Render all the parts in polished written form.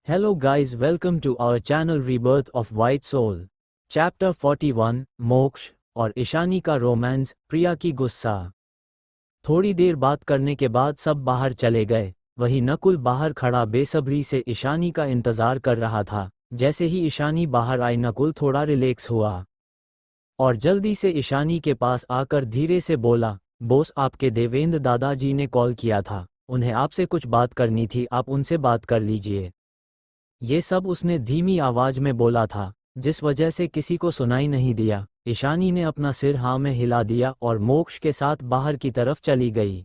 Hello guys, welcome to our channel Rebirth of White Soul. Chapter 41 मोक्ष और ईशानी का romance, प्रिया की गुस्सा। थोड़ी देर बात करने के बाद सब बाहर चले गए। वही नकुल बाहर खड़ा बेसब्री से ईशानी का इंतजार कर रहा था। जैसे ही ईशानी बाहर आई नकुल थोड़ा रिलैक्स हुआ और जल्दी से ईशानी के पास आकर धीरे से बोला, बोस आपके देवेंद्र दादाजी ने कॉल किया था, उन्हें आपसे कुछ बात करनी थी, आप उनसे बात कर लीजिए। ये सब उसने धीमी आवाज में बोला था, जिस वजह से किसी को सुनाई नहीं दिया। ईशानी ने अपना सिर हाँ में हिला दिया और मोक्ष के साथ बाहर की तरफ चली गई।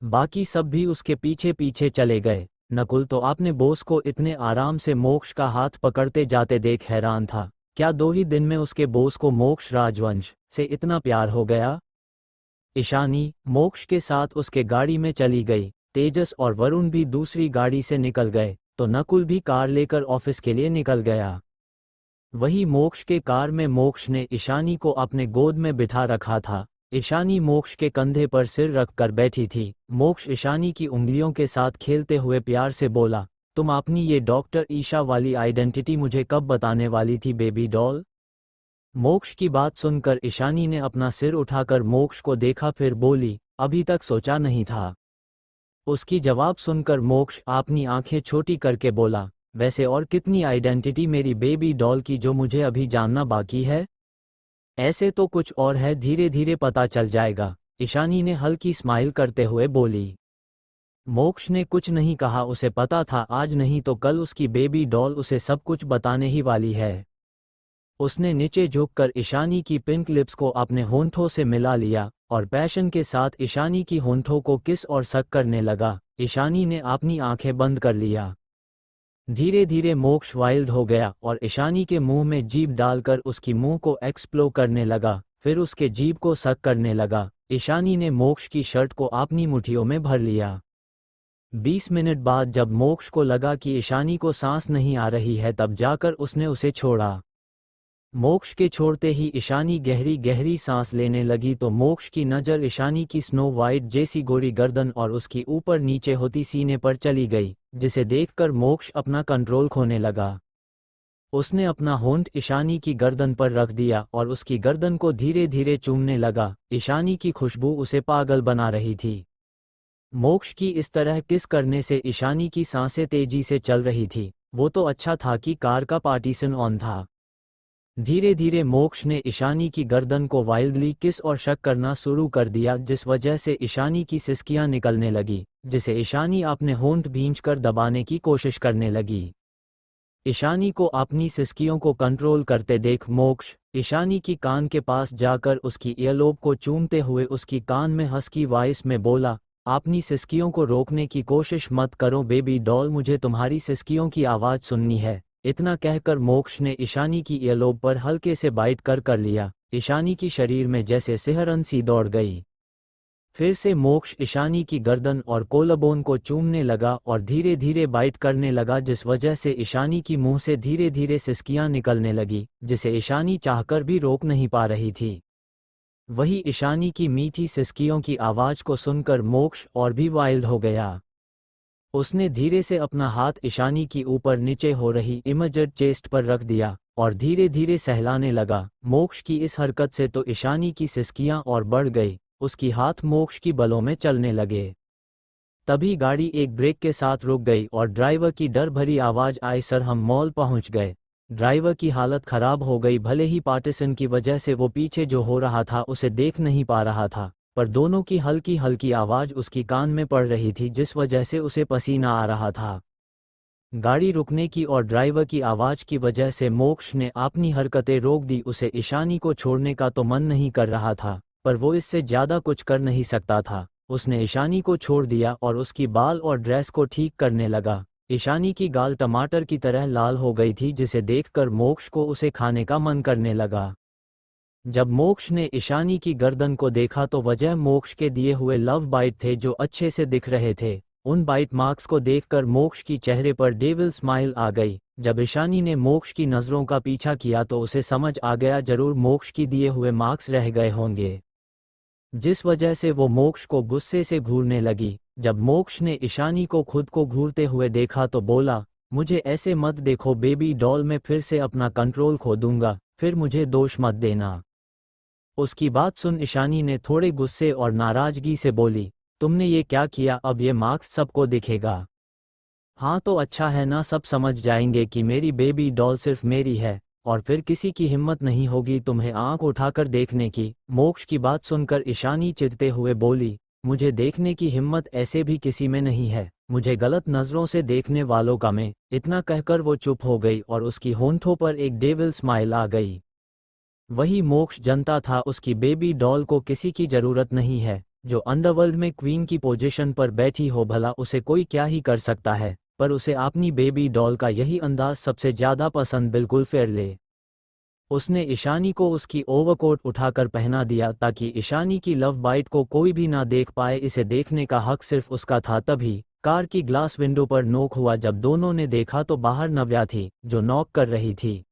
बाकी सब भी उसके पीछे पीछे चले गए। नकुल तो आपने बोस को इतने आराम से मोक्ष का हाथ पकड़ते जाते देख हैरान था। क्या 2 ही दिन में उसके बोस को मोक्ष राजवंश से इतना प्यार हो गया? ईशानी मोक्ष के साथ उसके गाड़ी में चली गई। तेजस और वरुण भी दूसरी गाड़ी से निकल गए तो नकुल भी कार लेकर ऑफिस के लिए निकल गया। वही मोक्ष के कार में मोक्ष ने ईशानी को अपने गोद में बिठा रखा था। ईशानी मोक्ष के कंधे पर सिर रखकर बैठी थी। मोक्ष ईशानी की उंगलियों के साथ खेलते हुए प्यार से बोला, तुम अपनी ये डॉक्टर ईशा वाली आइडेंटिटी मुझे कब बताने वाली थी बेबी डॉल? मोक्ष की बात सुनकर ईशानी ने अपना सिर उठाकर मोक्ष को देखा, फिर बोली, अभी तक सोचा नहीं था। उसकी जवाब सुनकर मोक्ष अपनी आंखें छोटी करके बोला, वैसे और कितनी आइडेंटिटी मेरी बेबी डॉल की जो मुझे अभी जानना बाकी है? ऐसे तो कुछ और है, धीरे धीरे पता चल जाएगा, ईशानी ने हल्की स्माइल करते हुए बोली। मोक्ष ने कुछ नहीं कहा, उसे पता था आज नहीं तो कल उसकी बेबी डॉल उसे सब कुछ बताने ही वाली है। उसने नीचे झुककर ईशानी की पिंक लिप्स को अपने होंठों से मिला लिया और पैशन के साथ ईशानी की होंठों को किस और सक करने लगा। ईशानी ने अपनी आंखें बंद कर लिया। धीरे धीरे मोक्ष वाइल्ड हो गया और ईशानी के मुंह में जीभ डालकर उसकी मुंह को एक्सप्लोर करने लगा, फिर उसके जीभ को सक करने लगा। ईशानी ने मोक्ष की शर्ट को अपनी मुट्ठियों में भर लिया। 20 मिनट बाद जब मोक्ष को लगा कि ईशानी को सांस नहीं आ रही है, तब जाकर उसने उसे छोड़ा। मोक्ष के छोड़ते ही ईशानी गहरी गहरी सांस लेने लगी तो मोक्ष की नज़र ईशानी की स्नो वाइट जैसी गोरी गर्दन और उसकी ऊपर नीचे होती सीने पर चली गई, जिसे देखकर मोक्ष अपना कंट्रोल खोने लगा। उसने अपना होंठ ईशानी की गर्दन पर रख दिया और उसकी गर्दन को धीरे धीरे चूमने लगा। ईशानी की खुशबू उसे पागल बना रही थी। मोक्ष की इस तरह किस करने से ईशानी की सांसें तेजी से चल रही थी। वो तो अच्छा था कि कार का पार्टीशन ऑन था। धीरे धीरे मोक्ष ने ईशानी की गर्दन को वाइल्डली किस और शक करना शुरू कर दिया, जिस वजह से ईशानी की सिसकियां निकलने लगी, जिसे ईशानी अपने होंठ भींचकर दबाने की कोशिश करने लगी। ईशानी को अपनी सिसकियों को कंट्रोल करते देख मोक्ष ईशानी की कान के पास जाकर उसकी ईयरलोब को चूमते हुए उसकी कान में हस्की वॉइस में बोला, अपनी सिसकियों को रोकने की कोशिश मत करो बेबी डॉल, मुझे तुम्हारी सिसकियों की आवाज़ सुननी है। इतना कहकर मोक्ष ने ईशानी की ईयरलोब पर हल्के से बाइट कर लिया। ईशानी की शरीर में जैसे सिहरन सी दौड़ गई। फिर से मोक्ष ईशानी की गर्दन और कोलबोन को चूमने लगा और धीरे धीरे बाइट करने लगा, जिस वजह से ईशानी की मुंह से धीरे धीरे सिसकियां निकलने लगी, जिसे ईशानी चाहकर भी रोक नहीं पा रही थी। वही ईशानी की मीठी सिसकियों की आवाज़ को सुनकर मोक्ष और भी वाइल्ड हो गया। उसने धीरे से अपना हाथ ईशानी की ऊपर नीचे हो रही इमेजेड चेस्ट पर रख दिया और धीरे धीरे सहलाने लगा। मोक्ष की इस हरकत से तो ईशानी की सिसकियां और बढ़ गई। उसकी हाथ मोक्ष की बलों में चलने लगे। तभी गाड़ी एक ब्रेक के साथ रुक गई और ड्राइवर की डर भरी आवाज़ आई, सर हम मॉल पहुंच गए। ड्राइवर की हालत खराब हो गई। भले ही पार्टीशन की वजह से वो पीछे जो हो रहा था उसे देख नहीं पा रहा था, पर दोनों की हल्की हल्की आवाज़ उसकी कान में पड़ रही थी, जिस वजह से उसे पसीना आ रहा था। गाड़ी रुकने की और ड्राइवर की आवाज़ की वजह से मोक्ष ने अपनी हरकतें रोक दी। उसे ईशानी को छोड़ने का तो मन नहीं कर रहा था, पर वो इससे ज़्यादा कुछ कर नहीं सकता था। उसने ईशानी को छोड़ दिया और उसकी बाल और ड्रेस को ठीक करने लगा। ईशानी की गाल टमाटर की तरह लाल हो गई थी, जिसे देखकर मोक्ष को उसे खाने का मन करने लगा। जब मोक्ष ने ईशानी की गर्दन को देखा तो वजह मोक्ष के दिए हुए लव बाइट थे, जो अच्छे से दिख रहे थे। उन बाइट मार्क्स को देखकर मोक्ष की चेहरे पर डेविल स्माइल आ गई। जब ईशानी ने मोक्ष की नज़रों का पीछा किया तो उसे समझ आ गया जरूर मोक्ष की दिए हुए मार्क्स रह गए होंगे, जिस वजह से वो मोक्ष को गुस्से से घूरने लगी। जब मोक्ष ने ईशानी को खुद को घूरते हुए देखा तो बोला, मुझे ऐसे मत देखो बेबी डॉल, मैं फिर से अपना कंट्रोल खो दूंगा, फिर मुझे दोष मत देना। उसकी बात सुन ईशानी ने थोड़े गुस्से और नाराजगी से बोली, तुमने ये क्या किया, अब ये मार्क्स सबको दिखेगा। हाँ तो अच्छा है ना, सब समझ जाएंगे कि मेरी बेबी डॉल सिर्फ मेरी है, और फिर किसी की हिम्मत नहीं होगी तुम्हें आंख उठाकर देखने की। मोक्ष की बात सुनकर ईशानी चिढ़ते हुए बोली, मुझे देखने की हिम्मत ऐसे भी किसी में नहीं है, मुझे गलत नज़रों से देखने वालों का मैं। इतना कहकर वो चुप हो गई और उसकी होंठों पर एक डेविल स्माइल आ गई। वही मोक्ष जनता था, उसकी बेबी डॉल को किसी की जरूरत नहीं है, जो अंडरवर्ल्ड में क्वीन की पोजीशन पर बैठी हो, भला उसे कोई क्या ही कर सकता है, पर उसे अपनी बेबी डॉल का यही अंदाज सबसे ज्यादा पसंद। बिल्कुल फेयरले उसने ईशानी को उसकी ओवरकोट उठाकर पहना दिया ताकि ईशानी की लव बाइट को कोई भी ना देख पाए, इसे देखने का हक सिर्फ उसका था। तभी कार की ग्लास विंडो पर नॉक हुआ, जब दोनों ने देखा तो बाहर नव्या थी जो नॉक कर रही थी।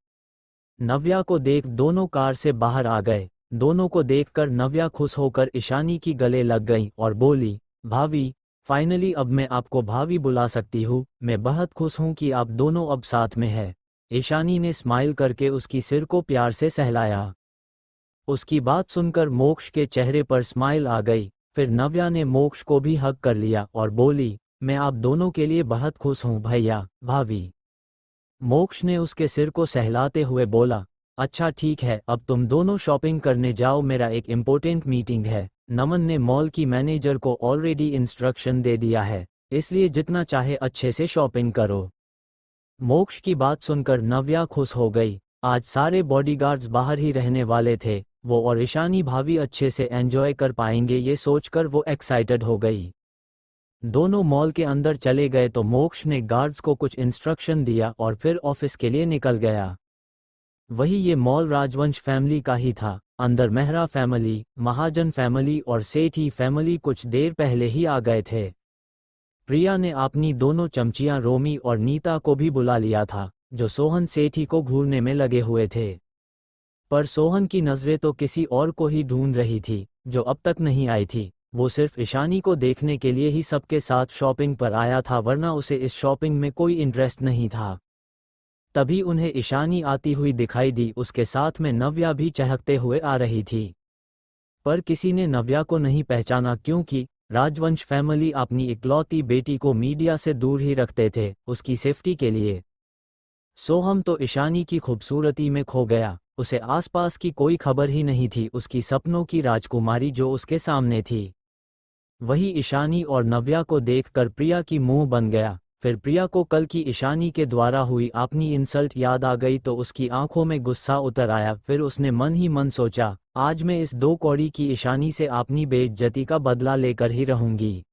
नव्या को देख दोनों कार से बाहर आ गए। दोनों को देखकर नव्या खुश होकर ईशानी की गले लग गई और बोली, भाभी, फाइनली अब मैं आपको भाभी बुला सकती हूँ, मैं बहुत खुश हूँ कि आप दोनों अब साथ में हैं। ईशानी ने स्माइल करके उसकी सिर को प्यार से सहलाया। उसकी बात सुनकर मोक्ष के चेहरे पर स्माइल आ गई। फिर नव्या ने मोक्ष को भी हग कर लिया और बोली, मैं आप दोनों के लिए बहुत खुश हूँ भैया भाभी। मोक्ष ने उसके सिर को सहलाते हुए बोला, अच्छा ठीक है, अब तुम दोनों शॉपिंग करने जाओ, मेरा एक इम्पोर्टेंट मीटिंग है। नमन ने मॉल की मैनेजर को ऑलरेडी इंस्ट्रक्शन दे दिया है, इसलिए जितना चाहे अच्छे से शॉपिंग करो। मोक्ष की बात सुनकर नव्या खुश हो गई। आज सारे बॉडीगार्ड्स बाहर ही रहने वाले थे, वो और ईशानी भाभी अच्छे से एंजॉय कर पाएंगे, ये सोचकर वो एक्साइटेड हो गई। दोनों मॉल के अंदर चले गए तो मोक्ष ने गार्ड्स को कुछ इंस्ट्रक्शन दिया और फिर ऑफिस के लिए निकल गया। वही ये मॉल राजवंश फैमिली का ही था। अंदर मेहरा फैमिली, महाजन फैमिली और सेठी फैमिली कुछ देर पहले ही आ गए थे। प्रिया ने अपनी दोनों चमचियां रोमी और नीता को भी बुला लिया था, जो सोहन सेठी को घूरने में लगे हुए थे। पर सोहन की नजरें तो किसी और को ही ढूंढ रही थी, जो अब तक नहीं आई थी। वो सिर्फ ईशानी को देखने के लिए ही सबके साथ शॉपिंग पर आया था, वरना उसे इस शॉपिंग में कोई इंटरेस्ट नहीं था। तभी उन्हें ईशानी आती हुई दिखाई दी, उसके साथ में नव्या भी चहकते हुए आ रही थी। पर किसी ने नव्या को नहीं पहचाना, क्योंकि राजवंश फैमिली अपनी इकलौती बेटी को मीडिया से दूर ही रखते थे, उसकी सेफ्टी के लिए। सोहम तो ईशानी की खूबसूरती में खो गया, उसे आसपास की कोई खबर ही नहीं थी, उसकी सपनों की राजकुमारी जो उसके सामने थी। वही ईशानी और नव्या को देखकर प्रिया की मुंह बन गया। फिर प्रिया को कल की ईशानी के द्वारा हुई अपनी इंसल्ट याद आ गई तो उसकी आंखों में गुस्सा उतर आया। फिर उसने मन ही मन सोचा, आज मैं इस 2 कौड़ी की ईशानी से अपनी बेइज्जती का बदला लेकर ही रहूंगी।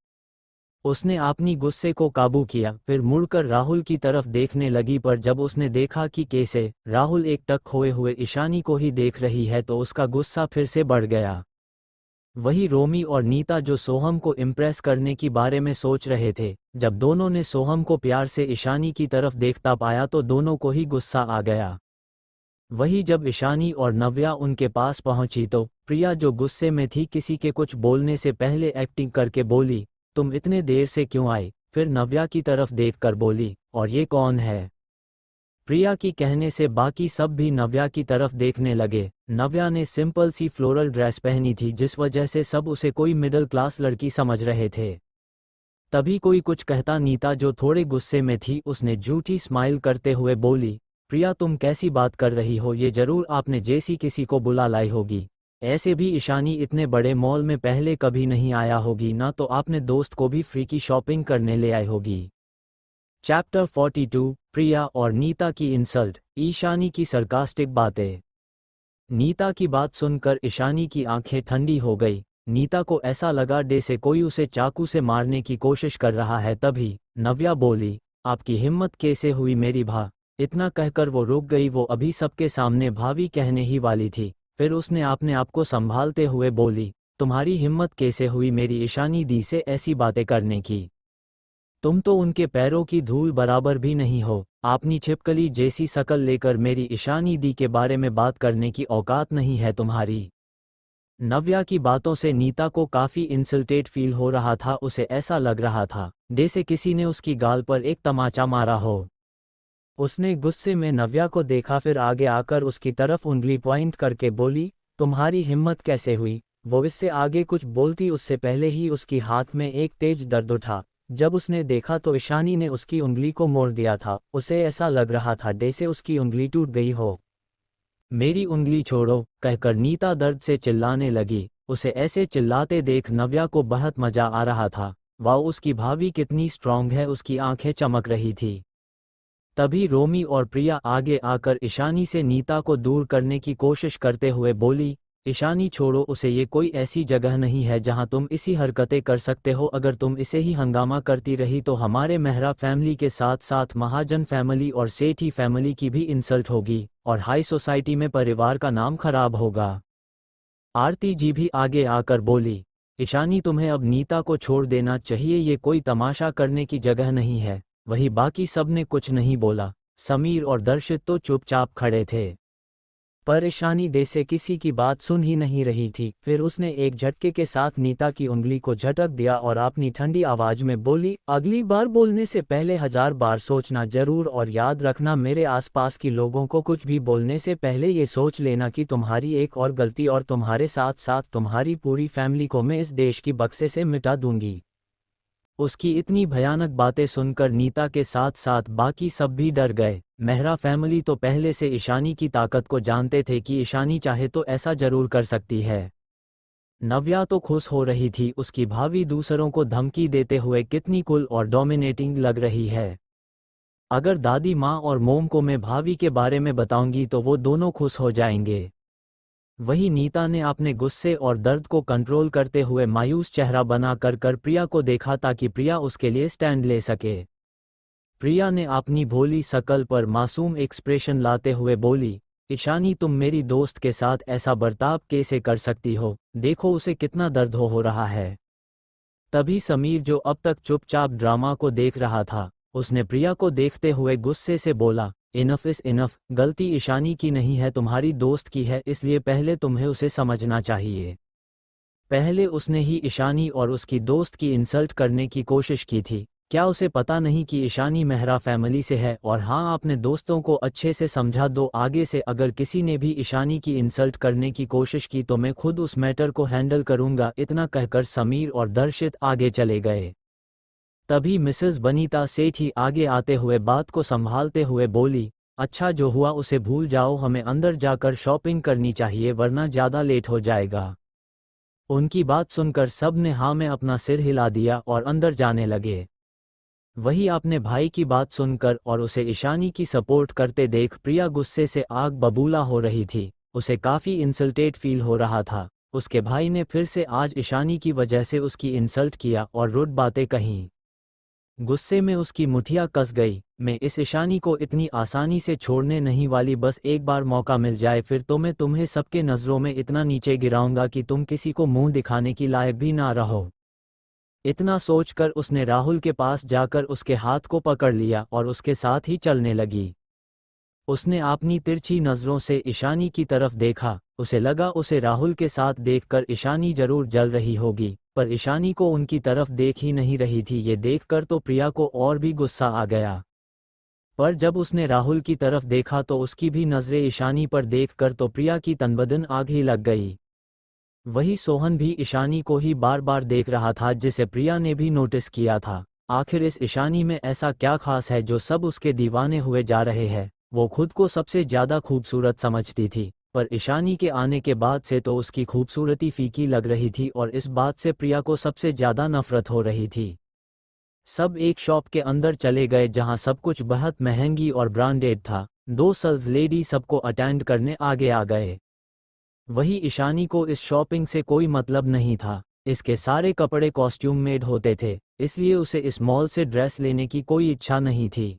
उसने अपनी गुस्से को काबू किया, फिर मुड़कर राहुल की तरफ देखने लगी, पर जब उसने देखा कि कैसे राहुल एक टक खोए हुए ईशानी को ही देख रही है तो उसका गुस्सा फिर से बढ़ गया। वही रोमी और नीता जो सोहम को इम्प्रेस करने की बारे में सोच रहे थे, जब दोनों ने सोहम को प्यार से ईशानी की तरफ देखता पाया तो दोनों को ही गुस्सा आ गया। वही जब ईशानी और नव्या उनके पास पहुंची तो प्रिया जो गुस्से में थी किसी के कुछ बोलने से पहले एक्टिंग करके बोली, तुम इतने देर से क्यों आई? फिर नव्या की तरफ देखकर बोली, और ये कौन है? प्रिया की कहने से बाकी सब भी नव्या की तरफ देखने लगे। नव्या ने सिंपल सी फ्लोरल ड्रेस पहनी थी, जिस वजह से सब उसे कोई मिडिल क्लास लड़की समझ रहे थे। तभी कोई कुछ कहता नीता जो थोड़े गुस्से में थी, उसने झूठी स्माइल करते हुए बोली, प्रिया तुम कैसी बात कर रही हो? ये जरूर आपने जैसी किसी को बुला लाई होगी। ऐसे भी ईशानी इतने बड़े मॉल में पहले कभी नहीं आया होगी, ना तो आपने दोस्त को भी फ्री की शॉपिंग करने ले आई होगी। चैप्टर 42 प्रिया और नीता की इंसल्ट, ईशानी की सरकास्टिक बातें। नीता की बात सुनकर ईशानी की आंखें ठंडी हो गई। नीता को ऐसा लगा जैसे कोई उसे चाकू से मारने की कोशिश कर रहा है। तभी नव्या बोली, आपकी हिम्मत कैसे हुई मेरी भा? इतना कहकर वो रुक गई, वो अभी सबके सामने भाभी कहने ही वाली थी। फिर उसने अपने आप को संभालते हुए बोली, तुम्हारी हिम्मत कैसे हुई मेरी ईशानी दी से ऐसी बातें करने की? तुम तो उनके पैरों की धूल बराबर भी नहीं हो। अपनी छिपकली जैसी शकल लेकर मेरी ईशानी दी के बारे में बात करने की औकात नहीं है तुम्हारी। नव्या की बातों से नीता को काफी इंसल्टेड फील हो रहा था। उसे ऐसा लग रहा था जैसे किसी ने उसकी गाल पर एक तमाचा मारा हो। उसने गुस्से में नव्या को देखा, फिर आगे आकर उसकी तरफ उंगली पॉइंट करके बोली, तुम्हारी हिम्मत कैसे हुई? वो इससे आगे कुछ बोलती उससे पहले ही उसकी हाथ में एक तेज दर्द उठा। जब उसने देखा तो ईशानी ने उसकी उंगली को मोड़ दिया था। उसे ऐसा लग रहा था जैसे उसकी उंगली टूट गई हो। मेरी उंगली छोड़ो, कहकर नीता दर्द से चिल्लाने लगी। उसे ऐसे चिल्लाते देख नव्या को बहुत मजा आ रहा था। वाह, उसकी भाभी कितनी स्ट्रांग है, उसकी आंखें चमक रही थी। तभी रोमी और प्रिया आगे आकर ईशानी से नीता को दूर करने की कोशिश करते हुए बोली, ईशानी छोड़ो उसे, ये कोई ऐसी जगह नहीं है जहां तुम इसी हरकतें कर सकते हो। अगर तुम इसे ही हंगामा करती रही तो हमारे मेहरा फैमिली के साथ साथ महाजन फैमिली और सेठी फैमिली की भी इंसल्ट होगी और हाई सोसाइटी में परिवार का नाम खराब होगा। आरती जी भी आगे आकर बोली, ईशानी तुम्हें अब नीता को छोड़ देना चाहिए, ये कोई तमाशा करने की जगह नहीं है। वही बाकी सब ने कुछ नहीं बोला। समीर और दर्शित तो चुपचाप खड़े थे। पर ईशानी जैसे किसी की बात सुन ही नहीं रही थी। फिर उसने एक झटके के साथ नीता की उंगली को झटक दिया और अपनी ठंडी आवाज में बोली, अगली बार बोलने से पहले 1000 बार सोचना जरूर, और याद रखना मेरे आसपास की लोगों को कुछ भी बोलने से पहले ये सोच लेना कि तुम्हारी एक और गलती और तुम्हारे साथ साथ तुम्हारी पूरी फैमिली को मैं इस देश की बक्से से मिटा दूंगी। उसकी इतनी भयानक बातें सुनकर नीता के साथ साथ बाकी सब भी डर गए। मेहरा फैमिली तो पहले से ईशानी की ताकत को जानते थे कि ईशानी चाहे तो ऐसा जरूर कर सकती है। नव्या तो खुश हो रही थी, उसकी भाभी दूसरों को धमकी देते हुए कितनी कूल और डोमिनेटिंग लग रही है। अगर दादी माँ और मोम को मैं भाभी के बारे में बताऊंगी तो वो दोनों खुश हो जाएंगे। वही नीता ने अपने गुस्से और दर्द को कंट्रोल करते हुए मायूस चेहरा बना कर प्रिया को देखा ताकि प्रिया उसके लिए स्टैंड ले सके। प्रिया ने अपनी भोली शकल पर मासूम एक्सप्रेशन लाते हुए बोली, ईशानी तुम मेरी दोस्त के साथ ऐसा बर्ताव कैसे कर सकती हो? देखो उसे कितना दर्द हो रहा है। तभी समीर, जो अब तक चुपचाप ड्रामा को देख रहा था, उसने प्रिया को देखते हुए गुस्से से बोला, इनफ इज इनफ, गलती ईशानी की नहीं है, तुम्हारी दोस्त की है, इसलिए पहले तुम्हें उसे समझना चाहिए। पहले उसने ही ईशानी और उसकी दोस्त की इंसल्ट करने की कोशिश की थी। क्या उसे पता नहीं कि ईशानी मेहरा फैमिली से है? और हाँ, अपने दोस्तों को अच्छे से समझा दो, आगे से अगर किसी ने भी ईशानी की इंसल्ट करने की कोशिश की तो मैं खुद उस मैटर को हैंडल करूंगा। इतना कहकर समीर और दर्शित आगे चले गए। तभी मिसेस बनीता सेठी आगे आते हुए बात को संभालते हुए बोली, अच्छा जो हुआ उसे भूल जाओ, हमें अंदर जाकर शॉपिंग करनी चाहिए वरना ज़्यादा लेट हो जाएगा। उनकी बात सुनकर सब ने हाँ में अपना सिर हिला दिया और अंदर जाने लगे। वही अपने भाई की बात सुनकर और उसे ईशानी की सपोर्ट करते देख प्रिया गुस्से से आग बबूला हो रही थी। उसे काफ़ी इंसल्टेड फील हो रहा था। उसके भाई ने फिर से आज ईशानी की वजह से उसकी इंसल्ट किया और रुड बातें कहीं। गुस्से में उसकी मुठिया कस गई। मैं इस ईशानी को इतनी आसानी से छोड़ने नहीं वाली, बस एक बार मौका मिल जाए फिर तो मैं तुम्हें सबके नज़रों में इतना नीचे गिराऊंगा कि तुम किसी को मुंह दिखाने की लायक भी ना रहो। इतना सोचकर उसने राहुल के पास जाकर उसके हाथ को पकड़ लिया और उसके साथ ही चलने लगी। उसने अपनी तिरछी नज़रों से ईशानी की तरफ देखा। उसे लगा उसे राहुल के साथ देखकर ईशानी जरूर जल रही होगी, पर ईशानी को उनकी तरफ देख ही नहीं रही थी। ये देखकर तो प्रिया को और भी गुस्सा आ गया। पर जब उसने राहुल की तरफ देखा तो उसकी भी नज़रें ईशानी पर देखकर तो प्रिया की तनबदन आग ही लग गई। वही सोहन भी ईशानी को ही बार बार देख रहा था, जिसे प्रिया ने भी नोटिस किया था। आखिर इस ईशानी में ऐसा क्या खास है जो सब उसके दीवाने हुए जा रहे हैं? वो खुद को सबसे ज़्यादा खूबसूरत समझती थी, पर ईशानी के आने के बाद से तो उसकी खूबसूरती फीकी लग रही थी और इस बात से प्रिया को सबसे ज़्यादा नफरत हो रही थी। सब एक शॉप के अंदर चले गए जहां सब कुछ बहुत महंगी और ब्रांडेड था। 2 सेल्स लेडी सबको अटेंड करने आगे आ गए। वही ईशानी को इस शॉपिंग से कोई मतलब नहीं था। इसके सारे कपड़े कॉस्ट्यूम मेड होते थे, इसलिए उसे इस मॉल से ड्रेस लेने की कोई इच्छा नहीं थी।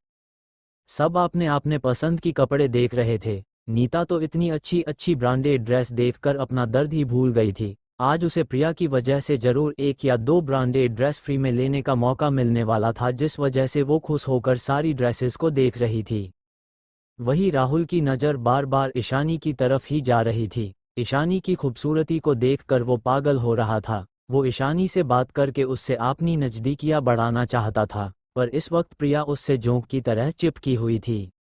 सब अपने अपने पसंद की कपड़े देख रहे थे। नीता तो इतनी अच्छी अच्छी ब्रांडेड ड्रेस देखकर अपना दर्द ही भूल गई थी। आज उसे प्रिया की वजह से जरूर 1 या 2 ब्रांडेड ड्रेस फ्री में लेने का मौका मिलने वाला था, जिस वजह से वो खुश होकर सारी ड्रेसेस को देख रही थी। वही राहुल की नज़र बार बार ईशानी की तरफ ही जा रही थी। ईशानी की खूबसूरती को देखकर वो पागल हो रहा था। वो ईशानी से बात करके उससे अपनी नज़दीकियां बढ़ाना चाहता था, पर इस वक्त प्रिया उससे जोंक की तरह चिपकी हुई थी।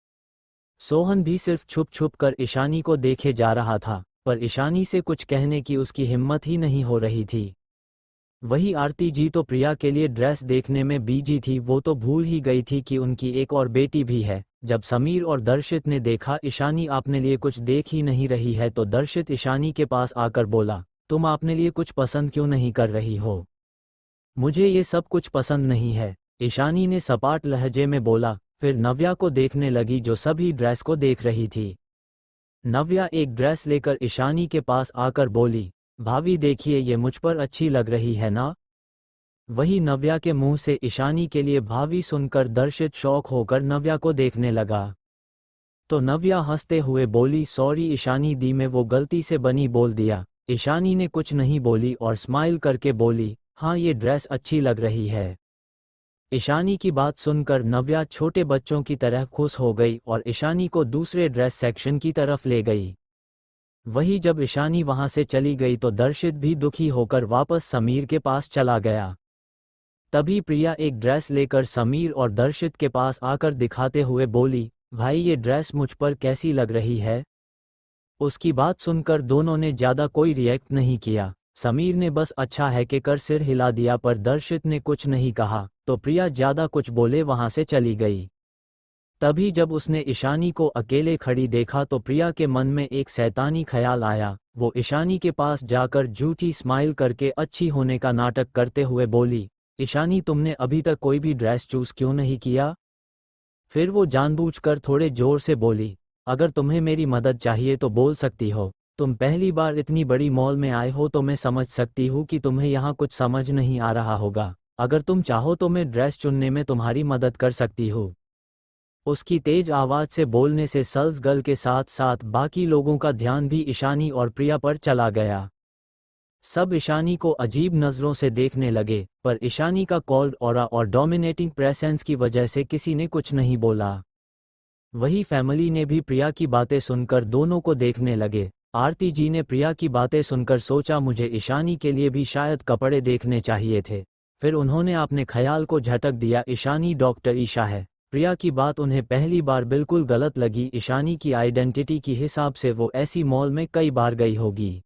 सोहन भी सिर्फ छुप छुप कर ईशानी को देखे जा रहा था, पर ईशानी से कुछ कहने की उसकी हिम्मत ही नहीं हो रही थी। वही आरती जी तो प्रिया के लिए ड्रेस देखने में बिजी थी, वो तो भूल ही गई थी कि उनकी एक और बेटी भी है। जब समीर और दर्शित ने देखा ईशानी आपने लिए कुछ देख ही नहीं रही है, तो दर्शित ईशानी के पास आकर बोला, तुम आपने लिए कुछ पसंद क्यों नहीं कर रही हो? मुझे ये सब कुछ पसंद नहीं है, ईशानी ने सपाट लहजे में बोला। फिर नव्या को देखने लगी जो सभी ड्रेस को देख रही थी। नव्या एक ड्रेस लेकर ईशानी के पास आकर बोली, भाभी देखिए ये मुझ पर अच्छी लग रही है ना? वही नव्या के मुंह से ईशानी के लिए भाभी सुनकर दर्शित शौक होकर नव्या को देखने लगा। तो नव्या हंसते हुए बोली, सॉरी ईशानी दी, मैं वो गलती से बनी बोल दिया। ईशानी ने कुछ नहीं बोली और स्माइल करके बोली, हाँ ये ड्रेस अच्छी लग रही है। ईशानी की बात सुनकर नव्या छोटे बच्चों की तरह खुश हो गई और ईशानी को दूसरे ड्रेस सेक्शन की तरफ ले गई। वही जब ईशानी वहां से चली गई तो दर्शित भी दुखी होकर वापस समीर के पास चला गया। तभी प्रिया एक ड्रेस लेकर समीर और दर्शित के पास आकर दिखाते हुए बोली, भाई ये ड्रेस मुझ पर कैसी लग रही है? उसकी बात सुनकर दोनों ने ज्यादा कोई रिएक्ट नहीं किया। समीर ने बस अच्छा है कि कर सिर हिला दिया, पर दर्शित ने कुछ नहीं कहा, तो प्रिया ज्यादा कुछ बोले वहां से चली गई। तभी जब उसने ईशानी को अकेले खड़ी देखा तो प्रिया के मन में एक शैतानी ख्याल आया। वो ईशानी के पास जाकर झूठी स्माइल करके अच्छी होने का नाटक करते हुए बोली, ईशानी तुमने अभी तक कोई भी ड्रेस चूज क्यों नहीं किया? फिर वो जानबूझकर थोड़े जोर से बोली, अगर तुम्हें मेरी मदद चाहिए तो बोल सकती हो। तुम पहली बार इतनी बड़ी मॉल में आए हो तो मैं समझ सकती हूँ कि तुम्हें यहाँ कुछ समझ नहीं आ रहा होगा। अगर तुम चाहो तो मैं ड्रेस चुनने में तुम्हारी मदद कर सकती हूँ। उसकी तेज आवाज से बोलने से सल्स गर्ल के साथ साथ बाकी लोगों का ध्यान भी ईशानी और प्रिया पर चला गया। सब ईशानी को अजीब नज़रों से देखने लगे, पर ईशानी का कोल्ड ऑरा और डोमिनेटिंग प्रेजेंस की वजह से किसी ने कुछ नहीं बोला। वही फैमिली ने भी प्रिया की बातें सुनकर दोनों को देखने लगे। आरती जी ने प्रिया की बातें सुनकर सोचा, मुझे ईशानी के लिए भी शायद कपड़े देखने चाहिए थे। फिर उन्होंने अपने ख्याल को झटक दिया, ईशानी डॉक्टर ईशा है। प्रिया की बात उन्हें पहली बार बिल्कुल गलत लगी। ईशानी की आइडेंटिटी के हिसाब से वो ऐसी मॉल में कई बार गई होगी।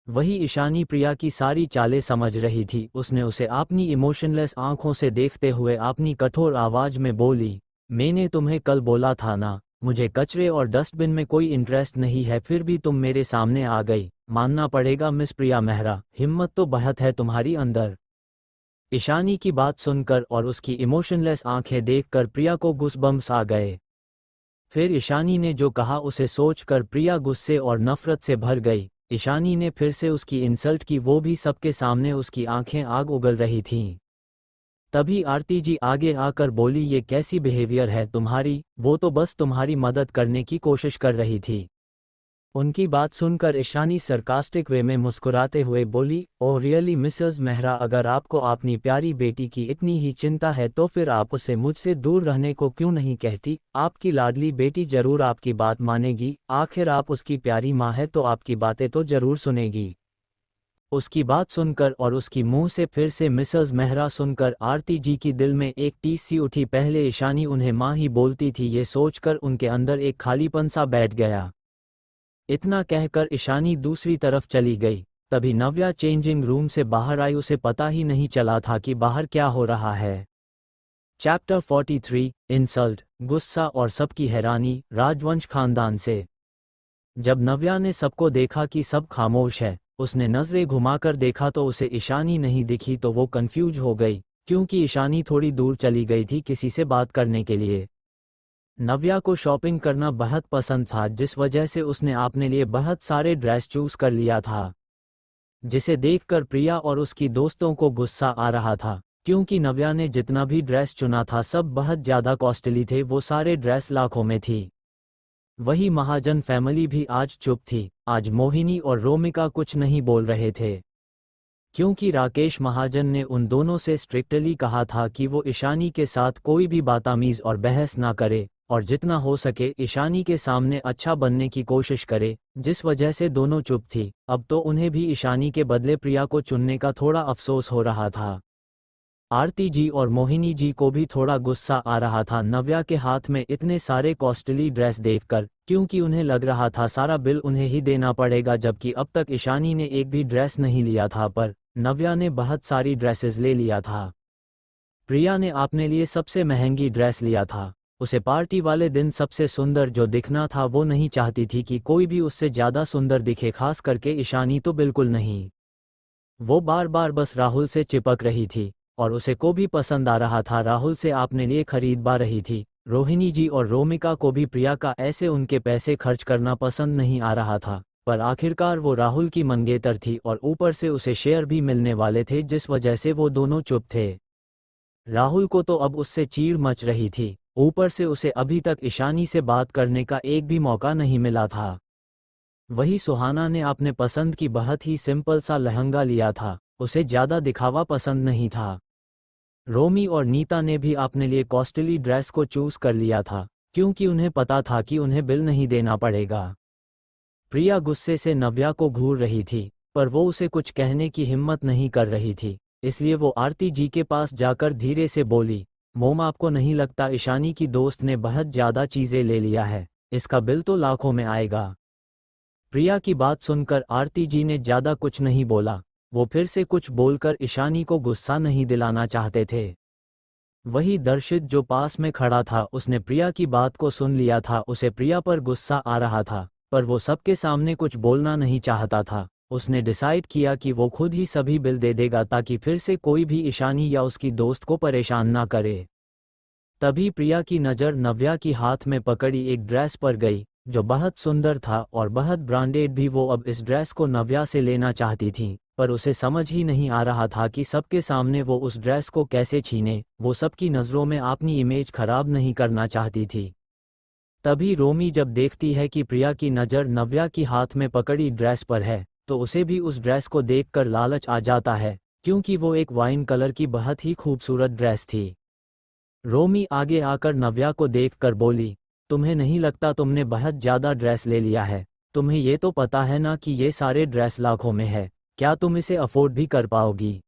वही ईशानी प्रिया की सारी चालें समझ रही थी। उसने उसे अपनी इमोशनलेस आंखों से देखते हुए अपनी कठोर आवाज में बोली, मैंने तुम्हें कल बोला था ना, मुझे कचरे और डस्टबिन में कोई इंटरेस्ट नहीं है, फिर भी तुम मेरे सामने आ गई। मानना पड़ेगा मिस प्रिया मेहरा, हिम्मत तो बहुत है तुम्हारी अंदर। ईशानी की बात सुनकर और उसकी इमोशनलेस आंखें देखकर प्रिया को गूज़बम्प्स आ गए। फिर ईशानी ने जो कहा उसे सोचकर प्रिया गुस्से और नफरत से भर गई। ईशानी ने फिर से उसकी इंसल्ट की, वो भी सबके सामने। उसकी आंखें आग उगल रही थीं। तभी आरती जी आगे आकर बोली, ये कैसी बिहेवियर है तुम्हारी? वो तो बस तुम्हारी मदद करने की कोशिश कर रही थी। उनकी बात सुनकर ईशानी सरकास्टिक वे में मुस्कुराते हुए बोली, ओह रियली मिसेस मेहरा, अगर आपको अपनी प्यारी बेटी की इतनी ही चिंता है तो फिर आप उसे मुझसे दूर रहने को क्यों नहीं कहती? आपकी लाडली बेटी जरूर आपकी बात मानेगी, आखिर आप उसकी प्यारी माँ है तो आपकी बातें तो जरूर सुनेगी। उसकी बात सुनकर और उसकी मुंह से फिर से मिसेस मेहरा सुनकर आरती जी की दिल में एक टीस सी उठी। पहले ईशानी उन्हें माँ ही बोलती थी, ये सोचकर उनके अंदर एक खालीपन सा बैठ गया। इतना कहकर ईशानी दूसरी तरफ चली गई। तभी नव्या चेंजिंग रूम से बाहर आई। उसे पता ही नहीं चला था कि बाहर क्या हो रहा है। चैप्टर 43 इंसल्ट, गुस्सा और सबकी हैरानी। राजवंश खानदान से जब नव्या ने सबको देखा कि सब खामोश है, उसने नजरें घुमाकर देखा तो उसे ईशानी नहीं दिखी। तो वो कंफ्यूज हो गई, क्योंकि ईशानी थोड़ी दूर चली गई थी किसी से बात करने के लिए। नव्या को शॉपिंग करना बहुत पसंद था, जिस वजह से उसने अपने लिए बहुत सारे ड्रेस चूज कर लिया था, जिसे देखकर प्रिया और उसकी दोस्तों को गुस्सा आ रहा था, क्योंकि नव्या ने जितना भी ड्रेस चुना था सब बहुत ज़्यादा कॉस्टली थे। वो सारे ड्रेस लाखों में थी। वही महाजन फैमिली भी आज चुप थी। आज मोहिनी और रोमिका कुछ नहीं बोल रहे थे, क्योंकि राकेश महाजन ने उन दोनों से स्ट्रिक्टली कहा था कि वो ईशानी के साथ कोई भी बदतमीज और बहस ना करे, और जितना हो सके ईशानी के सामने अच्छा बनने की कोशिश करे, जिस वजह से दोनों चुप थी। अब तो उन्हें भी ईशानी के बदले प्रिया को चुनने का थोड़ा अफसोस हो रहा था। आरती जी और मोहिनी जी को भी थोड़ा गुस्सा आ रहा था नव्या के हाथ में इतने सारे कॉस्टली ड्रेस देखकर, क्योंकि उन्हें लग रहा था सारा बिल उन्हें ही देना पड़ेगा, जबकि अब तक ईशानी ने एक भी ड्रेस नहीं लिया था, पर नव्या ने बहुत सारी ड्रेसेस ले लिया था। प्रिया ने अपने लिए सबसे महंगी ड्रेस लिया था। उसे पार्टी वाले दिन सबसे सुंदर जो दिखना था, वो नहीं चाहती थी कि कोई भी उससे ज़्यादा सुंदर दिखे, खास करके ईशानी तो बिल्कुल नहीं। वो बार बार बस राहुल से चिपक रही थी और उसे को भी पसंद आ रहा था, राहुल से अपने लिए खरीदवा रही थी। रोहिणी जी और रोमिका को भी प्रिया का ऐसे उनके पैसे खर्च करना पसंद नहीं आ रहा था, पर आखिरकार वो राहुल की मंगेतर थी और ऊपर से उसे शेयर भी मिलने वाले थे, जिस वजह से वो दोनों चुप थे। राहुल को तो अब उससे चीड़ मच रही थी, ऊपर से उसे अभी तक ईशानी से बात करने का एक भी मौका नहीं मिला था। वही सुहाना ने अपने पसंद की बहुत ही सिंपल सा लहंगा लिया था, उसे ज़्यादा दिखावा पसंद नहीं था। रोमी और नीता ने भी अपने लिए कॉस्टली ड्रेस को चूज कर लिया था, क्योंकि उन्हें पता था कि उन्हें बिल नहीं देना पड़ेगा। प्रिया गुस्से से नव्या को घूर रही थी, पर वो उसे कुछ कहने की हिम्मत नहीं कर रही थी, इसलिए वो आरती जी के पास जाकर धीरे से बोली, मोम आपको नहीं लगता ईशानी की दोस्त ने बहुत ज़्यादा चीज़ें ले लिया है, इसका बिल तो लाखों में आएगा। प्रिया की बात सुनकर आरती जी ने ज़्यादा कुछ नहीं बोला, वो फिर से कुछ बोलकर ईशानी को गुस्सा नहीं दिलाना चाहते थे। वही दर्शित जो पास में खड़ा था, उसने प्रिया की बात को सुन लिया था, उसे प्रिया पर गुस्सा आ रहा था, पर वो सबके सामने कुछ बोलना नहीं चाहता था। उसने डिसाइड किया कि वो खुद ही सभी बिल दे देगा, ताकि फिर से कोई भी ईशानी या उसकी दोस्त को परेशान ना करे। तभी प्रिया की नज़र नव्या की हाथ में पकड़ी एक ड्रेस पर गई, जो बहुत सुंदर था और बहुत ब्रांडेड भी। वो अब इस ड्रेस को नव्या से लेना चाहती थी, पर उसे समझ ही नहीं आ रहा था कि सबके सामने वो उस ड्रेस को कैसे छीने। वो सबकी नज़रों में अपनी इमेज खराब नहीं करना चाहती थी। तभी रोमी जब देखती है कि प्रिया की नज़र नव्या की हाथ में पकड़ी ड्रेस पर है, तो उसे भी उस ड्रेस को देखकर लालच आ जाता है, क्योंकि वो एक वाइन कलर की बहुत ही खूबसूरत ड्रेस थी। रोमी आगे आकर नव्या को देखकर बोली, तुम्हें नहीं लगता तुमने बहुत ज़्यादा ड्रेस ले लिया है? तुम्हें ये तो पता है ना कि ये सारे ड्रेस लाखों में है, क्या तुम इसे अफोर्ड भी कर पाओगी?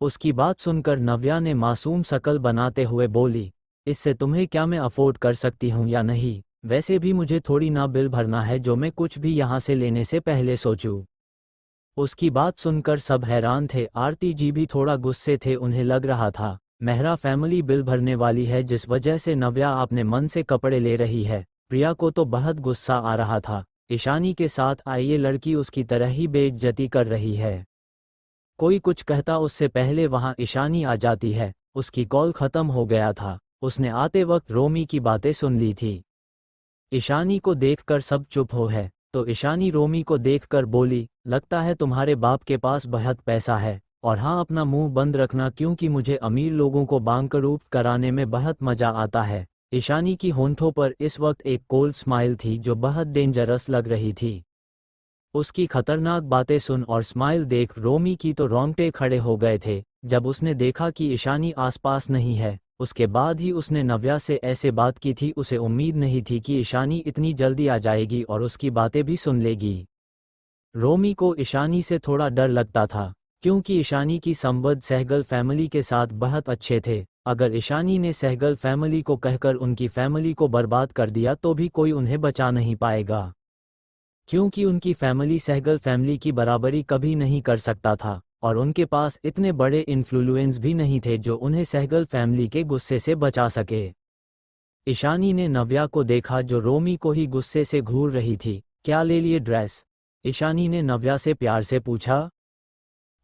उसकी बात सुनकर नव्या ने मासूम शक्ल बनाते हुए बोली, इससे तुम्हें क्या मैं अफोर्ड कर सकती हूँ या नहीं? वैसे भी मुझे थोड़ी ना बिल भरना है जो मैं कुछ भी यहाँ से लेने से पहले सोचूं। उसकी बात सुनकर सब हैरान थे, आरती जी भी थोड़ा गुस्से थे, उन्हें लग रहा था मेहरा फैमिली बिल भरने वाली है, जिस वजह से नव्या अपने मन से कपड़े ले रही है। प्रिया को तो बहुत गुस्सा आ रहा था, ईशानी के साथ आई ये लड़की उसकी तरह ही बेइज्जती कर रही है। कोई कुछ कहता उससे पहले वहां ईशानी आ जाती है। उसकी कॉल खत्म हो गया था, उसने आते वक्त रोमी की बातें सुन ली थी। ईशानी को देखकर सब चुप हो है, तो ईशानी रोमी को देखकर बोली, लगता है तुम्हारे बाप के पास बहुत पैसा है, और हाँ अपना मुंह बंद रखना, क्योंकि मुझे अमीर लोगों को बांकरूप कराने में बहुत मजा आता है। ईशानी की होंठों पर इस वक्त एक कोल्ड स्माइल थी जो बहुत डेंजरस लग रही थी। उसकी खतरनाक बातें सुन और स्माइल देख रोमी की तो रोंगटे खड़े हो गए थे। जब उसने देखा कि ईशानी आसपास नहीं है, उसके बाद ही उसने नव्या से ऐसे बात की थी। उसे उम्मीद नहीं थी कि ईशानी इतनी जल्दी आ जाएगी और उसकी बातें भी सुन लेगी। रोमी को ईशानी से थोड़ा डर लगता था, क्योंकि ईशानी की संबंध सहगल फैमिली के साथ बहुत अच्छे थे। अगर ईशानी ने सहगल फैमिली को कहकर उनकी फैमिली को बर्बाद कर दिया तो भी कोई उन्हें बचा नहीं पाएगा, क्योंकि उनकी फैमिली सहगल फैमिली की बराबरी कभी नहीं कर सकता था, और उनके पास इतने बड़े इन्फ्लुएंस भी नहीं थे जो उन्हें सहगल फैमिली के गुस्से से बचा सके। ईशानी ने नव्या को देखा जो रोमी को ही गुस्से से घूर रही थी। क्या ले लिए ड्रेस? ईशानी ने नव्या से प्यार से पूछा।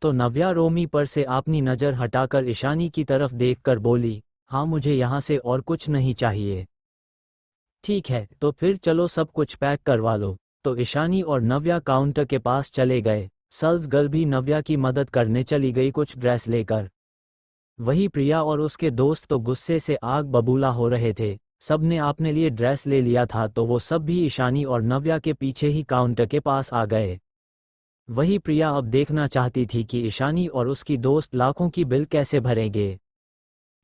तो नव्या रोमी पर से अपनी नज़र हटाकर ईशानी की तरफ देखकर बोली, हाँ मुझे यहाँ से और कुछ नहीं चाहिए। ठीक है, तो फिर चलो सब कुछ पैक करवा लो। तो ईशानी और नव्या काउंटर के पास चले गए। सेल्स गर्ल भी नव्या की मदद करने चली गई कुछ ड्रेस लेकर। वही प्रिया और उसके दोस्त तो गुस्से से आग बबूला हो रहे थे। सब ने अपने लिए ड्रेस ले लिया था, तो वो सब भी ईशानी और नव्या के पीछे ही काउंटर के पास आ गए। वही प्रिया अब देखना चाहती थी कि ईशानी और उसकी दोस्त लाखों की बिल कैसे भरेंगे।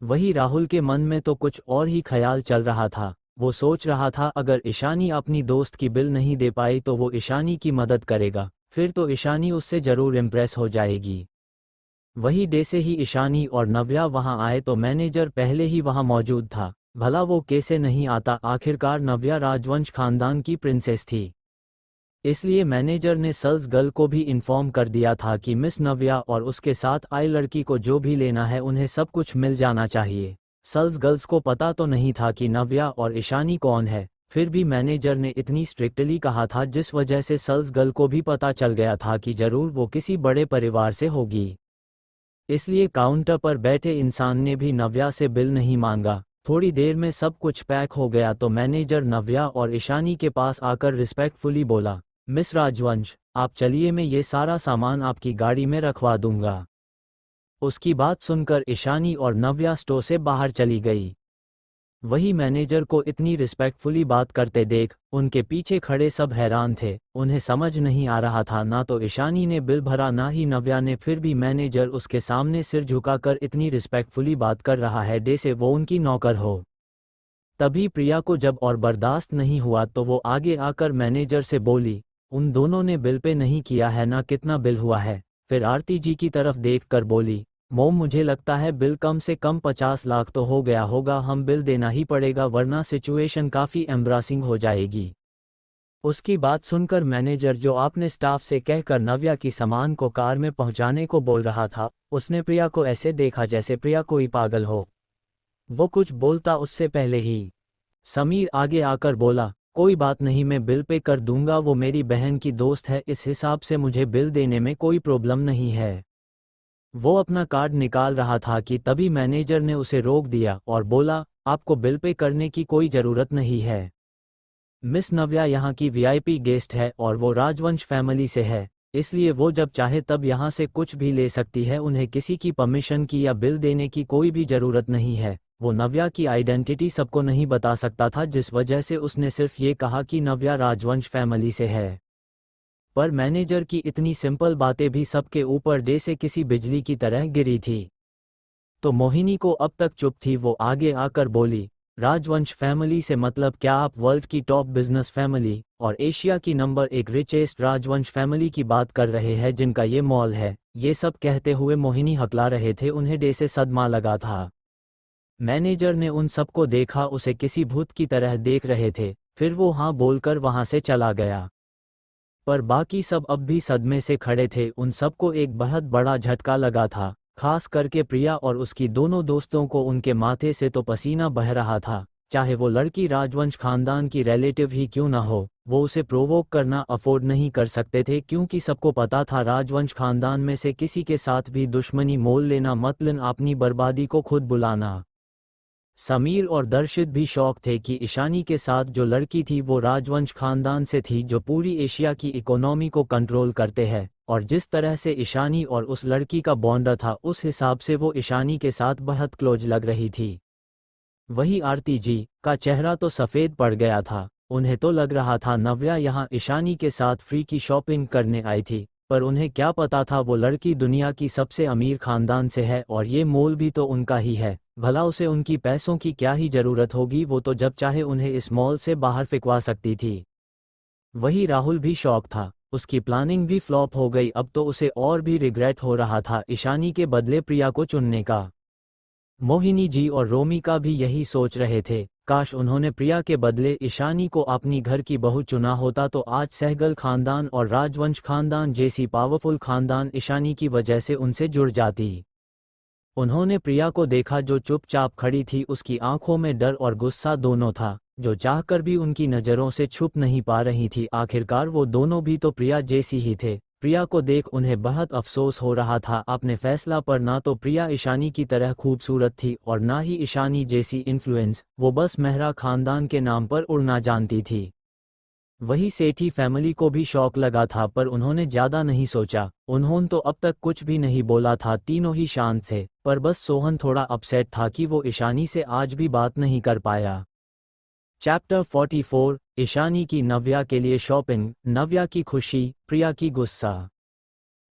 वही राहुल के मन में तो कुछ और ही ख्याल चल रहा था। वो सोच रहा था अगर ईशानी अपनी दोस्त की बिल नहीं दे पाई तो वो ईशानी की मदद करेगा, फिर तो ईशानी उससे जरूर इम्प्रेस हो जाएगी। वही डे से ही ईशानी और नव्या वहां आए तो मैनेजर पहले ही वहां मौजूद था। भला वो कैसे नहीं आता, आखिरकार नव्या राजवंश खानदान की प्रिंसेस थी। इसलिए मैनेजर ने सेल्स गर्ल को भी इन्फॉर्म कर दिया था कि मिस नव्या और उसके साथ आई लड़की को जो भी लेना है उन्हें सब कुछ मिल जाना चाहिए। सेल्स गर्ल्स को पता तो नहीं था कि नव्या और ईशानी कौन है, फिर भी मैनेजर ने इतनी स्ट्रिक्टली कहा था जिस वजह से सेल्स गर्ल को भी पता चल गया था कि जरूर वो किसी बड़े परिवार से होगी। इसलिए काउंटर पर बैठे इंसान ने भी नव्या से बिल नहीं मांगा। थोड़ी देर में सब कुछ पैक हो गया तो मैनेजर नव्या और ईशानी के पास आकर रिस्पेक्टफुली बोला, मिस राजवंश, आप चलिए, मैं ये सारा सामान आपकी गाड़ी में रखवा दूंगा। उसकी बात सुनकर ईशानी और नव्या स्टोर से बाहर चली गई। वही मैनेजर को इतनी रिस्पेक्टफुली बात करते देख उनके पीछे खड़े सब हैरान थे। उन्हें समझ नहीं आ रहा था, ना तो ईशानी ने बिल भरा ना ही नव्या ने, फिर भी मैनेजर उसके सामने सिर झुकाकर इतनी रिस्पेक्टफुली बात कर रहा है जैसे वो उनकी नौकर हो। तभी प्रिया को जब और बर्दाश्त नहीं हुआ तो वो आगे आकर मैनेजर से बोली, उन दोनों ने बिल पे नहीं किया है ना, कितना बिल हुआ है। फिर आरती जी की तरफ देख कर बोली, मोम, मुझे लगता है बिल कम से कम 50 लाख तो हो गया होगा, हम बिल देना ही पड़ेगा वरना सिचुएशन काफ़ी एम्ब्रासिंग हो जाएगी। उसकी बात सुनकर मैनेजर, जो आपने स्टाफ से कहकर नव्या की सामान को कार में पहुंचाने को बोल रहा था, उसने प्रिया को ऐसे देखा जैसे प्रिया कोई पागल हो। वो कुछ बोलता उससे पहले ही समीर आगे आकर बोला, कोई बात नहीं, मैं बिल पे कर दूंगा, वो मेरी बहन की दोस्त है, इस हिसाब से मुझे बिल देने में कोई प्रॉब्लम नहीं है। वो अपना कार्ड निकाल रहा था कि तभी मैनेजर ने उसे रोक दिया और बोला, आपको बिल पे करने की कोई ज़रूरत नहीं है। मिस नव्या यहाँ की वीआईपी गेस्ट है और वो राजवंश फैमिली से है, इसलिए वो जब चाहे तब यहाँ से कुछ भी ले सकती है, उन्हें किसी की परमिशन की या बिल देने की कोई भी ज़रूरत नहीं है। वो नव्या की आइडेंटिटी सबको नहीं बता सकता था, जिस वजह से उसने सिर्फ ये कहा कि नव्या राजवंश फैमिली से है। पर मैनेजर की इतनी सिंपल बातें भी सबके ऊपर जैसे किसी बिजली की तरह गिरी थी। तो मोहिनी को अब तक चुप थी, वो आगे आकर बोली, राजवंश फैमिली से मतलब क्या आप वर्ल्ड की टॉप बिजनेस फैमिली और एशिया की नंबर 1 रिचेस्ट राजवंश फैमिली की बात कर रहे हैं जिनका ये मॉल है? ये सब कहते हुए मोहिनी हकला रहे थे, उन्हें जैसे सदमा लगा था। मैनेजर ने उन सबको देखा, उसे किसी भूत की तरह देख रहे थे, फिर वो हाँ बोलकर वहां से चला गया। पर बाकी सब अब भी सदमे से खड़े थे, उन सबको एक बहुत बड़ा झटका लगा था, खास करके प्रिया और उसकी दोनों दोस्तों को। उनके माथे से तो पसीना बह रहा था, चाहे वो लड़की राजवंश खानदान की रिलेटिव ही क्यों ना हो, वो उसे प्रोवोक करना अफोर्ड नहीं कर सकते थे, क्योंकि सबको पता था राजवंश खानदान में से किसी के साथ भी दुश्मनी मोल लेना मतलब अपनी बर्बादी को खुद बुलाना। समीर और दर्शित भी शौक थे कि ईशानी के साथ जो लड़की थी वो राजवंश खानदान से थी, जो पूरी एशिया की इकोनॉमी को कंट्रोल करते हैं, और जिस तरह से ईशानी और उस लड़की का बॉन्ड था उस हिसाब से वो ईशानी के साथ बहुत क्लोज लग रही थी। वही आरती जी का चेहरा तो सफ़ेद पड़ गया था, उन्हें तो लग रहा था नव्या यहाँ ईशानी के साथ फ्री की शॉपिंग करने आई थी, पर उन्हें क्या पता था वो लड़की दुनिया की सबसे अमीर खानदान से है और ये मॉल भी तो उनका ही है। भला उसे उनकी पैसों की क्या ही ज़रूरत होगी, वो तो जब चाहे उन्हें इस मॉल से बाहर फेंकवा सकती थी। वही राहुल भी शौक था, उसकी प्लानिंग भी फ्लॉप हो गई, अब तो उसे और भी रिग्रेट हो रहा था ईशानी के बदले प्रिया को चुनने का। मोहिनी जी और रोमिका भी यही सोच रहे थे, काश उन्होंने प्रिया के बदले ईशानी को अपनी घर की बहू चुना होता तो आज सहगल खानदान और राजवंश खानदान जैसी पावरफुल खानदान ईशानी की वजह से उनसे जुड़ जाती। उन्होंने प्रिया को देखा जो चुपचाप खड़ी थी, उसकी आंखों में डर और गुस्सा दोनों था, जो चाहकर भी उनकी नज़रों से छुप नहीं पा रही थी। आखिरकार वो दोनों भी तो प्रिया जैसी ही थे। प्रिया को देख उन्हें बहुत अफसोस हो रहा था अपने फैसला पर, ना तो प्रिया ईशानी की तरह खूबसूरत थी और ना ही ईशानी जैसी इन्फ्लुएंस, वो बस मेहरा खानदान के नाम पर उड़ना जानती थी। वही सेठी फैमिली को भी शौक लगा था, पर उन्होंने ज़्यादा नहीं सोचा, उन्होंने तो अब तक कुछ भी नहीं बोला था, तीनों ही शांत थे। पर बस सोहन थोड़ा अपसेट था कि वो ईशानी से आज भी बात नहीं कर पाया। चैप्टर 44 ईशानी की नव्या के लिए शॉपिंग, नव्या की खुशी, प्रिया की गुस्सा।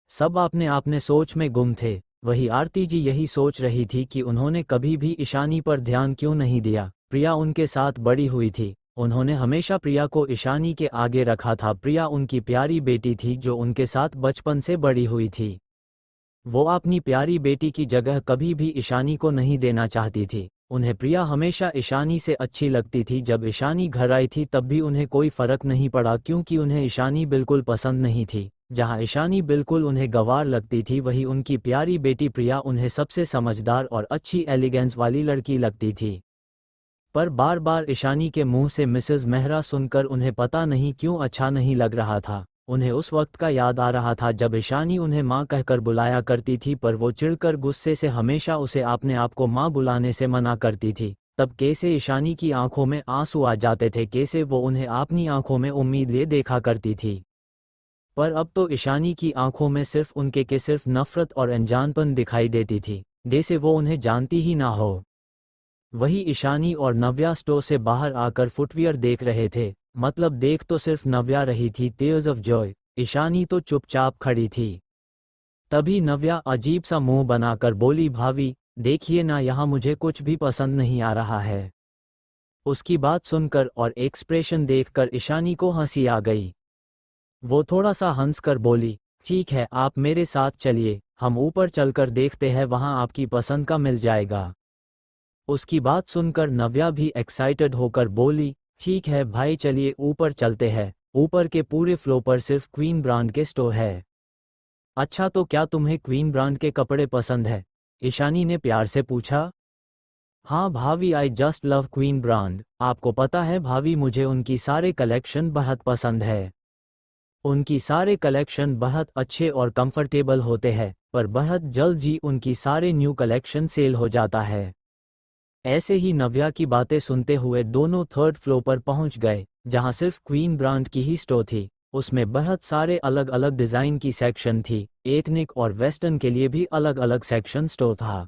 सब अपने सोच में गुम थे। वही आरती जी यही सोच रही थी कि उन्होंने कभी भी ईशानी पर ध्यान क्यों नहीं दिया। प्रिया उनके साथ बड़ी हुई थी, उन्होंने हमेशा प्रिया को ईशानी के आगे रखा था। प्रिया उनकी प्यारी बेटी थी जो उनके साथ बचपन से बड़ी हुई थी। वो अपनी प्यारी बेटी की जगह कभी भी ईशानी को नहीं देना चाहती थी। उन्हें प्रिया हमेशा ईशानी से अच्छी लगती थी। जब ईशानी घर आई थी तब भी उन्हें कोई फर्क नहीं पड़ा, क्योंकि उन्हें ईशानी बिल्कुल पसंद नहीं थी। जहां ईशानी बिल्कुल उन्हें गंवार लगती थी, वहीं उनकी प्यारी बेटी प्रिया उन्हें सबसे समझदार और अच्छी एलिगेंस वाली लड़की लगती थी। पर बार बार ईशानी के मुंह से मिसेस मेहरा सुनकर उन्हें पता नहीं क्यों अच्छा नहीं लग रहा था। उन्हें उस वक्त का याद आ रहा था जब ईशानी उन्हें माँ कहकर बुलाया करती थी, पर वो चिढ़कर गुस्से से हमेशा उसे अपने आप को माँ बुलाने से मना करती थी। तब कैसे ईशानी की आंखों में आंसू आ जाते थे, कैसे वो उन्हें अपनी आंखों में उम्मीद ले देखा करती थी। पर अब तो ईशानी की आंखों में सिर्फ उनके के सिर्फ नफरत और अनजानपन दिखाई देती थी, जैसे वो उन्हें जानती ही ना हो। वही ईशानी और नव्या स्टोर से बाहर आकर फुटवियर देख रहे थे। मतलब देख तो सिर्फ नव्या रही थी, टीयर्स ऑफ जॉय। ईशानी तो चुपचाप खड़ी थी। तभी नव्या अजीब सा मुंह बनाकर बोली, भाभी देखिए ना, यहाँ मुझे कुछ भी पसंद नहीं आ रहा है। उसकी बात सुनकर और एक्सप्रेशन देखकर ईशानी को हंसी आ गई। वो थोड़ा सा हंसकर बोली, ठीक है, आप मेरे साथ चलिए, हम ऊपर चलकर देखते हैं, वहाँ आपकी पसंद का मिल जाएगा। उसकी बात सुनकर नव्या भी एक्साइटेड होकर बोली, ठीक है भाई, चलिए ऊपर चलते हैं। ऊपर के पूरे फ्लोर पर सिर्फ क्वीन ब्रांड के स्टोर है। अच्छा, तो क्या तुम्हें क्वीन ब्रांड के कपड़े पसंद है? ईशानी ने प्यार से पूछा। हाँ भाभी, I just love queen brand. आपको पता है भाभी, मुझे उनकी सारे कलेक्शन बहुत पसंद है। उनकी सारे कलेक्शन बहुत अच्छे और कंफर्टेबल होते हैं, पर बहुत जल्द ही उनकी सारे न्यू कलेक्शन सेल हो जाता है। ऐसे ही नव्या की बातें सुनते हुए दोनों थर्ड फ्लोर पर पहुंच गए, जहां सिर्फ क्वीन ब्रांड की ही स्टोर थी। उसमें बहुत सारे अलग अलग डिज़ाइन की सेक्शन थी। एथनिक और वेस्टर्न के लिए भी अलग अलग सेक्शन स्टोर था।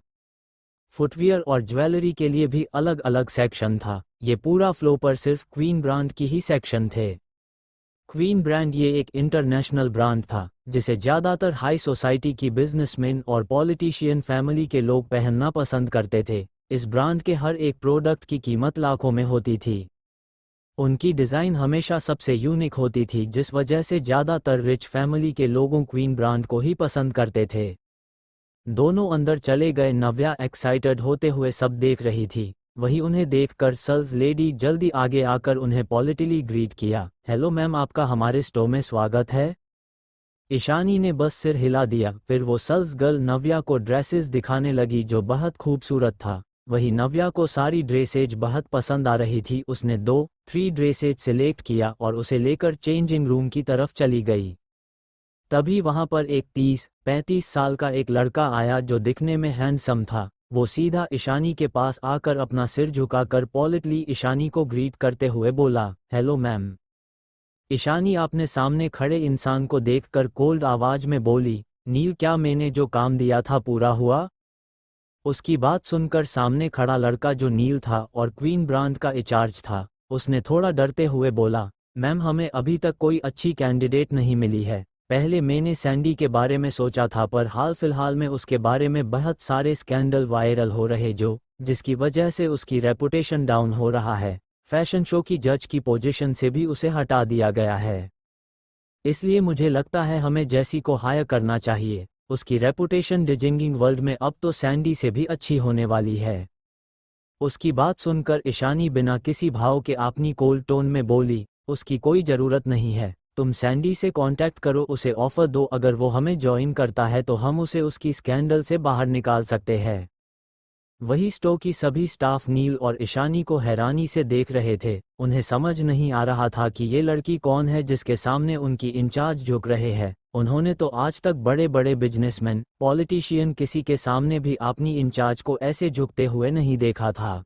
फुटवियर और ज्वेलरी के लिए भी अलग अलग सेक्शन था। ये पूरा फ्लोर पर सिर्फ क्वीन ब्रांड की ही सेक्शन थे। क्वीन ब्रांड ये एक इंटरनेशनल ब्रांड था, जिसे ज़्यादातर हाई सोसाइटी की बिजनेसमैन और पॉलिटिशियन फैमिली के लोग पहनना पसंद करते थे। इस ब्रांड के हर एक प्रोडक्ट की कीमत लाखों में होती थी। उनकी डिज़ाइन हमेशा सबसे यूनिक होती थी, जिस वजह से ज़्यादातर रिच फैमिली के लोगों क्वीन ब्रांड को ही पसंद करते थे। दोनों अंदर चले गए। नव्या एक्साइटेड होते हुए सब देख रही थी। वही उन्हें देखकर सेल्स लेडी जल्दी आगे आकर उन्हें पॉलिटिकली ग्रीट किया, हेलो मैम, आपका हमारे स्टोर में स्वागत है। ईशानी ने बस सिर हिला दिया। फिर वो सेल्स गर्ल नव्या को ड्रेसेस दिखाने लगी जो बहुत खूबसूरत था। वही नव्या को सारी ड्रेसेज बहुत पसंद आ रही थी। उसने 2-3 ड्रेसेज सिलेक्ट किया और उसे लेकर चेंजिंग रूम की तरफ चली गई। तभी वहां पर एक 30-35 साल का एक लड़का आया जो दिखने में हैंडसम था। वो सीधा ईशानी के पास आकर अपना सिर झुकाकर पॉलिटली ईशानी को ग्रीट करते हुए बोला, हेलो मैम। ईशानी अपने सामने खड़े इंसान को देखकर कोल्ड आवाज में बोली, नील, क्या मैंने जो काम दिया था पूरा हुआ? उसकी बात सुनकर सामने खड़ा लड़का, जो नील था और क्वीन ब्रांड का इंचार्ज था, उसने थोड़ा डरते हुए बोला, मैम, हमें अभी तक कोई अच्छी कैंडिडेट नहीं मिली है। पहले मैंने सैंडी के बारे में सोचा था, पर हाल फिलहाल में उसके बारे में बहुत सारे स्कैंडल वायरल हो रहे जिसकी वजह से उसकी रेपुटेशन डाउन हो रहा है। फैशन शो की जज की पोजीशन से भी उसे हटा दिया गया है। इसलिए मुझे लगता है हमें जैसी को हायर करना चाहिए। उसकी रेपुटेशन डिजिंगिंग वर्ल्ड में अब तो सैंडी से भी अच्छी होने वाली है। उसकी बात सुनकर ईशानी बिना किसी भाव के अपनी कोल्ड टोन में बोली, उसकी कोई ज़रूरत नहीं है, तुम सैंडी से कांटेक्ट करो, उसे ऑफर दो, अगर वो हमें ज्वाइन करता है तो हम उसे उसकी स्कैंडल से बाहर निकाल सकते हैं। वही स्टोर की सभी स्टाफ नील और ईशानी को हैरानी से देख रहे थे। उन्हें समझ नहीं आ रहा था कि ये लड़की कौन है जिसके सामने उनकी इंचार्ज झुक रहे हैं। उन्होंने तो आज तक बड़े बड़े बिजनेसमैन, पॉलिटिशियन किसी के सामने भी अपनी इंचार्ज को ऐसे झुकते हुए नहीं देखा था।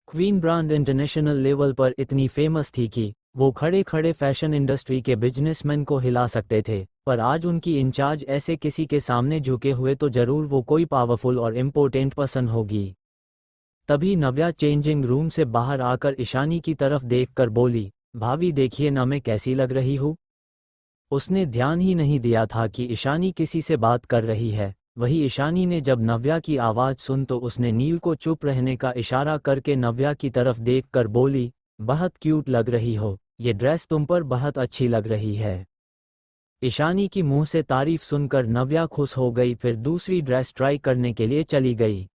क्वीन ब्रांड इंटरनेशनल लेवल पर इतनी फेमस थी कि वो खड़े खड़े फैशन इंडस्ट्री के बिजनेसमैन को हिला सकते थे, पर आज उनकी इंचार्ज ऐसे किसी के सामने झुके हुए तो जरूर वो कोई पावरफुल और इम्पोर्टेंट पर्सन होगी। तभी नव्या चेंजिंग रूम से बाहर आकर ईशानी की तरफ देखकर बोली, भाभी देखिए ना, मैं कैसी लग रही हूँ। उसने ध्यान ही नहीं दिया था कि ईशानी किसी से बात कर रही है। वही ईशानी ने जब नव्या की आवाज़ सुन तो उसने नील को चुप रहने का इशारा करके नव्या की तरफ देखकर बोली, बहुत क्यूट लग रही हो, ये ड्रेस तुम पर बहुत अच्छी लग रही है। ईशानी की मुंह से तारीफ सुनकर नव्या खुश हो गई, फिर दूसरी ड्रेस ट्राई करने के लिए चली गई।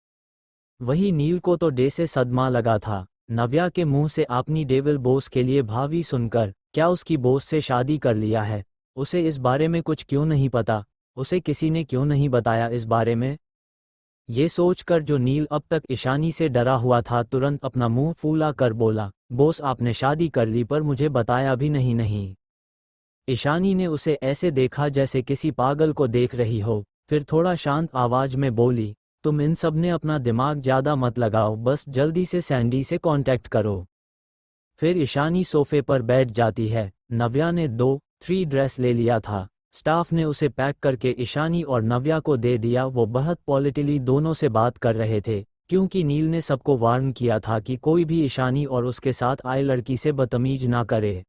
वही नील को तो डे से सदमा लगा था। नव्या के मुंह से अपनी डेविल बॉस के लिए भावी सुनकर, क्या उसकी बॉस से शादी कर लिया है? उसे इस बारे में कुछ क्यों नहीं पता? उसे किसी ने क्यों नहीं बताया इस बारे में? ये सोचकर जो नील अब तक ईशानी से डरा हुआ था, तुरंत अपना मुंह फूला कर बोला, बॉस आपने शादी कर ली पर मुझे बताया भी नहीं। ईशानी ने उसे ऐसे देखा जैसे किसी पागल को देख रही हो, फिर थोड़ा शांत आवाज में बोली, तुम इन सब ने अपना दिमाग ज़्यादा मत लगाओ, बस जल्दी से सैंडी से कांटेक्ट करो। फिर ईशानी सोफे पर बैठ जाती है। नव्या ने 2-3 ड्रेस ले लिया था। स्टाफ ने उसे पैक करके ईशानी और नव्या को दे दिया। वो बहुत पॉलिटिकली दोनों से बात कर रहे थे, क्योंकि नील ने सबको वार्न किया था कि कोई भी ईशानी और उसके साथ आए लड़की से बदतमीज ना करे।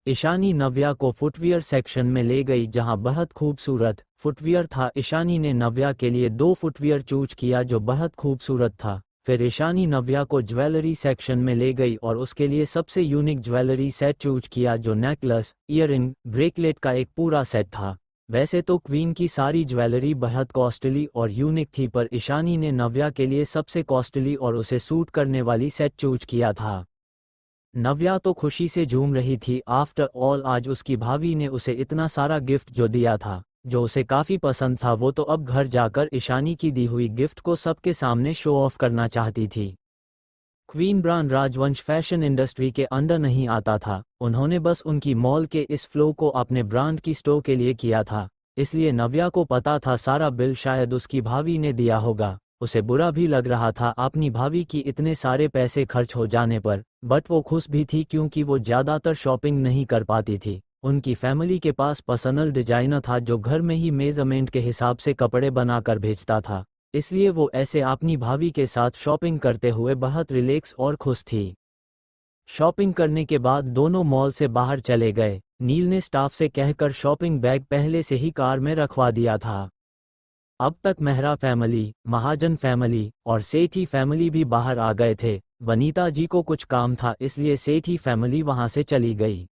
ईशानी नव्या को फुटवियर सेक्शन में ले गई, जहां बहुत खूबसूरत फुटवियर था। ईशानी ने नव्या के लिए 2 फुटवियर चूज किया जो बहुत खूबसूरत था। फिर ईशानी नव्या को ज्वेलरी सेक्शन में ले गई और उसके लिए सबसे यूनिक ज्वेलरी सेट चूज किया, जो नेकलेस, ईयररिंग, ब्रेकलेट का एक पूरा सेट था। वैसे तो क्वीन की सारी ज्वेलरी बहुत कॉस्टली और यूनिक थी, पर ईशानी ने नव्या के लिए सबसे कॉस्टली और उसे सूट करने वाली सेट चूज किया था। नव्या तो खुशी से झूम रही थी। आफ्टर ऑल आज उसकी भाभी ने उसे इतना सारा गिफ्ट जो दिया था, जो उसे काफ़ी पसंद था, वो तो अब घर जाकर ईशानी की दी हुई गिफ्ट को सबके सामने शो ऑफ करना चाहती थी। क्वीन ब्रांड राजवंश फैशन इंडस्ट्री के अंडर नहीं आता था। उन्होंने बस उनकी मॉल के इस फ्लो को अपने ब्रांड की स्टोर के लिए किया था, इसलिए नव्या को पता था सारा बिल शायद उसकी भाभी ने दिया होगा। उसे बुरा भी लग रहा था अपनी भाभी की इतने सारे पैसे खर्च हो जाने पर, बट वो खुश भी थी क्योंकि वो ज़्यादातर शॉपिंग नहीं कर पाती थी। उनकी फैमिली के पास पर्सनल डिजाइनर था जो घर में ही मेजरमेंट के हिसाब से कपड़े बनाकर भेजता था, इसलिए वो ऐसे अपनी भाभी के साथ शॉपिंग करते हुए बहुत रिलैक्स और खुश थी। शॉपिंग करने के बाद दोनों मॉल से बाहर चले गए। नील ने स्टाफ से कहकर शॉपिंग बैग पहले से ही कार में रखवा दिया था। अब तक मेहरा फैमिली, महाजन फैमिली और सेठी फैमिली भी बाहर आ गए थे। वनीता जी को कुछ काम था, इसलिए सेठी फैमिली वहां से चली गई।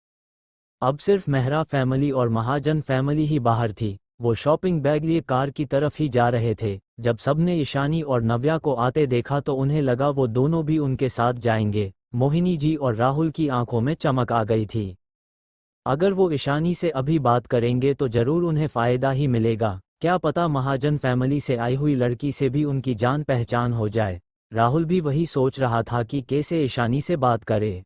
अब सिर्फ मेहरा फैमिली और महाजन फैमिली ही बाहर थी। वो शॉपिंग बैग लिए कार की तरफ ही जा रहे थे। जब सबने ईशानी और नव्या को आते देखा तो उन्हें लगा वो दोनों भी उनके साथ जाएंगे। मोहिनी जी और राहुल की आंखों में चमक आ गई थी। अगर वो ईशानी से अभी बात करेंगे तो जरूर उन्हें फ़ायदा ही मिलेगा। क्या पता महाजन फैमिली से आई हुई लड़की से भी उनकी जान पहचान हो जाए। राहुल भी वही सोच रहा था कि कैसे ईशानी से बात करे।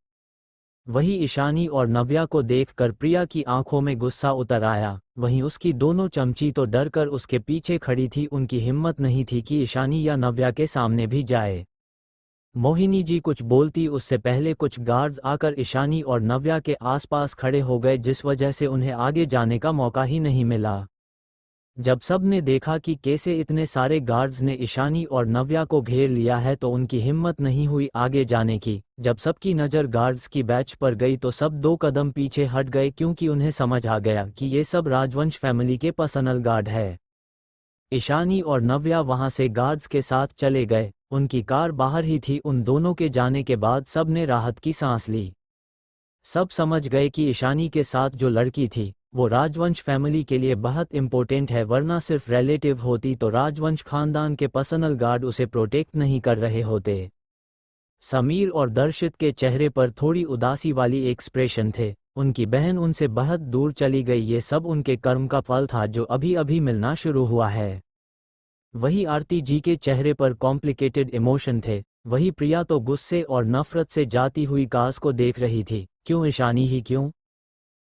वही ईशानी और नव्या को देखकर प्रिया की आंखों में गुस्सा उतर आया। वहीं उसकी दोनों चमची तो डर कर उसके पीछे खड़ी थी। उनकी हिम्मत नहीं थी कि ईशानी या नव्या के सामने भी जाए। मोहिनी जी कुछ बोलती उससे पहले कुछ गार्ड्स आकर ईशानी और नव्या के आसपास खड़े हो गए, जिस वजह से उन्हें आगे जाने का मौका ही नहीं मिला। जब सब ने देखा कि कैसे इतने सारे गार्ड्स ने ईशानी और नव्या को घेर लिया है तो उनकी हिम्मत नहीं हुई आगे जाने की। जब सबकी नज़र गार्ड्स की बैच पर गई तो सब 2 कदम पीछे हट गए, क्योंकि उन्हें समझ आ गया कि ये सब राजवंश फैमिली के पर्सनल गार्ड है। ईशानी और नव्या वहां से गार्ड्स के साथ चले गए। उनकी कार बाहर ही थी। उन दोनों के जाने के बाद सब ने राहत की सांस ली। सब समझ गए कि ईशानी के साथ जो लड़की थी वो राजवंश फैमिली के लिए बहुत इम्पोर्टेंट है, वरना सिर्फ रिलेटिव होती तो राजवंश खानदान के पर्सनल गार्ड उसे प्रोटेक्ट नहीं कर रहे होते। समीर और दर्शित के चेहरे पर थोड़ी उदासी वाली एक्सप्रेशन थे। उनकी बहन उनसे बहुत दूर चली गई। ये सब उनके कर्म का फल था जो अभी अभी मिलना शुरू हुआ है। वही आरती जी के चेहरे पर कॉम्प्लिकेटेड इमोशन थे। वही प्रिया तो गुस्से और नफरत से जाती हुई कास को देख रही थी। क्यों ईशानी ही क्यों?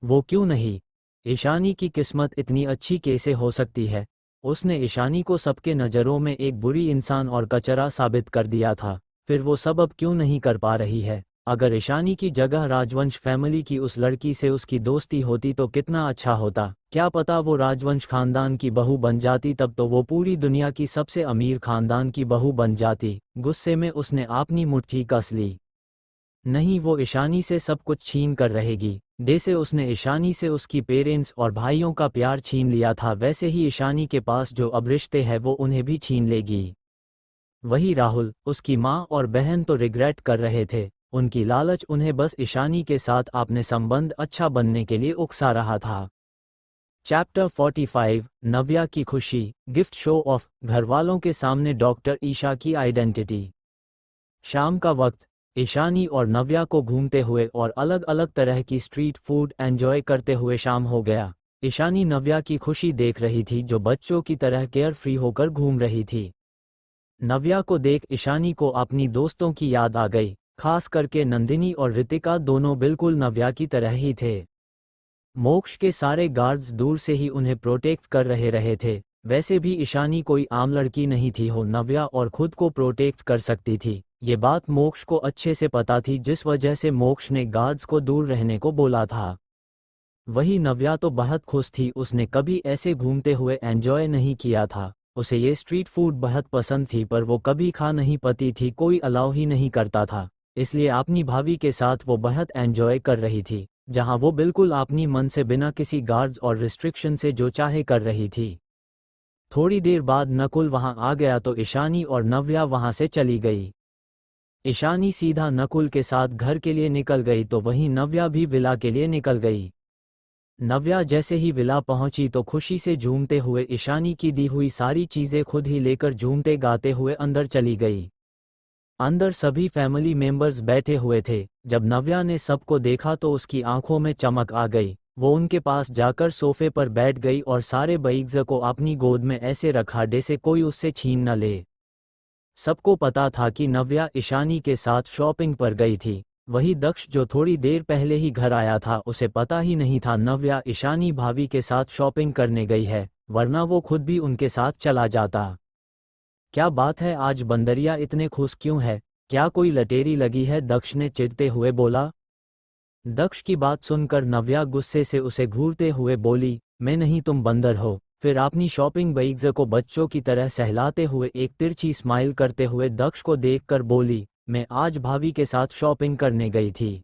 वो क्यों नहीं? ईशानी की किस्मत इतनी अच्छी कैसे हो सकती है? उसने ईशानी को सबके नज़रों में एक बुरी इंसान और कचरा साबित कर दिया था। फिर वो सब अब क्यों नहीं कर पा रही है? अगर ईशानी की जगह राजवंश फैमिली की उस लड़की से उसकी दोस्ती होती तो कितना अच्छा होता। क्या पता वो राजवंश खानदान की बहू बन जाती, तब तो वो पूरी दुनिया की सबसे अमीर खानदान की बहू बन जाती। गुस्से में उसने अपनी मुट्ठी कस ली। नहीं, वो ईशानी से सब कुछ छीन कर रहेगी। जैसे उसने ईशानी से उसकी पेरेंट्स और भाइयों का प्यार छीन लिया था, वैसे ही ईशानी के पास जो अब रिश्ते हैं वो उन्हें भी छीन लेगी। वही राहुल, उसकी माँ और बहन तो रिग्रेट कर रहे थे। उनकी लालच उन्हें बस ईशानी के साथ अपने संबंध अच्छा बनने के लिए उकसा रहा था। चैप्टर 45 नव्या की खुशी गिफ्ट शो ऑफ घरवालों के सामने डॉक्टर ईशा की आइडेंटिटी। शाम का वक्त ईशानी और नव्या को घूमते हुए और अलग अलग तरह की स्ट्रीट फूड एंजॉय करते हुए शाम हो गया। ईशानी नव्या की खुशी देख रही थी जो बच्चों की तरह केयर फ्री होकर घूम रही थी। नव्या को देख ईशानी को अपनी दोस्तों की याद आ गई, खास करके नंदिनी और रितिका दोनों बिल्कुल नव्या की तरह ही थे। मोक्ष के सारे गार्ड्स दूर से ही उन्हें प्रोटेक्ट कर रहे थे। वैसे भी ईशानी कोई आम लड़की नहीं थी, हो नव्या और खुद को प्रोटेक्ट कर सकती थी। ये बात मोक्ष को अच्छे से पता थी, जिस वजह से मोक्ष ने गार्ड्स को दूर रहने को बोला था। वही नव्या तो बहुत खुश थी, उसने कभी ऐसे घूमते हुए एंजॉय नहीं किया था। उसे ये स्ट्रीट फूड बहुत पसंद थी, पर वो कभी खा नहीं पाती थी, कोई अलाउ ही नहीं करता था। इसलिए अपनी भाभी के साथ वो बहुत एंजॉय कर रही थी, जहां वो बिल्कुल अपनी मन से बिना किसी गार्ड्स और रिस्ट्रिक्शन से जो चाहे कर रही थी। थोड़ी देर बाद नकुल वहां आ गया तो ईशानी और नव्या वहां से चली गई। ईशानी सीधा नकुल के साथ घर के लिए निकल गई तो वहीं नव्या भी विला के लिए निकल गई। नव्या जैसे ही विला पहुंची तो खुशी से झूमते हुए ईशानी की दी हुई सारी चीजें खुद ही लेकर झूमते गाते हुए अंदर चली गई। अंदर सभी फैमिली मेंबर्स बैठे हुए थे। जब नव्या ने सबको देखा तो उसकी आंखों में चमक आ गई। वो उनके पास जाकर सोफे पर बैठ गई और सारे बैग्स को अपनी गोद में ऐसे रखा जैसे कोई उससे छीन न ले। सबको पता था कि नव्या ईशानी के साथ शॉपिंग पर गई थी। वही दक्ष जो थोड़ी देर पहले ही घर आया था, उसे पता ही नहीं था नव्या ईशानी भाभी के साथ शॉपिंग करने गई है, वरना वो खुद भी उनके साथ चला जाता। क्या बात है, आज बंदरिया इतने खुश क्यों है? क्या कोई लटेरी लगी है? दक्ष ने चिढ़ते हुए बोला। दक्ष की बात सुनकर नव्या गुस्से से उसे घूरते हुए बोली, मैं नहीं तुम बंदर हो। फिर अपनी शॉपिंग बैग्स को बच्चों की तरह सहलाते हुए एक तिरछी स्माइल करते हुए दक्ष को देखकर बोली, मैं आज भाभी के साथ शॉपिंग करने गई थी।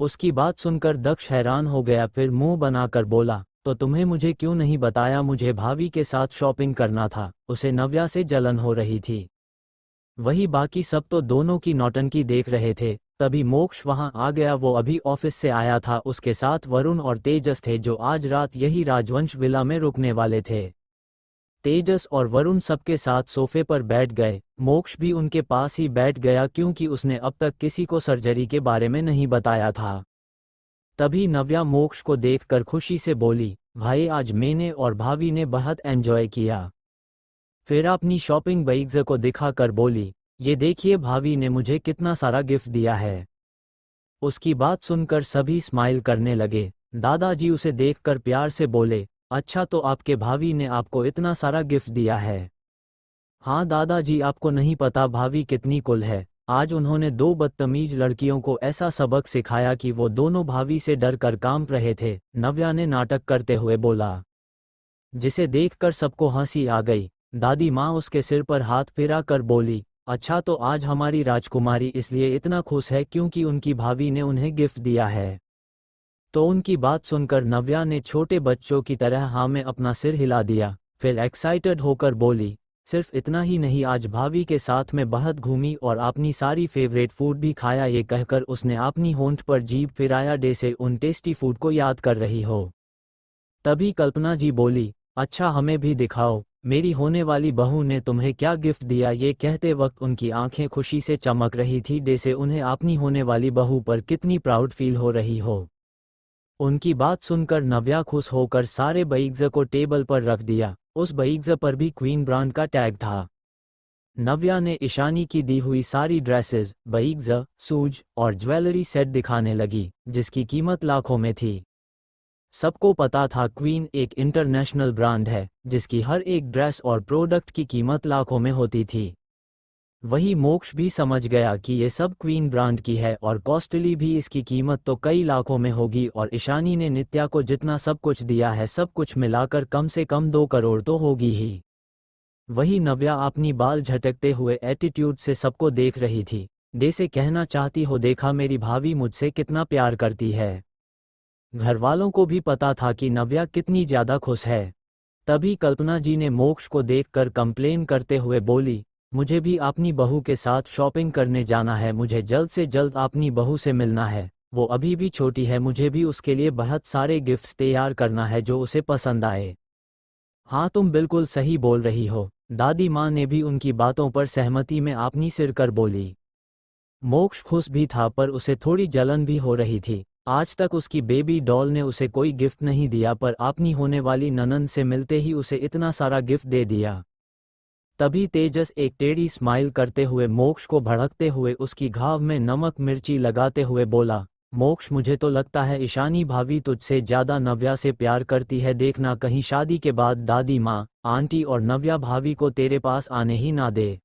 उसकी बात सुनकर दक्ष हैरान हो गया, फिर मुंह बनाकर बोला, तो तुम्हें मुझे क्यों नहीं बताया? मुझे भाभी के साथ शॉपिंग करना था। उसे नव्या से जलन हो रही थी। वही बाकी सब तो दोनों की नौटंकी देख रहे थे। तभी मोक्ष वहां आ गया। वो अभी ऑफिस से आया था। उसके साथ वरुण और तेजस थे, जो आज रात यही राजवंश विला में रुकने वाले थे। तेजस और वरुण सबके साथ सोफे पर बैठ गए। मोक्ष भी उनके पास ही बैठ गया, क्योंकि उसने अब तक किसी को सर्जरी के बारे में नहीं बताया था। तभी नव्या मोक्ष को देखकर खुशी से बोली, भाई आज मैंने और भाभी ने बहुत एंजॉय किया। फिर अपनी शॉपिंग बैग्स को दिखाकर बोली, ये देखिए भाभी ने मुझे कितना सारा गिफ्ट दिया है। उसकी बात सुनकर सभी स्माइल करने लगे। दादाजी उसे देखकर प्यार से बोले, अच्छा तो आपके भाभी ने आपको इतना सारा गिफ्ट दिया है? हाँ दादाजी, आपको नहीं पता भाभी कितनी कुल है। आज उन्होंने दो बदतमीज लड़कियों को ऐसा सबक सिखाया कि वो दोनों भाभी से डर कर कांप रहे थे। नव्या ने नाटक करते हुए बोला, जिसे देखकर सबको हंसी आ गई। दादी माँ उसके सिर पर हाथ फेरा कर बोली, अच्छा तो आज हमारी राजकुमारी इसलिए इतना खुश है क्योंकि उनकी भाभी ने उन्हें गिफ्ट दिया है। तो उनकी बात सुनकर नव्या ने छोटे बच्चों की तरह हाँ में अपना सिर हिला दिया। फिर एक्साइटेड होकर बोली, सिर्फ इतना ही नहीं, आज भाभी के साथ में बहुत घूमी और अपनी सारी फेवरेट फूड भी खाया। ये कहकर उसने अपनी होंठ पर जीभ फिराया, जैसे उन टेस्टी फूड को याद कर रही हो। तभी कल्पना जी बोली, अच्छा हमें भी दिखाओ, मेरी होने वाली बहू ने तुम्हें क्या गिफ्ट दिया? ये कहते वक्त उनकी आंखें खुशी से चमक रही थी, जैसे उन्हें अपनी होने वाली बहू पर कितनी प्राउड फील हो रही हो। उनकी बात सुनकर नव्या खुश होकर सारे बैग्स को टेबल पर रख दिया। उस बैग्स पर भी क्वीन ब्रांड का टैग था। नव्या ने ईशानी की दी हुई सारी ड्रेसेस, बैग्स, शूज और ज्वेलरी सेट दिखाने लगी, जिसकी कीमत लाखों में थी। सबको पता था क्वीन एक इंटरनेशनल ब्रांड है, जिसकी हर एक ड्रेस और प्रोडक्ट की कीमत लाखों में होती थी। वही मोक्ष भी समझ गया कि ये सब क्वीन ब्रांड की है और कॉस्टली भी, इसकी कीमत तो कई लाखों में होगी। और ईशानी ने नित्या को जितना सब कुछ दिया है, सब कुछ मिलाकर कम से कम 2 करोड़ तो होगी ही। वही नव्या अपनी बाल झटकते हुए एटीट्यूड से सबको देख रही थी, जैसे कहना चाहती हो, देखा मेरी भाभी मुझसे कितना प्यार करती है। घरवालों को भी पता था कि नव्या कितनी ज्यादा खुश है। तभी कल्पना जी ने मोक्ष को देखकर कंप्लेन करते हुए बोली, मुझे भी अपनी बहू के साथ शॉपिंग करने जाना है, मुझे जल्द से जल्द अपनी बहू से मिलना है। वो अभी भी छोटी है, मुझे भी उसके लिए बहुत सारे गिफ्ट्स तैयार करना है जो उसे पसंद आए। हाँ तुम बिल्कुल सही बोल रही हो, दादी माँ ने भी उनकी बातों पर सहमति में अपनी सिर कर बोली। मोक्ष खुश भी था पर उसे थोड़ी जलन भी हो रही थी। आज तक उसकी बेबी डॉल ने उसे कोई गिफ्ट नहीं दिया पर अपनी होने वाली ननंद से मिलते ही उसे इतना सारा गिफ्ट दे दिया। तभी तेजस एक टेढ़ी स्माइल करते हुए मोक्ष को भड़कते हुए उसकी घाव में नमक मिर्ची लगाते हुए बोला, मोक्ष मुझे तो लगता है ईशानी भाभी तुझसे ज्यादा नव्या से प्यार करती है, देखना कहीं शादी के बाद दादी माँ, आंटी और नव्या भाभी को तेरे पास आने ही ना दे।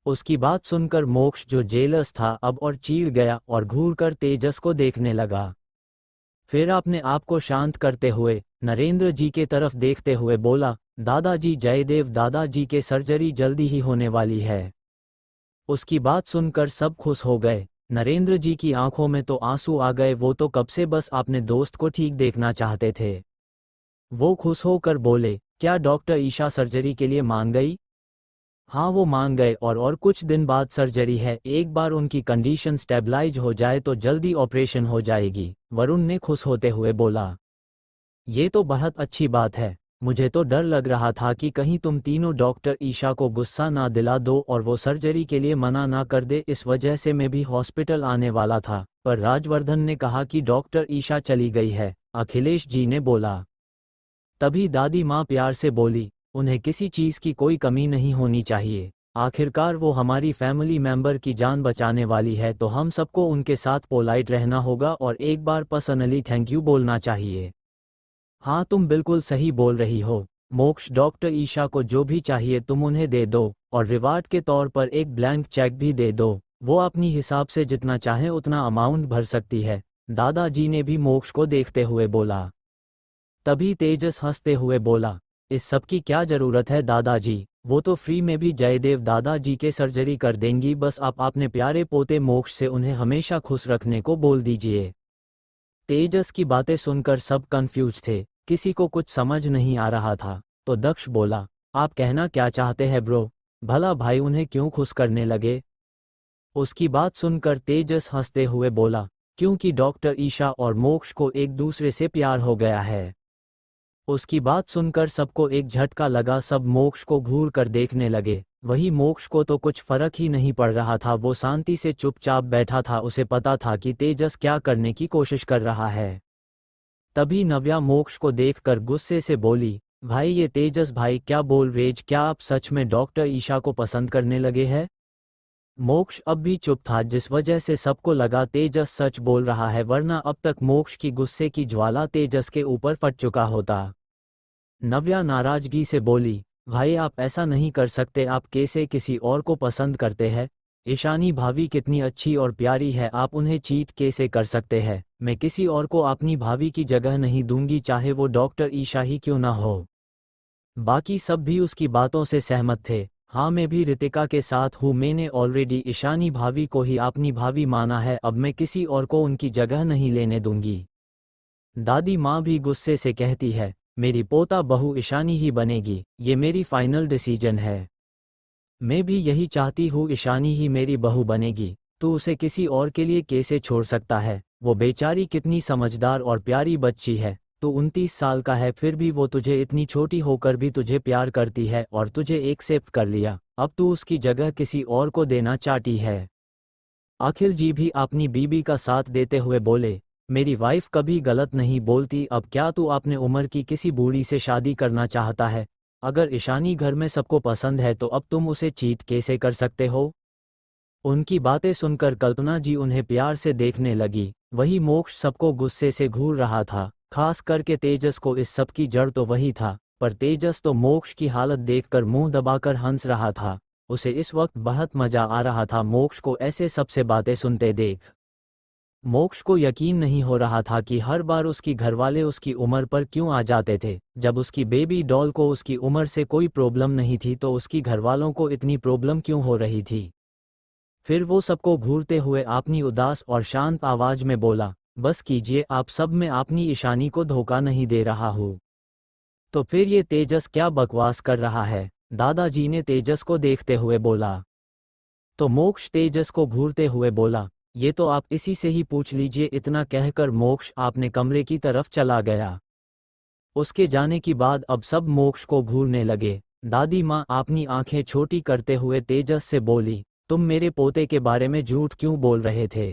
उसकी बात सुनकर मोक्ष जो जेलस था अब और चिढ़ गया और घूर कर तेजस को देखने लगा। फिर अपने आप को शांत करते हुए नरेंद्र जी के तरफ देखते हुए बोला, दादाजी जयदेव, दादाजी के सर्जरी जल्दी ही होने वाली है। उसकी बात सुनकर सब खुश हो गए। नरेंद्र जी की आंखों में तो आंसू आ गए, वो तो कब से बस अपने दोस्त को ठीक देखना चाहते थे। वो खुश होकर बोले, क्या डॉक्टर ईशा सर्जरी के लिए मान गई? हाँ वो मान गए और कुछ दिन बाद सर्जरी है, एक बार उनकी कंडीशन स्टेबलाइज हो जाए तो जल्दी ऑपरेशन हो जाएगी, वरुण ने खुश होते हुए बोला। ये तो बहुत अच्छी बात है, मुझे तो डर लग रहा था कि कहीं तुम तीनों डॉक्टर ईशा को गुस्सा ना दिला दो और वो सर्जरी के लिए मना ना कर दे, इस वजह से मैं भी हॉस्पिटल आने वाला था, पर राजवर्धन ने कहा कि डॉक्टर ईशा चली गई है, अखिलेश जी ने बोला। तभी दादी माँ प्यार से बोली, उन्हें किसी चीज़ की कोई कमी नहीं होनी चाहिए, आखिरकार वो हमारी फैमिली मेंबर की जान बचाने वाली है, तो हम सबको उनके साथ पोलाइट रहना होगा और एक बार पर्सनली थैंक यू बोलना चाहिए। हाँ तुम बिल्कुल सही बोल रही हो मोक्ष, डॉक्टर ईशा को जो भी चाहिए तुम उन्हें दे दो और रिवार्ड के तौर पर एक ब्लैंक चेक भी दे दो, वो अपनी हिसाब से जितना चाहे उतना अमाउंट भर सकती है, दादाजी ने भी मोक्ष को देखते हुए बोला। तभी तेजस हंसते हुए बोला, इस सब की क्या जरूरत है दादाजी, वो तो फ्री में भी जयदेव दादाजी के सर्जरी कर देंगी, बस आप अपने प्यारे पोते मोक्ष से उन्हें हमेशा खुश रखने को बोल दीजिए। तेजस की बातें सुनकर सब कंफ्यूज थे, किसी को कुछ समझ नहीं आ रहा था, तो दक्ष बोला, आप कहना क्या चाहते हैं ब्रो, भला भाई उन्हें क्यों खुश करने लगे? उसकी बात सुनकर तेजस हंसते हुए बोला, क्योंकि डॉक्टर ईशा और मोक्ष को एक दूसरे से प्यार हो गया है। उसकी बात सुनकर सबको एक झटका लगा, सब मोक्ष को घूर कर देखने लगे, वही मोक्ष को तो कुछ फर्क ही नहीं पड़ रहा था, वो शांति से चुपचाप बैठा था, उसे पता था कि तेजस क्या करने की कोशिश कर रहा है। तभी नव्या मोक्ष को देखकर गुस्से से बोली, भाई ये तेजस भाई क्या बोल रेज, क्या आप सच में डॉक्टर ईशा को पसंद करने लगे हैं? मोक्ष अब भी चुप था, जिस वजह से सबको लगा तेजस सच बोल रहा है, वरना अब तक मोक्ष की गुस्से की ज्वाला तेजस के ऊपर फट चुका होता। नव्या नाराजगी से बोली, भाई आप ऐसा नहीं कर सकते, आप कैसे किसी और को पसंद करते हैं? ईशानी भाभी कितनी अच्छी और प्यारी है, आप उन्हें चीट कैसे कर सकते हैं? मैं किसी और को अपनी भाभी की जगह नहीं दूंगी, चाहे वो डॉक्टर ईशा ही क्यों ना हो। बाकी सब भी उसकी बातों से सहमत थे। हाँ मैं भी रितिका के साथ हूँ, मैंने ऑलरेडी ईशानी भाभी को ही अपनी भाभी माना है, अब मैं किसी और को उनकी जगह नहीं लेने दूंगी। दादी माँ भी गुस्से से कहती है, मेरी पोता बहू ईशानी ही बनेगी, ये मेरी फाइनल डिसीजन है। मैं भी यही चाहती हूँ, ईशानी ही मेरी बहू बनेगी, तू उसे किसी और के लिए कैसे छोड़ सकता है? वो बेचारी कितनी समझदार और प्यारी बच्ची है, तू 29 साल का है फिर भी वो तुझे इतनी छोटी होकर भी तुझे प्यार करती है और तुझे एक्सेप्ट कर लिया, अब तू उसकी जगह किसी और को देना चाहती है। अखिल जी भी अपनी बीबी का साथ देते हुए बोले, मेरी वाइफ कभी गलत नहीं बोलती, अब क्या तू अपने उम्र की किसी बूढ़ी से शादी करना चाहता है? अगर ईशानी घर में सबको पसंद है तो अब तुम उसे चीट कैसे कर सकते हो? उनकी बातें सुनकर कल्पना जी उन्हें प्यार से देखने लगी, वही मोक्ष सबको गुस्से से घूर रहा था, खास करके तेजस को, इस सब की जड़ तो वही था, पर तेजस तो मोक्ष की हालत देखकर मुंह दबाकर हंस रहा था, उसे इस वक्त बहुत मजा आ रहा था मोक्ष को ऐसे सबसे बातें सुनते देख। मोक्ष को यकीन नहीं हो रहा था कि हर बार उसकी घरवाले उसकी उम्र पर क्यों आ जाते थे, जब उसकी बेबी डॉल को उसकी उम्र से कोई प्रॉब्लम नहीं थी तो उसकी घरवालों को इतनी प्रॉब्लम क्यों हो रही थी। फिर वो सबको घूरते हुए अपनी उदास और शांत आवाज में बोला, बस कीजिए, आप सब में अपनी ईशानी को धोखा नहीं दे रहा हूँ। तो फिर ये तेजस क्या बकवास कर रहा है? दादाजी ने तेजस को देखते हुए बोला। तो मोक्ष तेजस को घूरते हुए बोला, ये तो आप इसी से ही पूछ लीजिए। इतना कहकर मोक्ष अपने कमरे की तरफ चला गया। उसके जाने के बाद अब सब मोक्ष को घूरने लगे। दादी माँ अपनी आंखें छोटी करते हुए तेजस से बोली, तुम मेरे पोते के बारे में झूठ क्यों बोल रहे थे?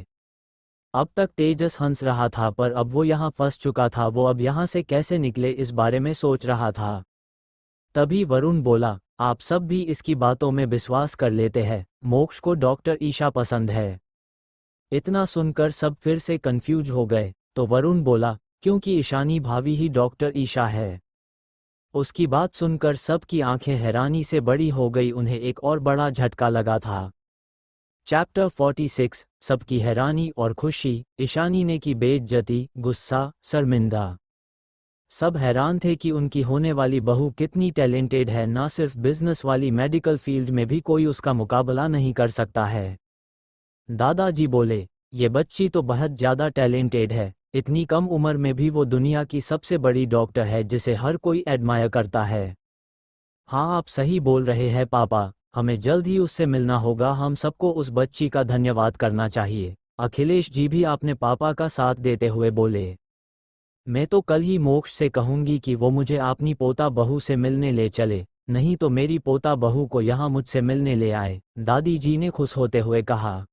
अब तक तेजस हंस रहा था, पर अब वो यहाँ फंस चुका था। वो अब यहाँ से कैसे निकले इस बारे में सोच रहा था। तभी वरुण बोला, आप सब भी इसकी बातों में विश्वास कर लेते हैं। मोक्ष को डॉक्टर ईशा पसंद है। इतना सुनकर सब फिर से कंफ्यूज हो गए। तो वरुण बोला, क्योंकि ईशानी भाभी ही डॉक्टर ईशा है। उसकी बात सुनकर सबकी आंखें हैरानी से बड़ी हो गई। उन्हें एक और बड़ा झटका लगा था। चैप्टर 46 सबकी हैरानी और खुशी। ईशानी ने की बेइज्जती, गुस्सा, शर्मिंदा। सब हैरान थे कि उनकी होने वाली बहू कितनी टैलेंटेड है। ना सिर्फ बिजनेस वाली, मेडिकल फील्ड में भी कोई उसका मुकाबला नहीं कर सकता है। दादाजी बोले, ये बच्ची तो बहुत ज़्यादा टैलेंटेड है। इतनी कम उम्र में भी वो दुनिया की सबसे बड़ी डॉक्टर है जिसे हर कोई एडमायर करता है। हाँ, आप सही बोल रहे हैं पापा, हमें जल्द ही उससे मिलना होगा। हम सबको उस बच्ची का धन्यवाद करना चाहिए। अखिलेश जी भी अपने पापा का साथ देते हुए बोले, मैं तो कल ही मोक्ष से कहूंगी कि वो मुझे अपनी पोता बहू से मिलने ले चले, नहीं तो मेरी पोता बहू को यहाँ मुझसे मिलने ले आए। दादी जी ने खुश होते हुए कहा,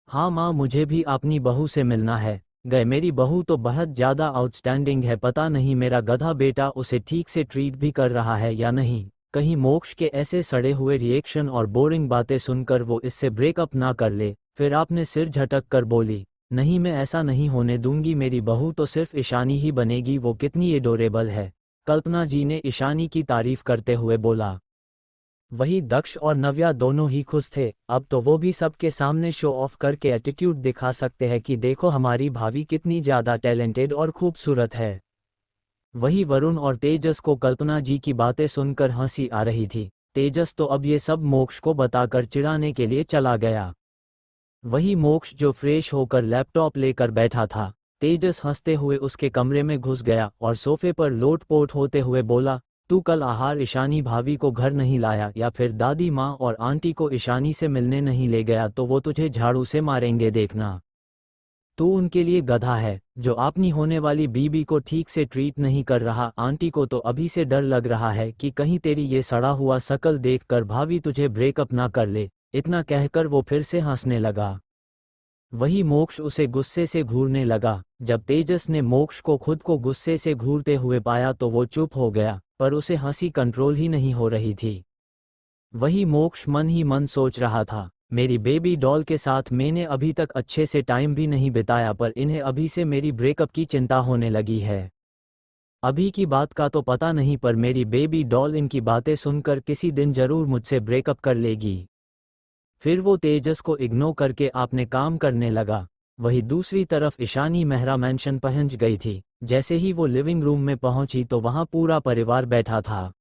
हाँ माँ, मुझे भी अपनी बहू से मिलना है। गए, मेरी बहू तो बहुत ज़्यादा आउटस्टैंडिंग है। पता नहीं मेरा गधा बेटा उसे ठीक से ट्रीट भी कर रहा है या नहीं। कहीं मोक्ष के ऐसे सड़े हुए रिएक्शन और बोरिंग बातें सुनकर वो इससे ब्रेकअप ना कर ले। फिर आपने सिर झटक कर बोली, नहीं, मैं ऐसा नहीं होने दूंगी। मेरी बहू तो सिर्फ ईशानी ही बनेगी। वो कितनी एडोरेबल है। कल्पना जी ने ईशानी की तारीफ करते हुए बोला। वही दक्ष और नव्या दोनों ही खुश थे। अब तो वो भी सबके सामने शो ऑफ करके एटीट्यूड दिखा सकते हैं कि देखो हमारी भाभी कितनी ज़्यादा टैलेंटेड और खूबसूरत है। वही वरुण और तेजस को कल्पना जी की बातें सुनकर हंसी आ रही थी। तेजस तो अब ये सब मोक्ष को बताकर चिढ़ाने के लिए चला गया। वही मोक्ष जो फ्रेश होकर लैपटॉप लेकर बैठा था। तेजस हंसते हुए उसके कमरे में घुस गया और सोफे पर लोटपोट होते हुए बोला, तू कल आहार ईशानी भाभी को घर नहीं लाया या फिर दादी माँ और आंटी को ईशानी से मिलने नहीं ले गया तो वो तुझे झाड़ू से मारेंगे देखना। तू उनके लिए गधा है जो अपनी होने वाली बीबी को ठीक से ट्रीट नहीं कर रहा। आंटी को तो अभी से डर लग रहा है कि कहीं तेरी ये सड़ा हुआ शकल देखकर भाभी तुझे ब्रेकअप ना कर ले। इतना कहकर वो फिर से हंसने लगा। वही मोक्ष उसे गुस्से से घूरने लगा। जब तेजस ने मोक्ष को खुद को गुस्से से घूरते हुए पाया तो वो चुप हो गया, पर उसे हंसी कंट्रोल ही नहीं हो रही थी। वही मोक्ष मन ही मन सोच रहा था, मेरी बेबी डॉल के साथ मैंने अभी तक अच्छे से टाइम भी नहीं बिताया, पर इन्हें अभी से मेरी ब्रेकअप की चिंता होने लगी है। अभी की बात का तो पता नहीं, पर मेरी बेबी डॉल इनकी बातें सुनकर किसी दिन जरूर मुझसे ब्रेकअप कर लेगी। फिर वो तेजस को इग्नोर करके अपने काम करने लगा। वही दूसरी तरफ ईशानी मेहरा मैंशन पहुंच गई थी। जैसे ही वो लिविंग रूम में पहुंची तो वहां पूरा परिवार बैठा था।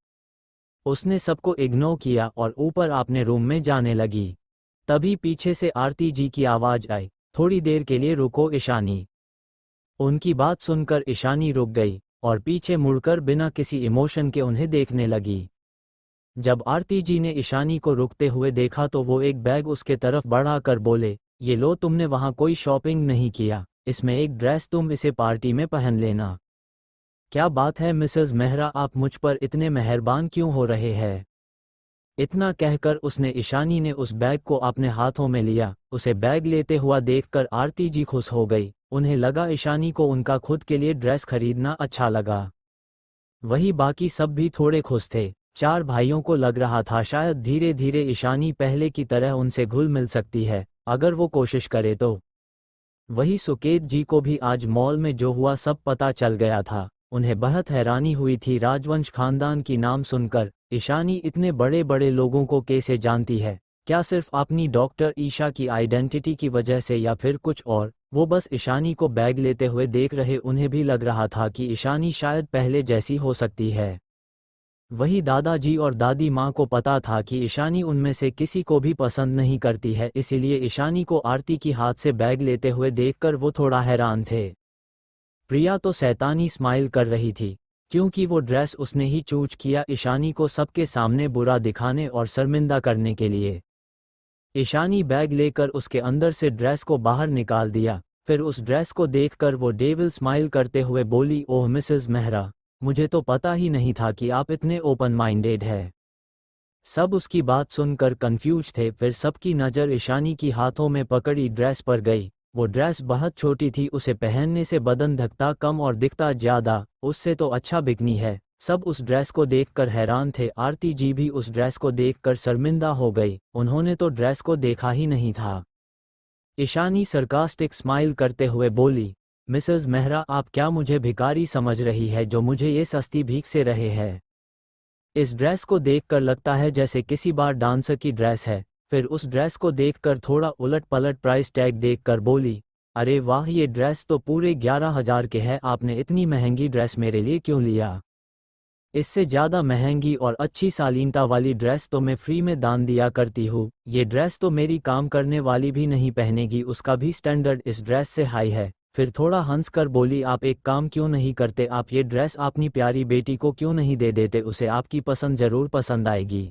उसने सबको इग्नोर किया और ऊपर अपने रूम में जाने लगी। तभी पीछे से आरती जी की आवाज आई, थोड़ी देर के लिए रुको ईशानी। उनकी बात सुनकर ईशानी रुक गई और पीछे मुड़कर बिना किसी इमोशन के उन्हें देखने लगी। जब आरती जी ने ईशानी को रुकते हुए देखा तो वो एक बैग उसके तरफ बढ़ाकर बोले, ये लो, तुमने वहाँ कोई शॉपिंग नहीं किया, इसमें एक ड्रेस, तुम इसे पार्टी में पहन लेना। क्या बात है मिसेस मेहरा, आप मुझ पर इतने मेहरबान क्यों हो रहे हैं? इतना कहकर उसने ईशानी ने उस बैग को अपने हाथों में लिया। उसे बैग लेते हुआ देखकर आरती जी खुश हो गई। उन्हें लगा ईशानी को उनका खुद के लिए ड्रेस खरीदना अच्छा लगा। वही बाकी सब भी थोड़े खुश थे। चार भाइयों को लग रहा था शायद धीरे धीरे ईशानी पहले की तरह उनसे घुल मिल सकती है, अगर वो कोशिश करे तो। वही सुकेत जी को भी आज मॉल में जो हुआ सब पता चल गया था। उन्हें बहुत हैरानी हुई थी राजवंश खानदान की नाम सुनकर। ईशानी इतने बड़े बड़े लोगों को कैसे जानती है? क्या सिर्फ अपनी डॉक्टर ईशा की आइडेंटिटी की वजह से या फिर कुछ और? वो बस ईशानी को बैग लेते हुए देख रहे। उन्हें भी लग रहा था कि ईशानी शायद पहले जैसी हो सकती है। वही दादाजी और दादी माँ को पता था कि ईशानी उनमें से किसी को भी पसंद नहीं करती है, इसीलिए ईशानी को आरती की हाथ से बैग लेते हुए देखकर वो थोड़ा हैरान थे। प्रिया तो शैतानी स्माइल कर रही थी, क्योंकि वो ड्रेस उसने ही चूज किया ईशानी को सबके सामने बुरा दिखाने और शर्मिंदा करने के लिए। ईशानी बैग लेकर उसके अंदर से ड्रेस को बाहर निकाल दिया। फिर उस ड्रेस को देखकर वो डेविल स्माइल करते हुए बोली, ओह मिसेस मेहरा, मुझे तो पता ही नहीं था कि आप इतने ओपन माइंडेड है। सब उसकी बात सुनकर कंफ्यूज थे। फिर सबकी नज़र ईशानी की हाथों में पकड़ी ड्रेस पर गई। वो ड्रेस बहुत छोटी थी, उसे पहनने से बदन ढकता कम और दिखता ज़्यादा, उससे तो अच्छा बिकनी है। सब उस ड्रेस को देखकर हैरान थे। आरती जी भी उस ड्रेस को देखकर शर्मिंदा हो गई, उन्होंने तो ड्रेस को देखा ही नहीं था। ईशानी सरकास्टिक स्माइल करते हुए बोली, मिसेस मेहरा, आप क्या मुझे भिखारी समझ रही है जो मुझे ये सस्ती भीख से रहे हैं? इस ड्रेस को देखकर लगता है जैसे किसी बार डांसर की ड्रेस है। फिर उस ड्रेस को देखकर थोड़ा उलट पलट प्राइस टैग देखकर बोली, अरे वाह, ये ड्रेस तो पूरे 11,000 के है, आपने इतनी महंगी ड्रेस मेरे लिए क्यों लिया? इससे ज़्यादा महंगी और अच्छी शालीनता वाली ड्रेस तो मैं फ्री में दान दिया करती हूँ। ये ड्रेस तो मेरी काम करने वाली भी नहीं पहनेगी, उसका भी स्टैंडर्ड इस ड्रेस से हाई है। फिर थोड़ा हंसकर बोली, आप एक काम क्यों नहीं करते, आप ये ड्रेस अपनी प्यारी बेटी को क्यों नहीं दे देते, उसे आपकी पसंद ज़रूर पसंद आएगी।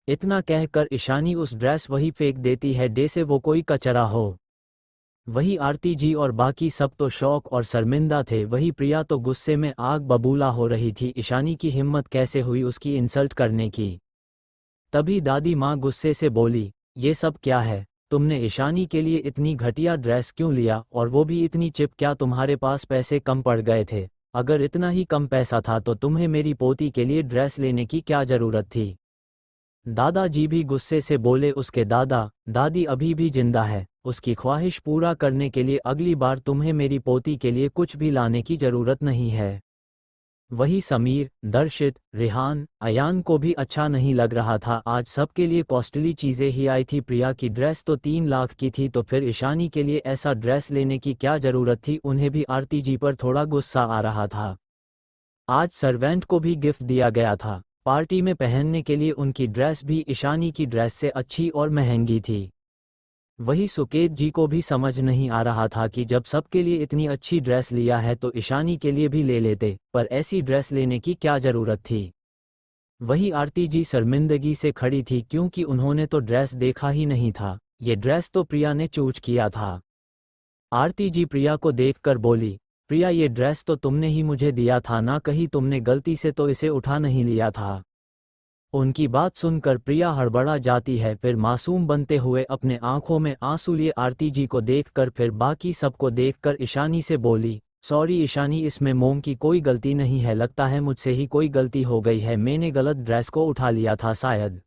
इतना कहकर ईशानी उस ड्रेस वही फेंक देती है जैसे वो कोई कचरा हो। वही आरती जी और बाकी सब तो शौक और शर्मिंदा थे, वही प्रिया तो गुस्से में आग बबूला हो रही थी। ईशानी की हिम्मत कैसे हुई उसकी इंसल्ट करने की। तभी दादी माँ गुस्से से बोली, ये सब क्या है, तुमने ईशानी के लिए इतनी घटिया ड्रेस क्यों लिया, और वो भी इतनी चिप, क्या तुम्हारे पास पैसे कम पड़ गए थे? अगर इतना ही कम पैसा था तो तुम्हें मेरी पोती के लिए ड्रेस लेने की क्या ज़रूरत थी? दादाजी भी गुस्से से बोले, उसके दादा दादी अभी भी जिंदा है, उसकी ख्वाहिश पूरा करने के लिए अगली बार तुम्हें मेरी पोती के लिए कुछ भी लाने की ज़रूरत नहीं है। वही समीर, दर्शित, रेहान, अयान को भी अच्छा नहीं लग रहा था। आज सबके लिए कॉस्टली चीज़ें ही आई थी। प्रिया की ड्रेस तो 3 लाख की थी, तो फिर ईशानी के लिए ऐसा ड्रेस लेने की क्या ज़रूरत थी? उन्हें भी आरती जी पर थोड़ा गुस्सा आ रहा था। आज सर्वेंट को भी गिफ्ट दिया गया था, पार्टी में पहनने के लिए उनकी ड्रेस भी ईशानी की ड्रेस से अच्छी और महंगी थी। वही सुकेत जी को भी समझ नहीं आ रहा था कि जब सबके लिए इतनी अच्छी ड्रेस लिया है तो ईशानी के लिए भी ले लेते, पर ऐसी ड्रेस लेने की क्या ज़रूरत थी। वही आरती जी शर्मिंदगी से खड़ी थी क्योंकि उन्होंने तो ड्रेस देखा ही नहीं था, ये ड्रेस तो प्रिया ने चूज किया था। आरती जी प्रिया को देखकर बोली, प्रिया, ये ड्रेस तो तुमने ही मुझे दिया था ना, कहीं तुमने गलती से तो इसे उठा नहीं लिया था? उनकी बात सुनकर प्रिया हड़बड़ा जाती है, फिर मासूम बनते हुए अपने आंखों में आंसू लिए आरती जी को देखकर फिर बाकी सबको देखकर ईशानी से बोली, सॉरी ईशानी, इसमें मोम की कोई गलती नहीं है, लगता है मुझसे ही कोई गलती हो गई है, मैंने गलत ड्रेस को उठा लिया था शायद।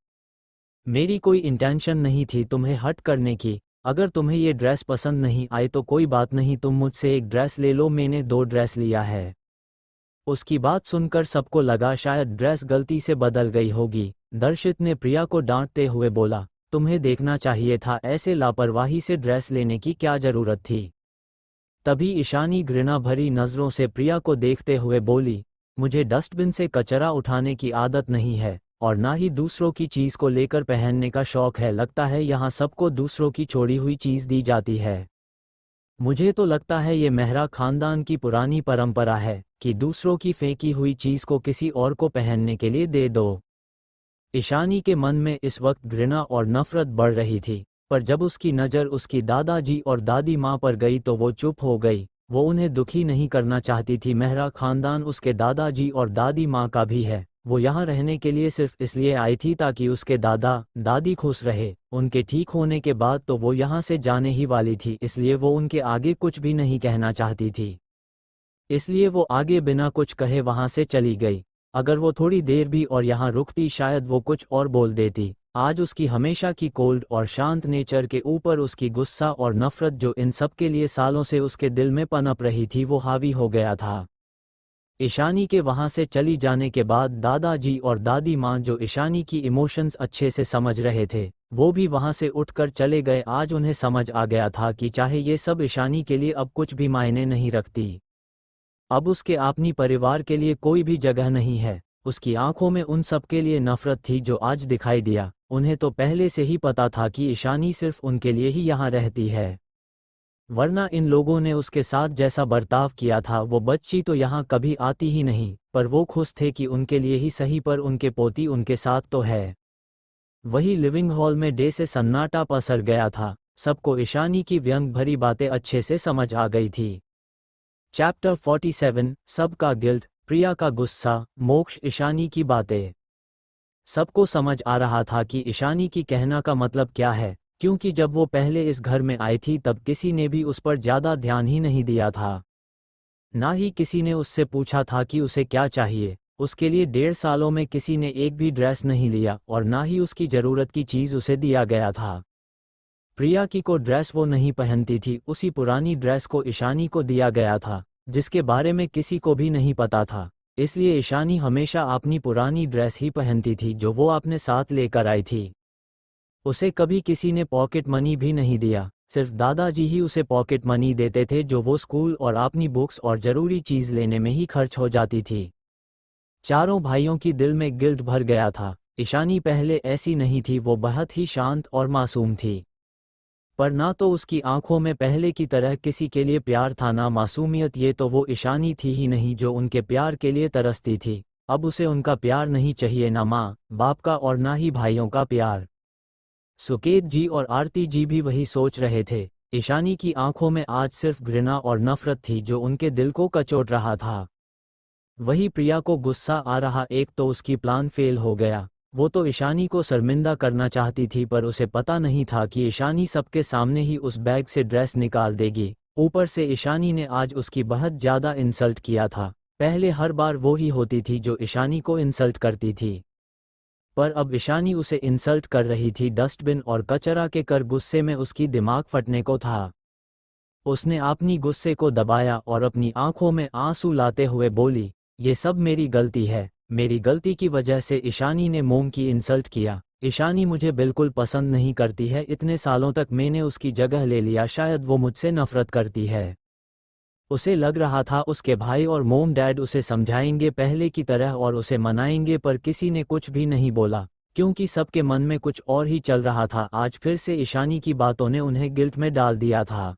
मेरी कोई इंटेंशन नहीं थी तुम्हें हर्ट करने की। अगर तुम्हें ये ड्रेस पसंद नहीं आई तो कोई बात नहीं, तुम मुझसे एक ड्रेस ले लो, मैंने 2 ड्रेस लिया है। उसकी बात सुनकर सबको लगा शायद ड्रेस गलती से बदल गई होगी। दर्शित ने प्रिया को डांटते हुए बोला, तुम्हें देखना चाहिए था, ऐसे लापरवाही से ड्रेस लेने की क्या ज़रूरत थी? तभी ईशानी घृणा भरी नज़रों से प्रिया को देखते हुए बोली, मुझे डस्टबिन से कचरा उठाने की आदत नहीं है, और ना ही दूसरों की चीज़ को लेकर पहनने का शौक है। लगता है यहाँ सबको दूसरों की छोड़ी हुई चीज़ दी जाती है। मुझे तो लगता है ये मेहरा खानदान की पुरानी परंपरा है कि दूसरों की फेंकी हुई चीज़ को किसी और को पहनने के लिए दे दो। ईशानी के मन में इस वक्त घृणा और नफरत बढ़ रही थी, पर जब उसकी नज़र उसकी दादाजी और दादी माँ पर गई तो वो चुप हो गई। वो उन्हें दुखी नहीं करना चाहती थी। मेहरा खानदान उसके दादाजी और दादी माँ का भी है। वो यहाँ रहने के लिए सिर्फ इसलिए आई थी ताकि उसके दादा दादी खुश रहे। उनके ठीक होने के बाद तो वो यहाँ से जाने ही वाली थी, इसलिए वो उनके आगे कुछ भी नहीं कहना चाहती थी। इसलिए वो आगे बिना कुछ कहे वहाँ से चली गई। अगर वो थोड़ी देर भी और यहाँ रुकती शायद वो कुछ और बोल देती। आज उसकी हमेशा की कोल्ड और शांत नेचर के ऊपर उसकी गुस्सा और नफरत जो इन सब के लिए सालों से उसके दिल में पनप रही थी वो हावी हो गया था। ईशानी के वहाँ से चली जाने के बाद दादाजी और दादी माँ जो ईशानी की इमोशंस अच्छे से समझ रहे थे वो भी वहाँ से उठकर चले गए। आज उन्हें समझ आ गया था कि चाहे ये सब ईशानी के लिए अब कुछ भी मायने नहीं रखती। अब उसके अपनी परिवार के लिए कोई भी जगह नहीं है। उसकी आंखों में उन सब के लिए नफरत थी जो आज दिखाई दिया। उन्हें तो पहले से ही पता था कि ईशानी सिर्फ उनके लिए ही यहाँ रहती है, वरना इन लोगों ने उसके साथ जैसा बर्ताव किया था वो बच्ची तो यहाँ कभी आती ही नहीं। पर वो खुश थे कि उनके लिए ही सही पर उनके पोती उनके साथ तो है। वही लिविंग हॉल में डे से सन्नाटा पसर गया था। सबको ईशानी की व्यंग भरी बातें अच्छे से समझ आ गई थी। चैप्टर 47 सबका गिल्ट, प्रिया का गुस्सा, मोक्ष। ईशानी की बातें। सबको समझ आ रहा था कि ईशानी की कहना का मतलब क्या है, क्योंकि जब वो पहले इस घर में आई थी तब किसी ने भी उस पर ज़्यादा ध्यान ही नहीं दिया था। ना ही किसी ने उससे पूछा था कि उसे क्या चाहिए। उसके लिए 1.5 सालों में किसी ने एक भी ड्रेस नहीं लिया और ना ही उसकी ज़रूरत की चीज़ उसे दिया गया था। प्रिया की को ड्रेस वो नहीं पहनती थी, उसी पुरानी ड्रेस को ईशानी को दिया गया था, जिसके बारे में किसी को भी नहीं पता था। इसलिए ईशानी हमेशा अपनी पुरानी ड्रेस ही पहनती थी जो वो अपने साथ लेकर आई थी। उसे कभी किसी ने पॉकेट मनी भी नहीं दिया, सिर्फ दादाजी ही उसे पॉकेट मनी देते थे जो वो स्कूल और अपनी बुक्स और ज़रूरी चीज़ लेने में ही खर्च हो जाती थी। चारों भाइयों की दिल में गिल्ट भर गया था। ईशानी पहले ऐसी नहीं थी, वो बहुत ही शांत और मासूम थी। पर ना तो उसकी आंखों में पहले की तरह किसी के लिए प्यार था, ना मासूमियत। ये तो वो ईशानी थी ही नहीं जो उनके प्यार के लिए तरसती थी। अब उसे उनका प्यार नहीं चाहिए, ना माँ बाप का और ना ही भाइयों का प्यार। सुकेत जी और आरती जी भी वही सोच रहे थे। ईशानी की आंखों में आज सिर्फ घृणा और नफरत थी जो उनके दिल को कचोट रहा था। वही प्रिया को गुस्सा आ रहा, एक तो उसकी प्लान फेल हो गया। वो तो ईशानी को शर्मिंदा करना चाहती थी, पर उसे पता नहीं था कि ईशानी सबके सामने ही उस बैग से ड्रेस निकाल देगी। ऊपर से ईशानी ने आज उसकी बहुत ज़्यादा इंसल्ट किया था। पहले हर बार वो ही होती थी जो ईशानी को इंसल्ट करती थी, पर अब ईशानी उसे इंसल्ट कर रही थी। डस्टबिन और कचरा के कर गुस्से में उसकी दिमाग फटने को था। उसने अपनी गुस्से को दबाया और अपनी आंखों में आंसू लाते हुए बोली, ये सब मेरी गलती है। मेरी गलती की वजह से ईशानी ने मोम की इंसल्ट किया। ईशानी मुझे बिल्कुल पसंद नहीं करती है। इतने सालों तक मैंने उसकी जगह ले लिया, शायद वो मुझसे नफरत करती है। उसे लग रहा था उसके भाई और मोम डैड उसे समझाएंगे पहले की तरह और उसे मनाएंगे, पर किसी ने कुछ भी नहीं बोला, क्योंकि सबके मन में कुछ और ही चल रहा था। आज फिर से ईशानी की बातों ने उन्हें गिल्ट में डाल दिया था।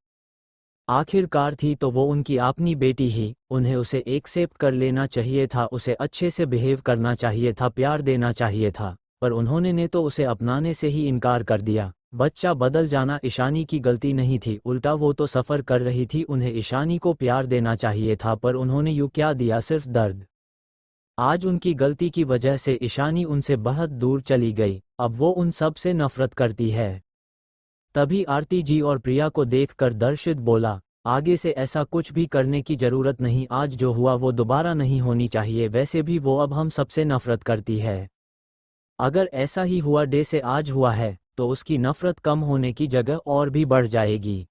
आखिरकार थी तो वो उनकी अपनी बेटी ही, उन्हें उसे एक्सेप्ट कर लेना चाहिए था, उसे अच्छे से बिहेव करना चाहिए था, प्यार देना चाहिए था। पर उन्होंने ने तो उसे अपनाने से ही इनकार कर दिया। बच्चा बदल जाना ईशानी की गलती नहीं थी, उल्टा वो तो सफ़र कर रही थी। उन्हें ईशानी को प्यार देना चाहिए था, पर उन्होंने यूँ क्या दिया, सिर्फ दर्द। आज उनकी गलती की वजह से ईशानी उनसे बहुत दूर चली गई। अब वो उन सब से नफरत करती है। तभी आरती जी और प्रिया को देखकर दर्शित बोला, आगे से ऐसा कुछ भी करने की जरूरत नहीं। आज जो हुआ वो दोबारा नहीं होनी चाहिए। वैसे भी वो अब हम सबसे नफरत करती है। अगर ऐसा ही हुआ डे से आज हुआ है तो उसकी नफरत कम होने की जगह और भी बढ़ जाएगी।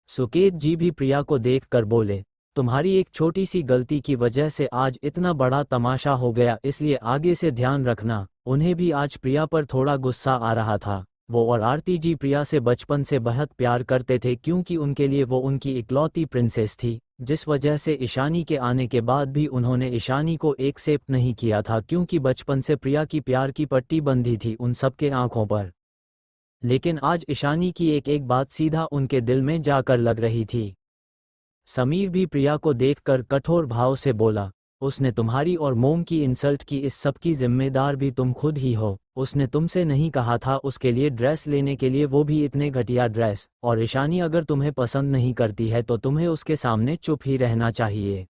सुकेत जी भी प्रिया को देखकर बोले, तुम्हारी एक छोटी सी गलती की वजह से आज इतना बड़ा तमाशा हो गया, इसलिए आगे से ध्यान रखना। उन्हें भी आज प्रिया पर थोड़ा गुस्सा आ रहा था। वो और आरती जी प्रिया से बचपन से बहुत प्यार करते थे, क्योंकि उनके लिए वो उनकी इकलौती प्रिंसेस थी। जिस वजह से ईशानी के आने के बाद भी उन्होंने ईशानी को एक्सेप्ट नहीं किया था, क्योंकि बचपन से प्रिया की प्यार की पट्टी बंधी थी उन सबके आंखों पर। लेकिन आज ईशानी की एक एक बात सीधा उनके दिल में जाकर लग रही थी। समीर भी प्रिया को देखकर कठोर भाव से बोला, उसने तुम्हारी और मोम की इंसल्ट की, इस सब की जिम्मेदार भी तुम खुद ही हो। उसने तुमसे नहीं कहा था उसके लिए ड्रेस लेने के लिए, वो भी इतने घटिया ड्रेस। और ईशानी अगर तुम्हें पसंद नहीं करती है तो तुम्हें उसके सामने चुप ही रहना चाहिए।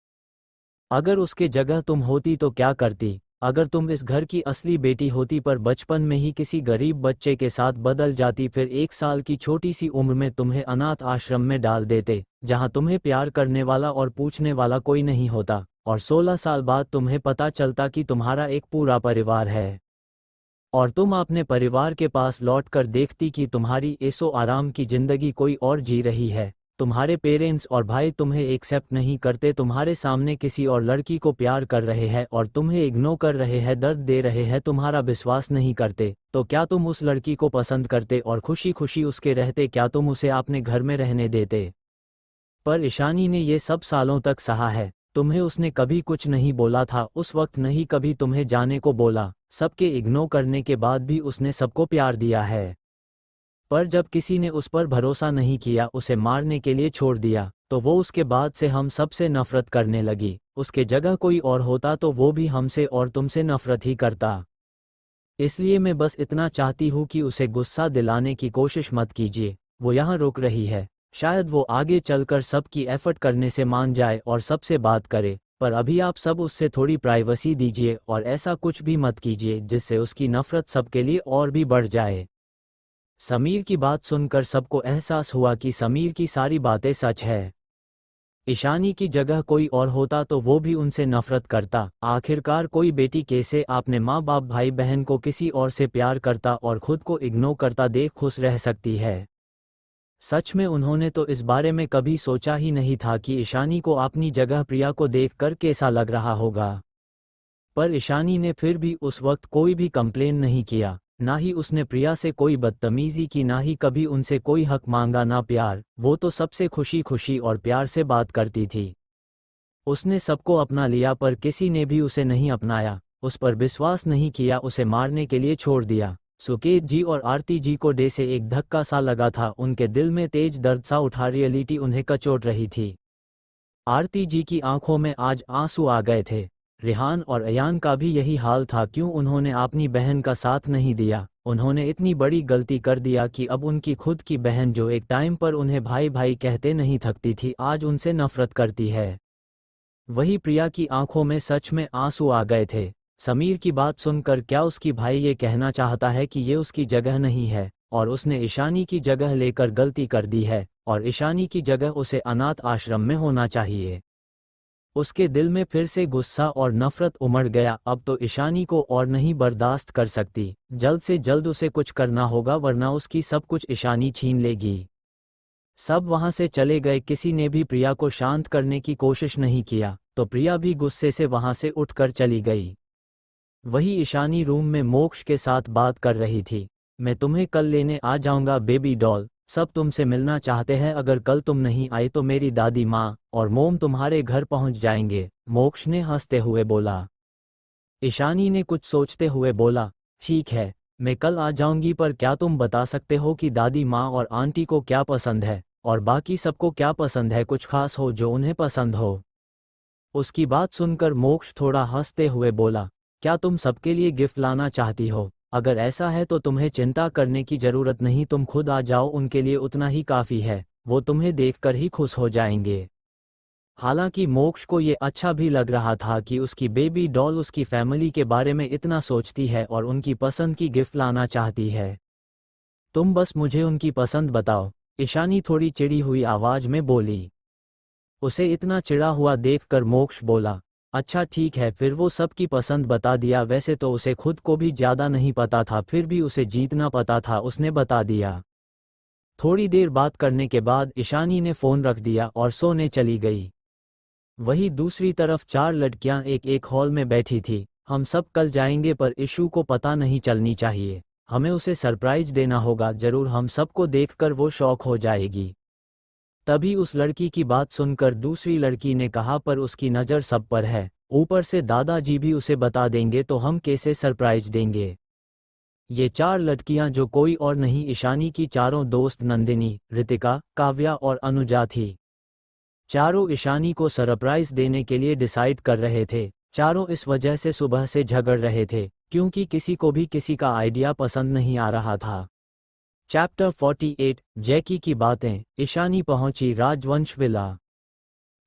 अगर उसके जगह तुम होती तो क्या करती? अगर तुम इस घर की असली बेटी होती पर बचपन में ही किसी गरीब बच्चे के साथ बदल जाती, फिर 1 साल की छोटी सी उम्र में तुम्हें अनाथ आश्रम में डाल देते, जहां तुम्हें प्यार करने वाला और पूछने वाला कोई नहीं होता, और 16 साल बाद तुम्हें पता चलता कि तुम्हारा एक पूरा परिवार है, और तुम अपने परिवार के पास लौटकर देखती कि तुम्हारी ऐसो आराम की जिंदगी कोई और जी रही है। तुम्हारे पेरेंट्स और भाई तुम्हें एक्सेप्ट नहीं करते, तुम्हारे सामने किसी और लड़की को प्यार कर रहे हैं और तुम्हें इग्नोर कर रहे हैं, दर्द दे रहे हैं, तुम्हारा विश्वास नहीं करते, तो क्या तुम उस लड़की को पसंद करते और खुशी खुशी उसके रहते? क्या तुम उसे अपने घर में रहने देते? पर ईशानी ने ये सब सालों तक सहा है। तुम्हें उसने कभी कुछ नहीं बोला था, उस वक्त नहीं कभी तुम्हें जाने को बोला। सबके इग्नोर करने के बाद भी उसने सबको प्यार दिया है। पर जब किसी ने उस पर भरोसा नहीं किया, उसे मारने के लिए छोड़ दिया, तो वो उसके बाद से हम सबसे नफरत करने लगी। उसके जगह कोई और होता तो वो भी हमसे और तुमसे नफरत ही करता। इसलिए मैं बस इतना चाहती हूँ कि उसे गुस्सा दिलाने की कोशिश मत कीजिए, वो यहाँ रुक रही है, शायद वो आगे चलकर सबकी एफर्ट करने से मान जाए और सबसे बात करे, पर अभी आप सब उससे थोड़ी प्राइवेसी दीजिए और ऐसा कुछ भी मत कीजिए जिससे उसकी नफरत सबके लिए और भी बढ़ जाए। समीर की बात सुनकर सबको एहसास हुआ कि समीर की सारी बातें सच है। ईशानी की जगह कोई और होता तो वो भी उनसे नफरत करता। आखिरकार कोई बेटी कैसे अपने माँ बाप भाई बहन को किसी और से प्यार करता और खुद को इग्नोर करता देख खुश रह सकती है। सच में उन्होंने तो इस बारे में कभी सोचा ही नहीं था कि ईशानी को अपनी जगह प्रिया को देखकर कैसा लग रहा होगा। पर ईशानी ने फिर भी उस वक्त कोई भी कंप्लेन नहीं किया, ना ही उसने प्रिया से कोई बदतमीजी की, ना ही कभी उनसे कोई हक मांगा, ना प्यार। वो तो सबसे खुशी खुशी और प्यार से बात करती थी। उसने सबको अपना लिया पर किसी ने भी उसे नहीं अपनाया, उस पर विश्वास नहीं किया, उसे मारने के लिए छोड़ दिया। सुकेत जी और आरती जी को डे से एक धक्का सा लगा था, उनके दिल में तेज दर्द सा उठा, रियलिटी उन्हें कचोट रही थी। आरती जी की आंखों में आज आंसू आ गए थे। रिहान और अयान का भी यही हाल था। क्यों उन्होंने अपनी बहन का साथ नहीं दिया? उन्होंने इतनी बड़ी गलती कर दिया कि अब उनकी खुद की बहन, जो एक टाइम पर उन्हें भाई भाई कहते नहीं थकती थी, आज उनसे नफरत करती है। वही प्रिया की आंखों में सच में आंसू आ गए थे। समीर की बात सुनकर क्या उसकी भाई ये कहना चाहता है कि ये उसकी जगह नहीं है और उसने ईशानी की जगह लेकर गलती कर दी है और ईशानी की जगह उसे अनाथ आश्रम में होना चाहिए? उसके दिल में फिर से गुस्सा और नफरत उमड़ गया। अब तो ईशानी को और नहीं बर्दाश्त कर सकती, जल्द से जल्द उसे कुछ करना होगा वरना उसकी सब कुछ ईशानी छीन लेगी। सब वहां से चले गए, किसी ने भी प्रिया को शांत करने की कोशिश नहीं किया, तो प्रिया भी गुस्से से वहां से उठकर चली गई। वही ईशानी रूम में मोक्ष के साथ बात कर रही थी। मैं तुम्हें कल लेने आ जाऊंगा बेबी डॉल, सब तुमसे मिलना चाहते हैं, अगर कल तुम नहीं आई तो मेरी दादी माँ और मोम तुम्हारे घर पहुंच जाएंगे, मोक्ष ने हंसते हुए बोला। ईशानी ने कुछ सोचते हुए बोला, ठीक है, मैं कल आ जाऊंगी, पर क्या तुम बता सकते हो कि दादी माँ और आंटी को क्या पसंद है और बाकी सबको क्या पसंद है? कुछ खास हो जो उन्हें पसंद हो? उसकी बात सुनकर मोक्ष थोड़ा हंसते हुए बोला, क्या तुम सबके लिए गिफ्ट लाना चाहती हो? अगर ऐसा है तो तुम्हें चिंता करने की जरूरत नहीं, तुम खुद आ जाओ, उनके लिए उतना ही काफ़ी है, वो तुम्हें देखकर ही खुश हो जाएंगे। हालांकि मोक्ष को ये अच्छा भी लग रहा था कि उसकी बेबी डॉल उसकी फैमिली के बारे में इतना सोचती है और उनकी पसंद की गिफ्ट लाना चाहती है। तुम बस मुझे उनकी पसंद बताओ, ईशानी थोड़ी चिड़ी हुई आवाज में बोली। उसे इतना चिढ़ा हुआ देखकर मोक्ष बोला, अच्छा ठीक है, फिर वो सबकी पसंद बता दिया। वैसे तो उसे खुद को भी ज़्यादा नहीं पता था, फिर भी उसे जीतना पता था, उसने बता दिया। थोड़ी देर बात करने के बाद ईशानी ने फ़ोन रख दिया और सोने चली गई। वहीं दूसरी तरफ चार लड़कियां एक एक हॉल में बैठी थी। हम सब कल जाएंगे पर इशू को पता नहीं चलनी चाहिए, हमें उसे सरप्राइज देना होगा, जरूर हम सबको देखकर वो शॉक हो जाएगी। तभी उस लड़की की बात सुनकर दूसरी लड़की ने कहा, पर उसकी नज़र सब पर है, ऊपर से दादाजी भी उसे बता देंगे तो हम कैसे सरप्राइज देंगे? ये चार लड़कियां जो कोई और नहीं ईशानी की चारों दोस्त नंदिनी, रितिका, काव्या और अनुजा थी। चारों ईशानी को सरप्राइज देने के लिए डिसाइड कर रहे थे। चारों इस वजह से सुबह से झगड़ रहे थे क्योंकि किसी को भी किसी का आइडिया पसंद नहीं आ रहा था। चैप्टर 48 जैकी की बातें। ईशानी पहुंची राजवंश विला।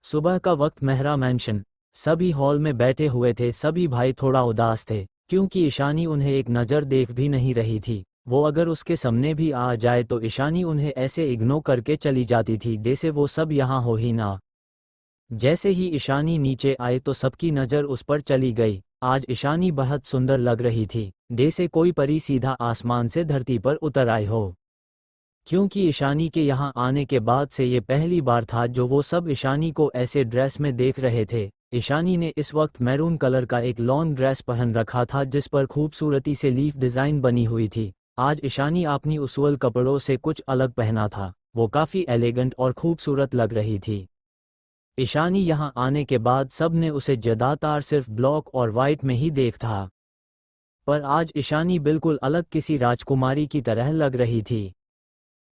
सुबह का वक्त, मेहरा मैंशन। सभी हॉल में बैठे हुए थे। सभी भाई थोड़ा उदास थे क्योंकि ईशानी उन्हें एक नज़र देख भी नहीं रही थी। वो अगर उसके सामने भी आ जाए तो ईशानी उन्हें ऐसे इग्नोर करके चली जाती थी जैसे वो सब यहाँ हो ही ना। जैसे ही ईशानी नीचे आए तो सबकी नज़र उस पर चली गई। आज ईशानी बहुत सुंदर लग रही थी, जैसे कोई परी सीधा आसमान से धरती पर उतर आई हो। क्योंकि ईशानी के यहाँ आने के बाद से ये पहली बार था जो वो सब ईशानी को ऐसे ड्रेस में देख रहे थे। ईशानी ने इस वक्त मैरून कलर का एक लॉन्ग ड्रेस पहन रखा था जिस पर खूबसूरती से लीफ डिज़ाइन बनी हुई थी। आज ईशानी अपनी उसूल कपड़ों से कुछ अलग पहना था, वो काफ़ी एलिगेंट और खूबसूरत लग रही थी। ईशानी यहाँ आने के बाद सब ने उसे ज़्यादातर सिर्फ ब्लैक और वाइट में ही देखा था, पर आज ईशानी बिल्कुल अलग किसी राजकुमारी की तरह लग रही थी।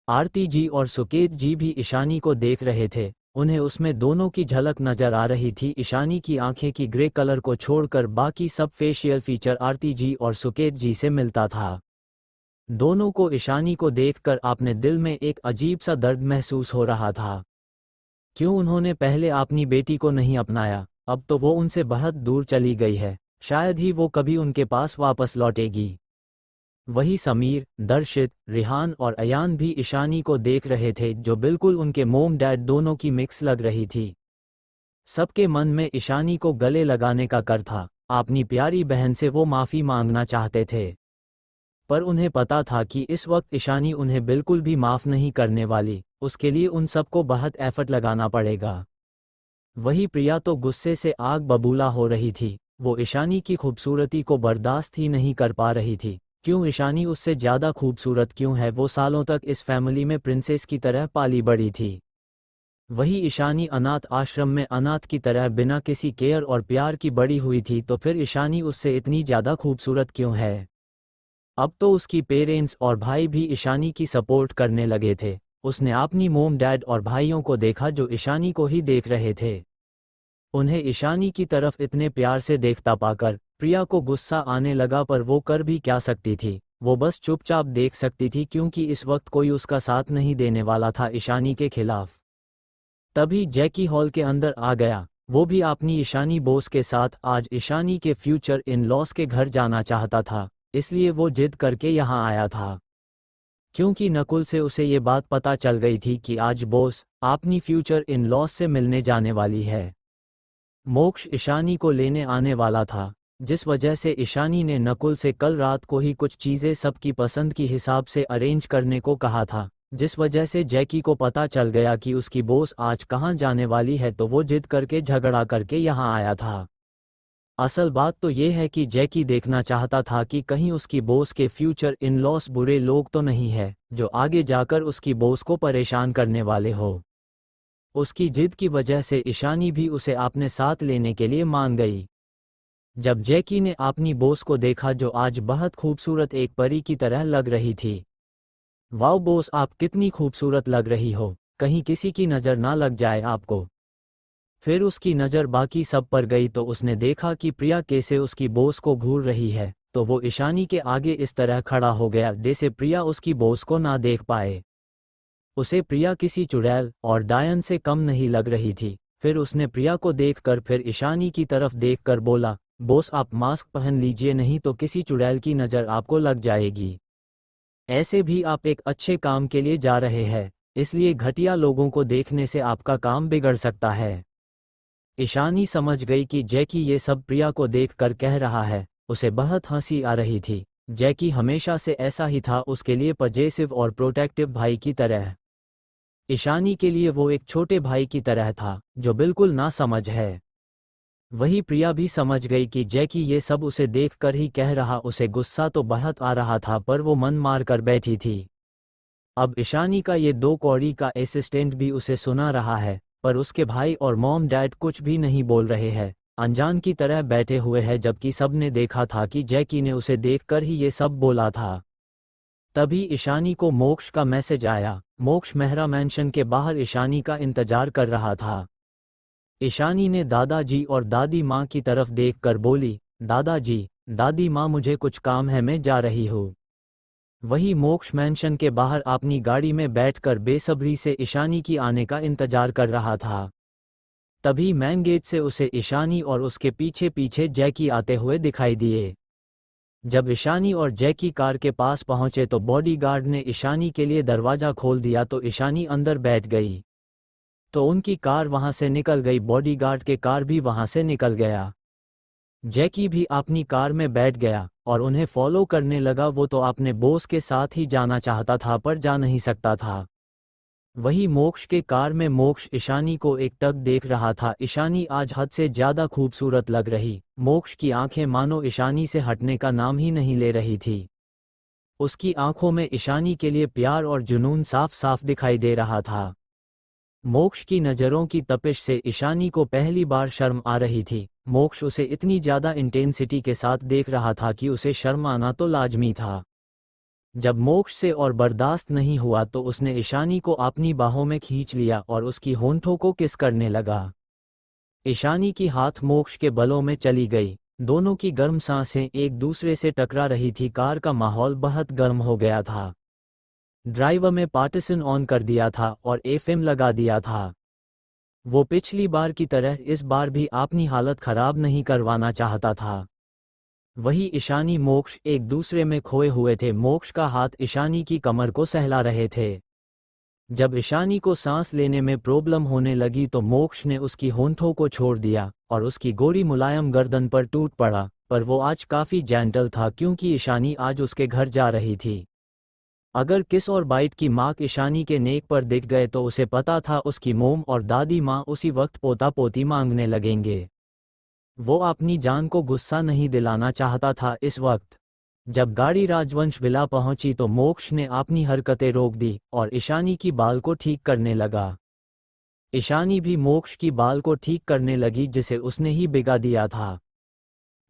आरती जी और सुकेत जी भी ईशानी को देख रहे थे। उन्हें उसमें दोनों की झलक नजर आ रही थी। ईशानी की आंखें की ग्रे कलर को छोड़कर बाकी सब फेशियल फीचर आरती जी और सुकेत जी से मिलता था। दोनों को ईशानी को देखकर अपने दिल में एक अजीब सा दर्द महसूस हो रहा था। क्यों उन्होंने पहले अपनी बेटी को नहीं अपनाया? अब तो वो उनसे बहुत दूर चली गई है, शायद ही वो कभी उनके पास वापस लौटेगी। वही समीर, दर्शित, रिहान और अयान भी ईशानी को देख रहे थे, जो बिल्कुल उनके मोम डैड दोनों की मिक्स लग रही थी। सबके मन में ईशानी को गले लगाने का कर था। अपनी प्यारी बहन से वो माफ़ी मांगना चाहते थे, पर उन्हें पता था कि इस वक्त ईशानी उन्हें बिल्कुल भी माफ़ नहीं करने वाली। उसके लिए उन सबको बहुत एफर्ट लगाना पड़ेगा। वही प्रिया तो गुस्से से आग बबूला हो रही थी। वो ईशानी की खूबसूरती को बर्दाश्त ही नहीं कर पा रही थी। क्यों ईशानी उससे ज़्यादा खूबसूरत क्यों है? वो सालों तक इस फैमिली में प्रिंसेस की तरह पाली बड़ी थी। वही ईशानी अनाथ आश्रम में अनाथ की तरह बिना किसी केयर और प्यार की बड़ी हुई थी, तो फिर ईशानी उससे इतनी ज़्यादा खूबसूरत क्यों है? अब तो उसकी पेरेंट्स और भाई भी ईशानी की सपोर्ट करने लगे थे। उसने अपनी मोम डैड और भाइयों को देखा जो ईशानी को ही देख रहे थे। उन्हें ईशानी की तरफ इतने प्यार से देखता पाकर प्रिया को गुस्सा आने लगा, पर वो कर भी क्या सकती थी? वो बस चुपचाप देख सकती थी, क्योंकि इस वक्त कोई उसका साथ नहीं देने वाला था ईशानी के खिलाफ। तभी जैकी हॉल के अंदर आ गया। वो भी अपनी ईशानी बोस के साथ आज ईशानी के फ्यूचर इन लॉस के घर जाना चाहता था, इसलिए वो जिद करके यहाँ आया था। क्योंकि नकुल से उसे ये बात पता चल गई थी कि आज बोस अपनी फ्यूचर इन लॉस से मिलने जाने वाली है। मोक्ष ईशानी को लेने आने वाला था, जिस वजह से ईशानी ने नकुल से कल रात को ही कुछ चीज़ें सबकी पसंद की हिसाब से अरेंज करने को कहा था। जिस वजह से जैकी को पता चल गया कि उसकी बोस आज कहाँ जाने वाली है, तो वो जिद करके झगड़ा करके यहाँ आया था। असल बात तो ये है कि जैकी देखना चाहता था कि कहीं उसकी बोस के फ्यूचर इन लॉस बुरे लोग तो नहीं है, जो आगे जाकर उसकी बोस को परेशान करने वाले हो। उसकी जिद की वजह से ईशानी भी उसे अपने साथ लेने के लिए मान गई। जब जैकी ने अपनी बोस को देखा, जो आज बहुत खूबसूरत एक परी की तरह लग रही थी। वाओ बोस, आप कितनी खूबसूरत लग रही हो, कहीं किसी की नज़र ना लग जाए आपको। फिर उसकी नज़र बाकी सब पर गई, तो उसने देखा कि प्रिया कैसे उसकी बोस को घूर रही है, तो वो ईशानी के आगे इस तरह खड़ा हो गया जैसे प्रिया उसकी बोस को ना देख पाए। उसे प्रिया किसी चुड़ैल और डायन से कम नहीं लग रही थी। फिर उसने प्रिया को देखकर फिर ईशानी की तरफ देखकर बोला, बोस आप मास्क पहन लीजिए, नहीं तो किसी चुड़ैल की नज़र आपको लग जाएगी। ऐसे भी आप एक अच्छे काम के लिए जा रहे हैं, इसलिए घटिया लोगों को देखने से आपका काम बिगड़ सकता है। ईशानी समझ गई कि जैकी ये सब प्रिया को देखकर कह रहा है। उसे बहुत हंसी आ रही थी। जैकी हमेशा से ऐसा ही था, उसके लिए पजेसिव और प्रोटेक्टिव भाई की तरह। ईशानी के लिए वो एक छोटे भाई की तरह था, जो बिल्कुल ना समझ है। वही प्रिया भी समझ गई कि जैकी ये सब उसे देखकर ही कह रहा। उसे गुस्सा तो बहुत आ रहा था, पर वो मन मार कर बैठी थी। अब ईशानी का ये 2 कौड़ी का असिस्टेंट भी उसे सुना रहा है, पर उसके भाई और मॉम डैड कुछ भी नहीं बोल रहे हैं, अनजान की तरह बैठे हुए हैं, जबकि सबने देखा था कि जैकी ने उसे देखकर ही ये सब बोला था। तभी ईशानी को मोक्ष का मैसेज आया। मोक्ष मेहरा मैंशन के बाहर ईशानी का इंतजार कर रहा था। ईशानी ने दादाजी और दादी माँ की तरफ देखकर बोली, दादाजी, दादी माँ, मुझे कुछ काम है, मैं जा रही हूँ। वही मोक्ष मैंशन के बाहर अपनी गाड़ी में बैठकर बेसब्री से ईशानी की आने का इंतजार कर रहा था। तभी मैन गेट से उसे ईशानी और उसके पीछे पीछे जैकी आते हुए दिखाई दिए। जब ईशानी और जैकी कार के पास पहुंचे तो बॉडीगार्ड ने ईशानी के लिए दरवाज़ा खोल दिया, तो ईशानी अंदर बैठ गई। तो उनकी कार वहां से निकल गई, बॉडीगार्ड के कार भी वहां से निकल गया। जैकी भी अपनी कार में बैठ गया और उन्हें फॉलो करने लगा। वो तो अपने बॉस के साथ ही जाना चाहता था, पर जा नहीं सकता था। वही मोक्ष के कार में मोक्ष ईशानी को एकटक देख रहा था। ईशानी आज हद से ज़्यादा खूबसूरत लग रही। मोक्ष की आंखें मानो ईशानी से हटने का नाम ही नहीं ले रही थी। उसकी आंखों में ईशानी के लिए प्यार और जुनून साफ साफ दिखाई दे रहा था। मोक्ष की नज़रों की तपिश से ईशानी को पहली बार शर्म आ रही थी। मोक्ष उसे इतनी ज़्यादा इंटेंसिटी के साथ देख रहा था कि उसे शर्म आना तो लाजमी था। जब मोक्ष से और बर्दाश्त नहीं हुआ तो उसने ईशानी को अपनी बाहों में खींच लिया और उसकी होंठों को किस करने लगा। ईशानी की हाथ मोक्ष के बलों में चली गई। दोनों की गर्म सांसें एक दूसरे से टकरा रही थी। कार का माहौल बहुत गर्म हो गया था। ड्राइवर में पार्टीशन ऑन कर दिया था और एफएम लगा दिया था। वो पिछली बार की तरह इस बार भी अपनी हालत खराब नहीं करवाना चाहता था। वही ईशानी मोक्ष एक दूसरे में खोए हुए थे। मोक्ष का हाथ ईशानी की कमर को सहला रहे थे। जब ईशानी को सांस लेने में प्रॉब्लम होने लगी तो मोक्ष ने उसकी होंठों को छोड़ दिया और उसकी गोरी मुलायम गर्दन पर टूट पड़ा। पर वो आज काफी जेंटल था क्योंकि ईशानी आज उसके घर जा रही थी। अगर किस और बाइट की मार्क ईशानी के नेक पर दिख गए तो उसे पता था उसकी मोम और दादी माँ उसी वक्त पोता पोती मांगने लगेंगे। वो अपनी जान को गुस्सा नहीं दिलाना चाहता था। इस वक्त जब गाड़ी राजवंश विला पहुंची तो मोक्ष ने अपनी हरकतें रोक दी और ईशानी की बाल को ठीक करने लगा। ईशानी भी मोक्ष की बाल को ठीक करने लगी जिसे उसने ही बिगा दिया था।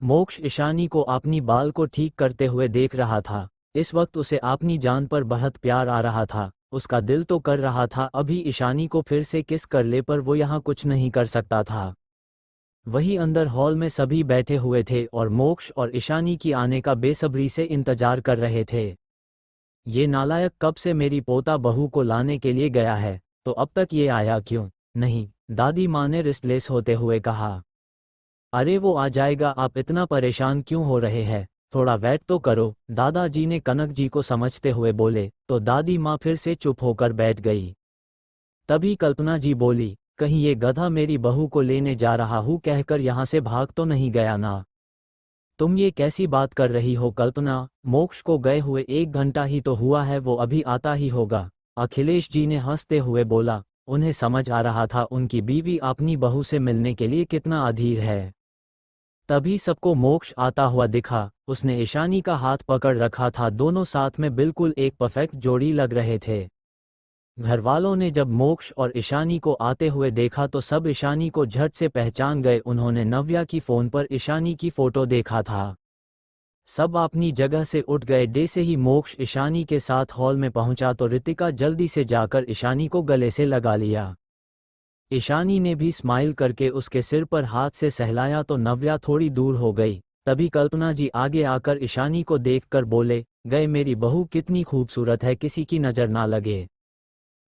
मोक्ष ईशानी को अपनी बाल को ठीक करते हुए देख रहा था। इस वक्त उसे अपनी जान पर बहुत प्यार आ रहा था। उसका दिल तो कर रहा था अभी ईशानी को फिर से किस कर ले, पर वो यहाँ कुछ नहीं कर सकता था। वही अंदर हॉल में सभी बैठे हुए थे और मोक्ष और ईशानी की आने का बेसब्री से इंतजार कर रहे थे। ये नालायक कब से मेरी पोता बहू को लाने के लिए गया है, तो अब तक ये आया क्यों नहीं? दादी माँ ने रिस्टलेस होते हुए कहा। अरे वो आ जाएगा, आप इतना परेशान क्यों हो रहे हैं? थोड़ा वेट तो करो, दादाजी ने कनक जी को समझते हुए बोले। तो दादी माँ फिर से चुप होकर बैठ गई। तभी कल्पना जी बोली, कहीं ये गधा मेरी बहू को लेने जा रहा हूँ कहकर यहाँ से भाग तो नहीं गया ना? तुम ये कैसी बात कर रही हो कल्पना? मोक्ष को गए हुए 1 घंटा ही तो हुआ है, वो अभी आता ही होगा। अखिलेश जी ने हंसते हुए बोला। उन्हें समझ आ रहा था उनकी बीवी अपनी बहू से मिलने के लिए कितना अधीर है। तभी सबको मोक्ष आता हुआ दिखा। उसने ईशानी का हाथ पकड़ रखा था। दोनों साथ में बिल्कुल एक परफेक्ट जोड़ी लग रहे थे। घरवालों ने जब मोक्ष और ईशानी को आते हुए देखा तो सब ईशानी को झट से पहचान गए। उन्होंने नव्या की फोन पर ईशानी की फोटो देखा था। सब अपनी जगह से उठ गए। जैसे ही मोक्ष ईशानी के साथ हॉल में पहुंचा तो रितिका जल्दी से जाकर ईशानी को गले से लगा लिया। ईशानी ने भी स्माइल करके उसके सिर पर हाथ से सहलाया तो नव्या थोड़ी दूर हो गई। तभी कल्पना जी आगे आकर ईशानी को देखकर बोले, गए मेरी बहू कितनी खूबसूरत है, किसी की नज़र ना लगे।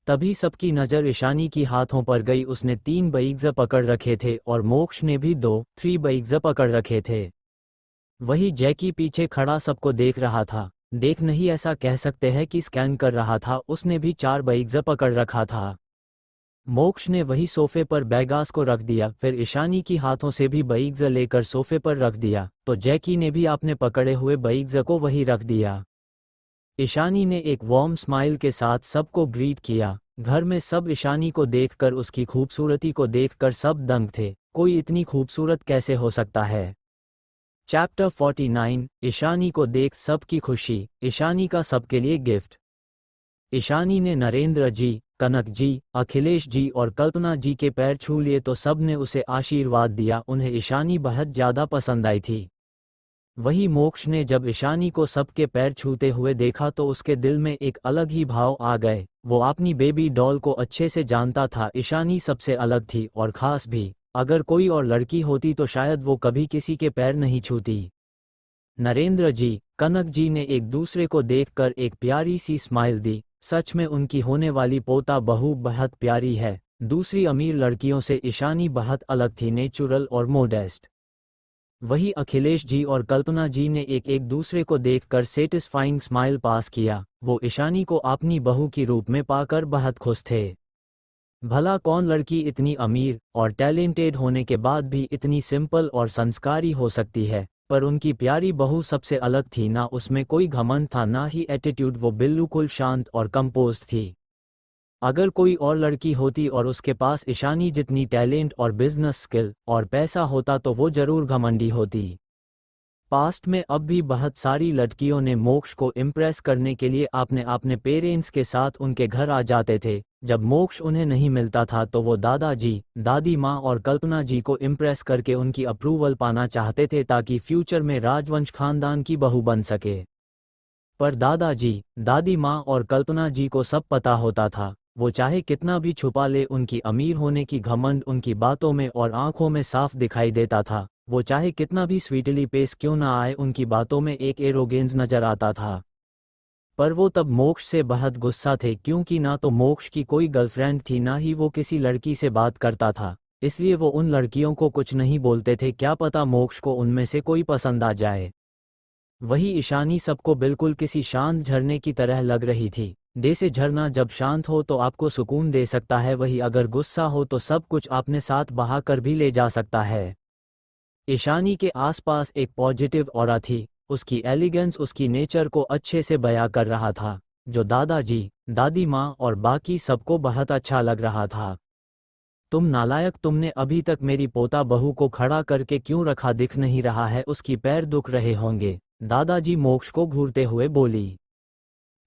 तभी सबकी नज़र ईशानी की हाथों पर गई। उसने 3 बैग्स पकड़ रखे थे और मोक्ष ने भी 2-3 बैग्स पकड़ रखे थे। वही जैकी पीछे खड़ा सबको देख रहा था। देख नहीं, ऐसा कह सकते हैं कि स्कैन कर रहा था। उसने भी 4 बैग्स पकड़ रखा था। मोक्ष ने वही सोफे पर बैगास को रख दिया, फिर ईशानी की हाथों से भी बैग्स लेकर सोफे पर रख दिया, तो जैकी ने भी अपने पकड़े हुए बैग्स को वही रख दिया। ईशानी ने एक वार्म स्माइल के साथ सबको ग्रीट किया। घर में सब ईशानी को देखकर, उसकी खूबसूरती को देखकर सब दंग थे। कोई इतनी खूबसूरत कैसे हो सकता है? चैप्टर 49 ईशानी को देख सबकी खुशी। ईशानी का सबके लिए गिफ्ट। ईशानी ने नरेंद्र जी, कनक जी, अखिलेश जी और कल्पना जी के पैर छू लिए तो सब ने उसे आशीर्वाद दिया। उन्हें ईशानी बहुत ज़्यादा पसंद आई थी। वही मोक्ष ने जब ईशानी को सबके पैर छूते हुए देखा तो उसके दिल में एक अलग ही भाव आ गए। वो अपनी बेबी डॉल को अच्छे से जानता था। ईशानी सबसे अलग थी और ख़ास भी। अगर कोई और लड़की होती तो शायद वो कभी किसी के पैर नहीं छूती। नरेंद्र जी, कनक जी ने एक दूसरे को देखकर एक प्यारी सी स्माइल दी। सच में उनकी होने वाली पोता बहू बहुत प्यारी है। दूसरी अमीर लड़कियों से ईशानी बहुत अलग थी, नेचुरल और मोडेस्ट। वही अखिलेश जी और कल्पना जी ने एक दूसरे को देखकर सेटिस्फाइंग स्माइल पास किया। वो ईशानी को अपनी बहू की रूप में पाकर बहुत खुश थे। भला कौन लड़की इतनी अमीर और टैलेंटेड होने के बाद भी इतनी सिंपल और संस्कारी हो सकती है? पर उनकी प्यारी बहू सबसे अलग थी। ना उसमें कोई घमंड था, ना ही एटीट्यूड। वो बिल्कुल शांत और कंपोज्ड थी। अगर कोई और लड़की होती और उसके पास ईशानी जितनी टैलेंट और बिजनेस स्किल और पैसा होता तो वो जरूर घमंडी होती। पास्ट में अब भी बहुत सारी लड़कियों ने मोक्ष को इम्प्रेस करने के लिए अपने पेरेंट्स के साथ उनके घर आ जाते थे। जब मोक्ष उन्हें नहीं मिलता था तो वो दादाजी, दादी माँ और कल्पना जी को इम्प्रेस करके उनकी अप्रूवल पाना चाहते थे ताकि फ्यूचर में राजवंश खानदान की बहू बन सके। पर दादाजी, दादी माँ और कल्पना जी को सब पता होता था। वो चाहे कितना भी छुपा ले, उनकी अमीर होने की घमंड उनकी बातों में और आंखों में साफ दिखाई देता था। वो चाहे कितना भी स्वीटली पेश क्यों ना आए, उनकी बातों में एक एरोगेंस नजर आता था। पर वो तब मोक्ष से बहुत गुस्सा थे, क्योंकि ना तो मोक्ष की कोई गर्लफ्रेंड थी, ना ही वो किसी लड़की से बात करता था। इसलिए वो उन लड़कियों को कुछ नहीं बोलते थे, क्या पता मोक्ष को उनमें से कोई पसंद आ जाए। वही ईशानी सबको बिल्कुल किसी शांत झरने की तरह लग रही थी। जैसे झरना जब शांत हो तो आपको सुकून दे सकता है, वही अगर गुस्सा हो तो सब कुछ अपने साथ बहा कर भी ले जा सकता है। ईशानी के आसपास एक पॉजिटिव ऑरा थी। उसकी एलिगेंस उसकी नेचर को अच्छे से बयां कर रहा था, जो दादाजी, दादी माँ और बाकी सबको बहुत अच्छा लग रहा था। तुम नालायक, तुमने अभी तक मेरी पोता बहू को खड़ा करके क्यों रखा, दिख नहीं रहा है उसकी पैर दुख रहे होंगे, दादाजी मोक्ष को घूरते हुए बोली।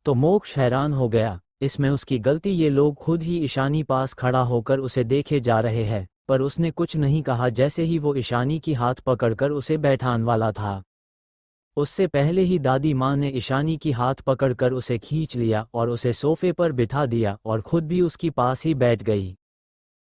तो मोक्ष हैरान हो गया, इसमें उसकी गलती, ये लोग खुद ही ईशानी पास खड़ा होकर उसे देखे जा रहे हैं। पर उसने कुछ नहीं कहा। जैसे ही वो ईशानी की हाथ पकड़कर उसे बैठाने वाला था, उससे पहले ही दादी माँ ने ईशानी की हाथ पकड़कर उसे खींच लिया और उसे सोफे पर बिठा दिया और खुद भी उसकी पास ही बैठ गई।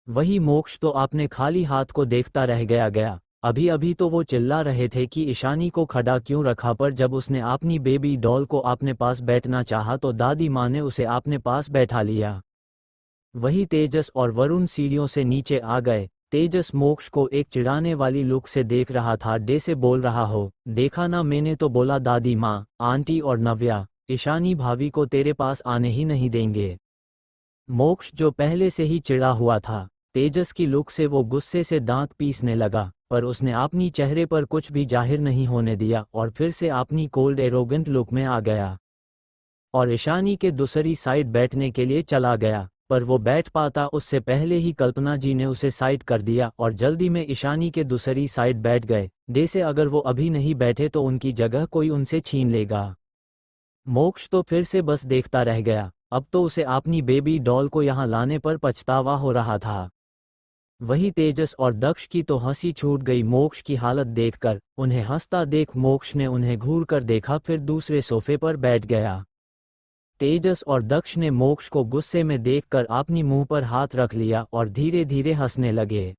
वही मोक्ष तो आपने खाली हाथ को देखता रह गया। अभी अभी तो वो चिल्ला रहे थे कि ईशानी को खड़ा क्यों रखा, पर जब उसने अपनी बेबी डॉल को अपने पास बैठना चाहा तो दादी माँ ने उसे अपने पास बैठा लिया। वही तेजस और वरुण सीढ़ियों से नीचे आ गए। तेजस मोक्ष को एक चिढ़ाने वाली लुक से देख रहा था, जैसे बोल रहा हो, देखा ना, मैंने तो बोला दादी माँ, आंटी और नव्या, ईशानी भाभी को तेरे पास आने ही नहीं देंगे। मोक्ष जो पहले से ही चिढ़ा हुआ था, तेजस की लुक से वो गुस्से से दांत पीसने लगा, पर उसने अपनी चेहरे पर कुछ भी जाहिर नहीं होने दिया और फिर से अपनी कोल्ड एरोगेंट लुक में आ गया और ईशानी के दूसरी साइड बैठने के लिए चला गया। पर वो बैठ पाता उससे पहले ही कल्पना जी ने उसे साइड कर दिया और जल्दी में ईशानी के दूसरी साइड बैठ गए, जैसे अगर वो अभी नहीं बैठे तो उनकी जगह कोई उनसे छीन लेगा। मोक्ष तो फिर से बस देखता रह गया। अब तो उसे अपनी बेबी डॉल को यहाँ लाने पर पछतावा हो रहा था। वही तेजस और दक्ष की तो हंसी छूट गई मोक्ष की हालत देखकर। उन्हें हंसता देख मोक्ष ने उन्हें घूर कर देखा, फिर दूसरे सोफे पर बैठ गया। तेजस और दक्ष ने मोक्ष को गुस्से में देखकर अपनी मुंह पर हाथ रख लिया और धीरे धीरे हंसने लगे।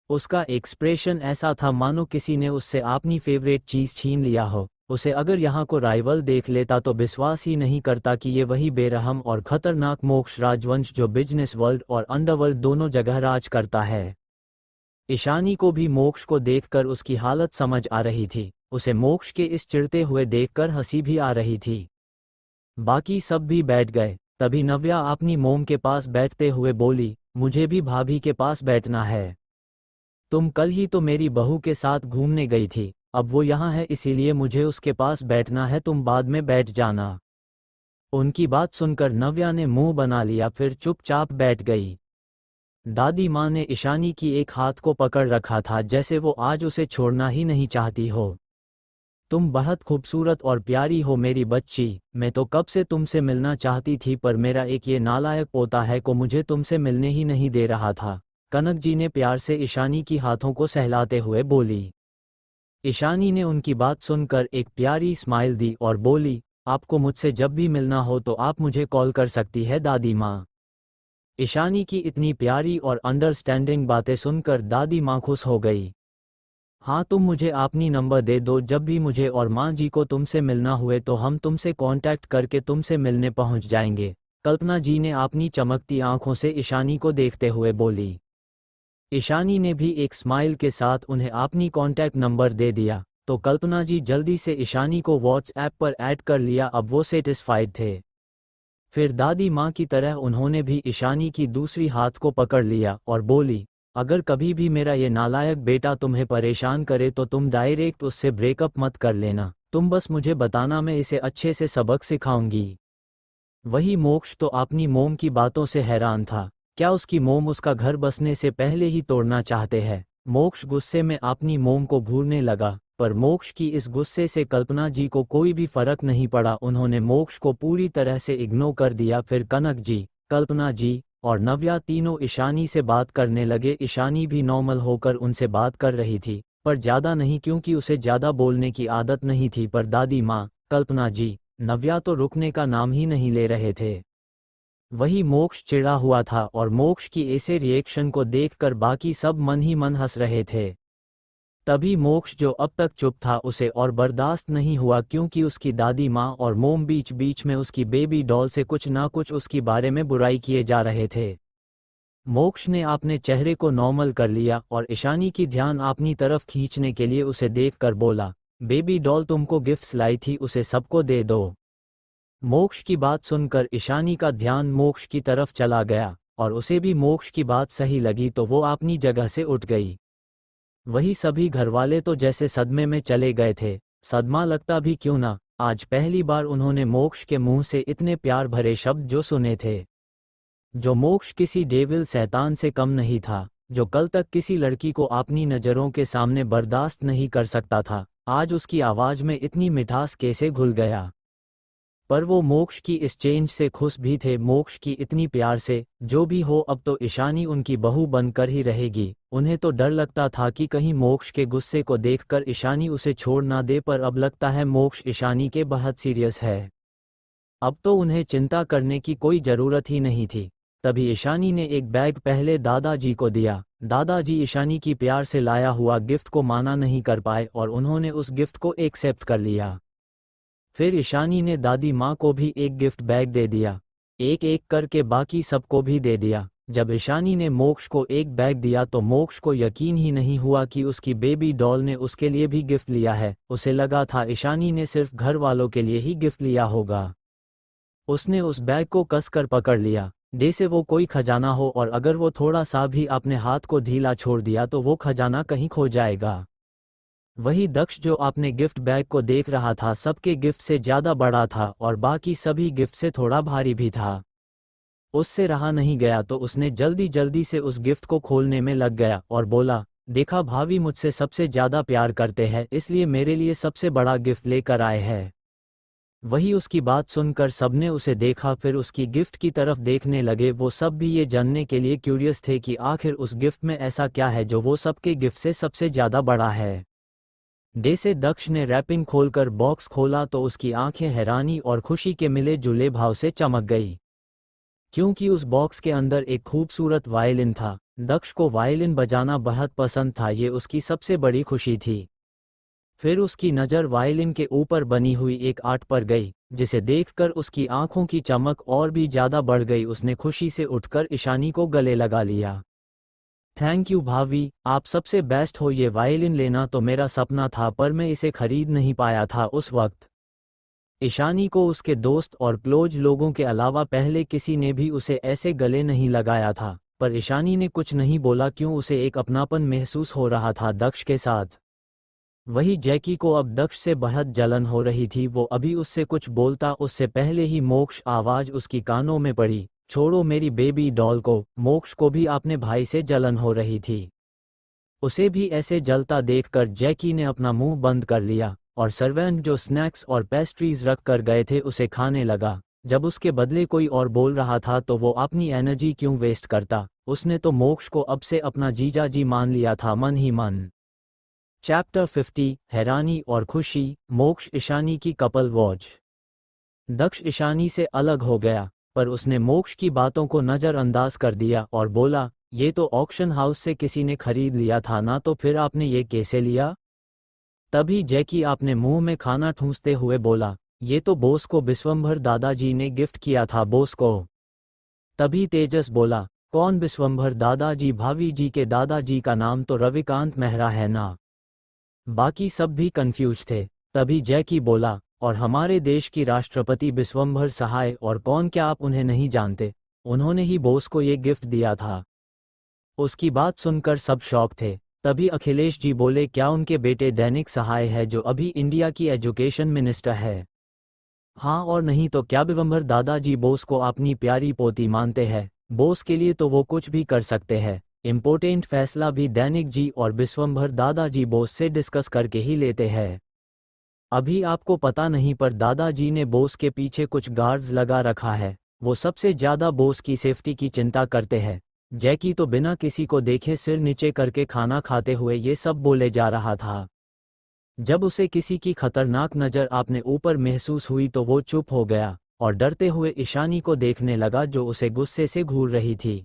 उसका एक्सप्रेशन ऐसा था मानो किसी ने उससे अपनी फेवरेट चीज छीन लिया हो। उसे अगर यहाँ को राइवल देख लेता तो विश्वास ही नहीं करता कि ये वही बेरहम और खतरनाक मोक्ष राजवंश जो बिजनेस वर्ल्ड और अंडरवर्ल्ड दोनों जगह राज करता है। ईशानी को भी मोक्ष को देखकर उसकी हालत समझ आ रही थी। उसे मोक्ष के इस चिढ़ते हुए देखकर हंसी भी आ रही थी। बाकी सब भी बैठ गए। तभी नव्या अपनी मोम के पास बैठते हुए बोली, मुझे भी भाभी के पास बैठना है। तुम कल ही तो मेरी बहू के साथ घूमने गई थी, अब वो यहाँ है इसीलिए मुझे उसके पास बैठना है, तुम बाद में बैठ जाना। उनकी बात सुनकर नव्या ने मुंह बना लिया, फिर चुपचाप बैठ गई। दादी माँ ने ईशानी की एक हाथ को पकड़ रखा था, जैसे वो आज उसे छोड़ना ही नहीं चाहती हो। तुम बहुत खूबसूरत और प्यारी हो मेरी बच्ची, मैं तो कब से तुमसे मिलना चाहती थी, पर मेरा एक ये नालायक पोता है को मुझे तुमसे मिलने ही नहीं दे रहा था, कनक जी ने प्यार से ईशानी की हाथों को सहलाते हुए बोली। ईशानी ने उनकी बात सुनकर एक प्यारी स्माइल दी और बोली, आपको मुझसे जब भी मिलना हो तो आप मुझे कॉल कर सकती है दादी माँ। ईशानी की इतनी प्यारी और अंडरस्टैंडिंग बातें सुनकर दादी माँ खुश हो गई। हाँ, तुम मुझे अपनी नंबर दे दो, जब भी मुझे और माँ जी को तुमसे मिलना हुए तो हम तुमसे कांटेक्ट करके तुमसे मिलने पहुँच जाएंगे, कल्पना जी ने अपनी चमकती आंखों से ईशानी को देखते हुए बोली। ईशानी ने भी एक स्माइल के साथ उन्हें अपनी कांटेक्ट नंबर दे दिया, तो कल्पना जी जल्दी से ईशानी को व्हाट्सएप पर ऐड कर लिया। अब वो सेटिस्फाइड थे। फिर दादी माँ की तरह उन्होंने भी ईशानी की दूसरी हाथ को पकड़ लिया और बोली, अगर कभी भी मेरा ये नालायक बेटा तुम्हें परेशान करे तो तुम डायरेक्ट उससे ब्रेकअप मत कर लेना, तुम बस मुझे बताना, मैं इसे अच्छे से सबक सिखाऊंगी। वही मोक्ष तो अपनी मोम की बातों से हैरान था। क्या उसकी मोम उसका घर बसने से पहले ही तोड़ना चाहते हैं? मोक्ष गुस्से में अपनी मोम को घूरने लगा, पर मोक्ष की इस गुस्से से कल्पना जी को कोई भी फर्क नहीं पड़ा। उन्होंने मोक्ष को पूरी तरह से इग्नोर कर दिया। फिर कनक जी, कल्पना जी और नव्या तीनों ईशानी से बात करने लगे। ईशानी भी नॉर्मल होकर उनसे बात कर रही थी, पर ज़्यादा नहीं, क्योंकि उसे ज़्यादा बोलने की आदत नहीं थी। पर दादी माँ, कल्पना जी, नव्या तो रुकने का नाम ही नहीं ले रहे थे। वही मोक्ष चिढ़ा हुआ था और मोक्ष की ऐसे रिएक्शन को देखकर बाकी सब मन ही मन हंस रहे थे। तभी मोक्ष जो अब तक चुप था उसे और बर्दाश्त नहीं हुआ, क्योंकि उसकी दादी माँ और मोम बीच बीच में उसकी बेबी डॉल से कुछ ना कुछ उसकी बारे में बुराई किए जा रहे थे। मोक्ष ने अपने चेहरे को नॉर्मल कर लिया और ईशानी की ध्यान अपनी तरफ खींचने के लिए उसे देखकर बोला, बेबी डॉल तुमको गिफ्ट्स लाई थी, उसे सबको दे दो। मोक्ष की बात सुनकर ईशानी का ध्यान मोक्ष की तरफ चला गया और उसे भी मोक्ष की बात सही लगी तो वो अपनी जगह से उठ गई। वही सभी घरवाले तो जैसे सदमे में चले गए थे। सदमा लगता भी क्यों ना, आज पहली बार उन्होंने मोक्ष के मुंह से इतने प्यार भरे शब्द जो सुने थे। जो मोक्ष किसी डेविल शैतान से कम नहीं था, जो कल तक किसी लड़की को अपनी नज़रों के सामने बर्दाश्त नहीं कर सकता था, आज उसकी आवाज़ में इतनी मिठास कैसे घुल गया। पर वो मोक्ष की इस चेंज से खुश भी थे, मोक्ष की इतनी प्यार से। जो भी हो, अब तो ईशानी उनकी बहू बनकर ही रहेगी। उन्हें तो डर लगता था कि कहीं मोक्ष के गुस्से को देखकर ईशानी उसे छोड़ ना दे, पर अब लगता है मोक्ष ईशानी के बहुत सीरियस है। अब तो उन्हें चिंता करने की कोई ज़रूरत ही नहीं थी। तभी ईशानी ने एक बैग पहले दादाजी को दिया। दादाजी ईशानी की प्यार से लाया हुआ गिफ्ट को माना नहीं कर पाए और उन्होंने उस गिफ्ट को एक्सेप्ट कर लिया। फिर ईशानी ने दादी माँ को भी एक गिफ्ट बैग दे दिया। एक एक करके बाकी सबको भी दे दिया। जब ईशानी ने मोक्ष को एक बैग दिया तो मोक्ष को यकीन ही नहीं हुआ कि उसकी बेबी डॉल ने उसके लिए भी गिफ्ट लिया है। उसे लगा था ईशानी ने सिर्फ घर वालों के लिए ही गिफ्ट लिया होगा। उसने उस बैग को कसकर पकड़ लिया, जैसे वो कोई खजाना हो, और अगर वो थोड़ा सा भी अपने हाथ को ढीला छोड़ दिया तो वो खजाना कहीं खो जाएगा। वही दक्ष जो आपने गिफ्ट बैग को देख रहा था सबके गिफ्ट से ज़्यादा बड़ा था और बाकी सभी गिफ्ट से थोड़ा भारी भी था। उससे रहा नहीं गया तो उसने जल्दी जल्दी से उस गिफ्ट को खोलने में लग गया और बोला, देखा भाभी मुझसे सबसे ज़्यादा प्यार करते हैं, इसलिए मेरे लिए सबसे बड़ा गिफ्ट लेकर आए हैं। वही उसकी बात सुनकर सबने उसे देखा, फिर उसकी गिफ्ट की तरफ देखने लगे। वो सब भी ये जानने के लिए क्यूरियस थे कि आखिर उस गिफ्ट में ऐसा क्या है जो वो सबके गिफ्ट से सबसे ज़्यादा बड़ा है। जैसे दक्ष ने रैपिंग खोलकर बॉक्स खोला तो उसकी आंखें हैरानी और खुशी के मिले जुले भाव से चमक गई, क्योंकि उस बॉक्स के अंदर एक खूबसूरत वायलिन था। दक्ष को वायलिन बजाना बहुत पसंद था, ये उसकी सबसे बड़ी खुशी थी। फिर उसकी नज़र वायलिन के ऊपर बनी हुई एक आर्ट पर गई, जिसे देखकर उसकी आंखों की चमक और भी ज़्यादा बढ़ गई। उसने खुशी से उठकर ईशानी को गले लगा लिया। थैंक यू भाभी, आप सबसे बेस्ट हो। ये वायलिन लेना तो मेरा सपना था, पर मैं इसे खरीद नहीं पाया था उस वक्त। ईशानी को उसके दोस्त और क्लोज लोगों के अलावा पहले किसी ने भी उसे ऐसे गले नहीं लगाया था, पर ईशानी ने कुछ नहीं बोला, क्यों उसे एक अपनापन महसूस हो रहा था दक्ष के साथ। वही जैकी को अब दक्ष से बहुत जलन हो रही थी। वो अभी उससे कुछ बोलता उससे पहले ही मोक्ष आवाज़ उसकी कानों में पड़ी, छोड़ो मेरी बेबी डॉल को। मोक्ष को भी अपने भाई से जलन हो रही थी। उसे भी ऐसे जलता देखकर जैकी ने अपना मुंह बंद कर लिया और सर्वेंट जो स्नैक्स और पेस्ट्रीज रख कर गए थे उसे खाने लगा। जब उसके बदले कोई और बोल रहा था तो वो अपनी एनर्जी क्यों वेस्ट करता। उसने तो मोक्ष को अब से अपना जीजा जी मान लिया था, मन ही मन। चैप्टर 50, हैरानी और खुशी। मोक्ष ईशानी की कपल वॉच। दक्ष ईशानी से अलग हो गया, पर उसने मोक्ष की बातों को नज़रअंदाज कर दिया और बोला, ये तो ऑक्शन हाउस से किसी ने खरीद लिया था ना, तो फिर आपने ये कैसे लिया। तभी जैकी आपने मुंह में खाना ठूंसते हुए बोला, ये तो बोस को विश्वंभर दादाजी ने गिफ्ट किया था, बोस को। तभी तेजस बोला, कौन विश्वंभर दादाजी, भाभी जी के दादाजी का नाम तो रविकांत मेहरा है ना। बाकी सब भी कंफ्यूज थे। तभी जैकी बोला, और हमारे देश की राष्ट्रपति विश्वंभर सहाय, और कौन, क्या आप उन्हें नहीं जानते। उन्होंने ही बोस को ये गिफ्ट दिया था। उसकी बात सुनकर सब शॉक थे। तभी अखिलेश जी बोले, क्या उनके बेटे दैनिक सहाय है जो अभी इंडिया की एजुकेशन मिनिस्टर है। हाँ और नहीं तो क्या विश्वंभर दादाजी बोस को अपनी प्यारी पोती मानते हैं। बोस के लिए तो वो कुछ भी कर सकते हैं। इम्पोर्टेंट फैसला भी दैनिक जी और विश्वंभर दादाजी बोस से डिस्कस करके ही लेते हैं। अभी आपको पता नहीं, पर दादाजी ने बोस के पीछे कुछ गार्ड्स लगा रखा है। वो सबसे ज़्यादा बोस की सेफ्टी की चिंता करते हैं। जैकी तो बिना किसी को देखे सिर नीचे करके खाना खाते हुए ये सब बोले जा रहा था। जब उसे किसी की खतरनाक नज़र अपने ऊपर महसूस हुई तो वो चुप हो गया और डरते हुए ईशानी को देखने लगा जो उसे गुस्से से घूर रही थी।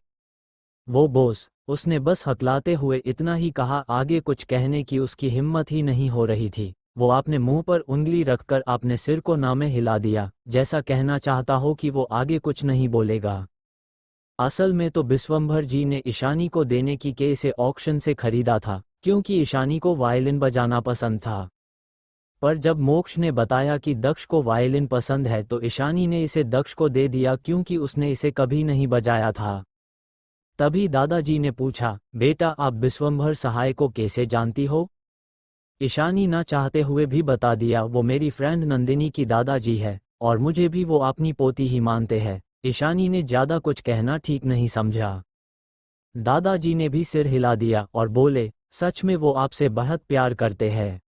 वो बॉस, उसने बस हकलाते हुए इतना ही कहा, आगे कुछ कहने की उसकी हिम्मत ही नहीं हो रही थी। वो अपने मुंह पर उंगली रखकर अपने सिर को नामे हिला दिया, जैसा कहना चाहता हो कि वो आगे कुछ नहीं बोलेगा। असल में तो बिस्वम्भर जी ने ईशानी को देने की के इसे ऑक्शन से खरीदा था, क्योंकि ईशानी को वायलिन बजाना पसंद था। पर जब मोक्ष ने बताया कि दक्ष को वायलिन पसंद है तो ईशानी ने इसे दक्ष को दे दिया, क्योंकि उसने इसे कभी नहीं बजाया था। तभी दादाजी ने पूछा, बेटा आप बिस्वम्भर सहाय को कैसे जानती हो? ईशानी ना चाहते हुए भी बता दिया, वो मेरी फ्रेंड नंदिनी की दादाजी है और मुझे भी वो अपनी पोती ही मानते हैं। ईशानी ने ज़्यादा कुछ कहना ठीक नहीं समझा। दादाजी ने भी सिर हिला दिया और बोले, सच में वो आपसे बहुत प्यार करते हैं।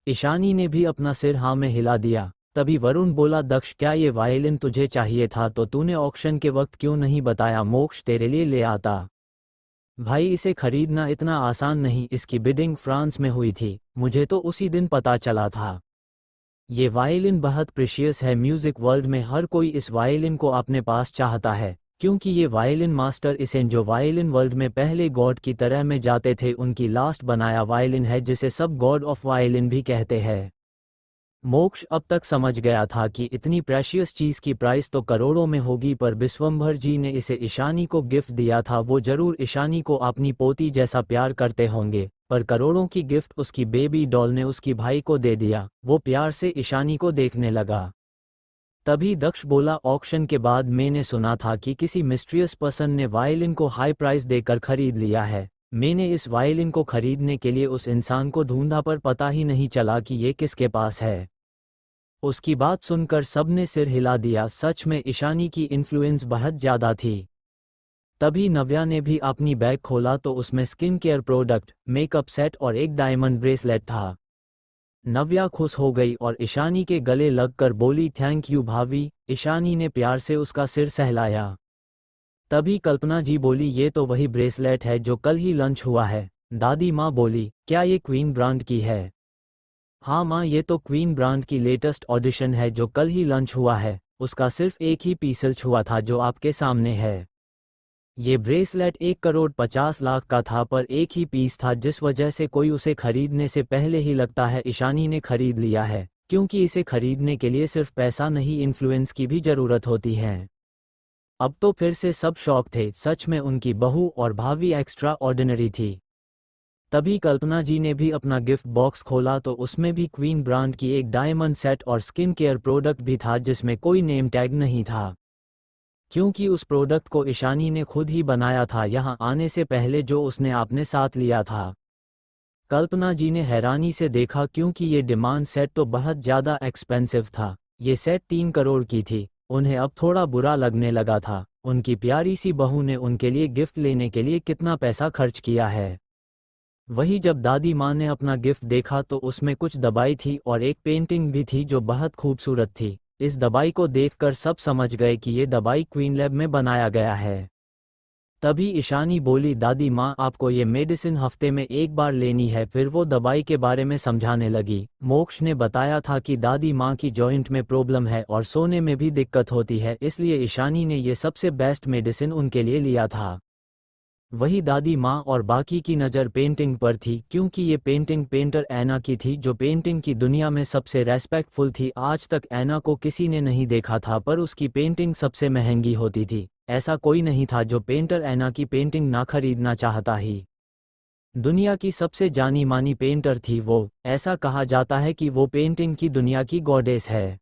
ईशानी ने भी अपना सिर हाँ में हिला दिया। तभी वरुण बोला, दक्ष क्या ये वायलिन तुझे चाहिए था तो तूने ऑक्शन के वक्त क्यों नहीं बताया? मोक्ष तेरे लिए ले आता। भाई इसे खरीदना इतना आसान नहीं, इसकी बिडिंग फ्रांस में हुई थी, मुझे तो उसी दिन पता चला था। ये वायलिन बहुत प्रीशियस है, म्यूजिक वर्ल्ड में हर कोई इस वायलिन को अपने पास चाहता है, क्योंकि ये वायलिन मास्टर इसे जो वायलिन वर्ल्ड में पहले गॉड की तरह में जाते थे उनकी लास्ट बनाया वायलिन है, जिसे सब गॉड ऑफ वायलिन भी कहते हैं। मोक्ष अब तक समझ गया था कि इतनी प्रेशियस चीज़ की प्राइस तो करोड़ों में होगी, पर बिस्वम्भर जी ने इसे ईशानी को गिफ्ट दिया था। वो जरूर ईशानी को अपनी पोती जैसा प्यार करते होंगे, पर करोड़ों की गिफ्ट उसकी बेबी डॉल ने उसकी भाई को दे दिया। वो प्यार से ईशानी को देखने लगा। तभी दक्ष बोला, ऑक्शन के बाद मैंने सुना था कि किसी मिस्ट्रियस पर्सन ने वायलिन को हाई प्राइस देकर खरीद लिया है। मैंने इस वायलिन को खरीदने के लिए उस इंसान को ढूंढा, पर पता ही नहीं चला कि ये किसके पास है। उसकी बात सुनकर सबने सिर हिला दिया। सच में ईशानी की इन्फ्लुएंस बहुत ज़्यादा थी। तभी नव्या ने भी अपनी बैग खोला तो उसमें skin care product, makeup set और एक डायमंड ब्रेसलेट था। नव्या खुश हो गई और ईशानी के गले लगकर बोली, थैंक यू भाभी। ईशानी ने प्यार से उसका सिर सहलाया। तभी कल्पना जी बोली, ये तो वही ब्रेसलेट है जो कल ही लंच हुआ है। दादी माँ बोली, क्या ये क्वीन ब्रांड की है? हाँ माँ, ये तो क्वीन ब्रांड की लेटेस्ट ऑडिशन है जो कल ही लॉन्च हुआ है। उसका सिर्फ एक ही पीस हुआ था जो आपके सामने है। ये ब्रेसलेट 1,50,00,000 का था, पर एक ही पीस था, जिस वजह से कोई उसे खरीदने से पहले ही लगता है ईशानी ने खरीद लिया है, क्योंकि इसे खरीदने के लिए सिर्फ पैसा नहीं, इन्फ्लुएंस की भी ज़रूरत होती है। अब तो फिर से सब शौक थे। सच में उनकी बहू और भाभी एक्स्ट्रा ऑर्डिनरी थी। तभी कल्पना जी ने भी अपना गिफ्ट बॉक्स खोला तो उसमें भी क्वीन ब्रांड की एक डायमंड सेट और स्किन केयर प्रोडक्ट भी था, जिसमें कोई नेम टैग नहीं था, क्योंकि उस प्रोडक्ट को ईशानी ने खुद ही बनाया था यहाँ आने से पहले, जो उसने अपने साथ लिया था। कल्पना जी ने हैरानी से देखा, क्योंकि ये डिमांड सेट तो बहुत ज़्यादा एक्सपेंसिव था। ये सेट 3 करोड़ की थी। उन्हें अब थोड़ा बुरा लगने लगा था, उनकी प्यारी सी बहू ने उनके लिए गिफ्ट लेने के लिए कितना पैसा खर्च किया है। वही जब दादी माँ ने अपना गिफ्ट देखा तो उसमें कुछ दवाई थी और एक पेंटिंग भी थी जो बहुत खूबसूरत थी। इस दवाई को देखकर सब समझ गए कि ये दवाई क्वीन लैब में बनाया गया है। तभी ईशानी बोली, दादी माँ आपको ये मेडिसिन हफ्ते में एक बार लेनी है। फिर वो दवाई के बारे में समझाने लगी। मोक्ष ने बताया था कि दादी माँ की जॉइंट में प्रॉब्लम है और सोने में भी दिक्कत होती है, इसलिए ईशानी ने ये सबसे बेस्ट मेडिसिन उनके लिए लिया था। वही दादी माँ और बाकी की नज़र पेंटिंग पर थी, क्योंकि ये पेंटिंग पेंटर ऐना की थी, जो पेंटिंग की दुनिया में सबसे रेस्पेक्टफुल थी। आज तक ऐना को किसी ने नहीं देखा था, पर उसकी पेंटिंग सबसे महंगी होती थी। ऐसा कोई नहीं था जो पेंटर ऐना की पेंटिंग ना खरीदना चाहता ही। दुनिया की सबसे जानी मानी पेंटर थी वो। ऐसा कहा जाता है कि वो पेंटिंग की दुनिया की गॉडेस है।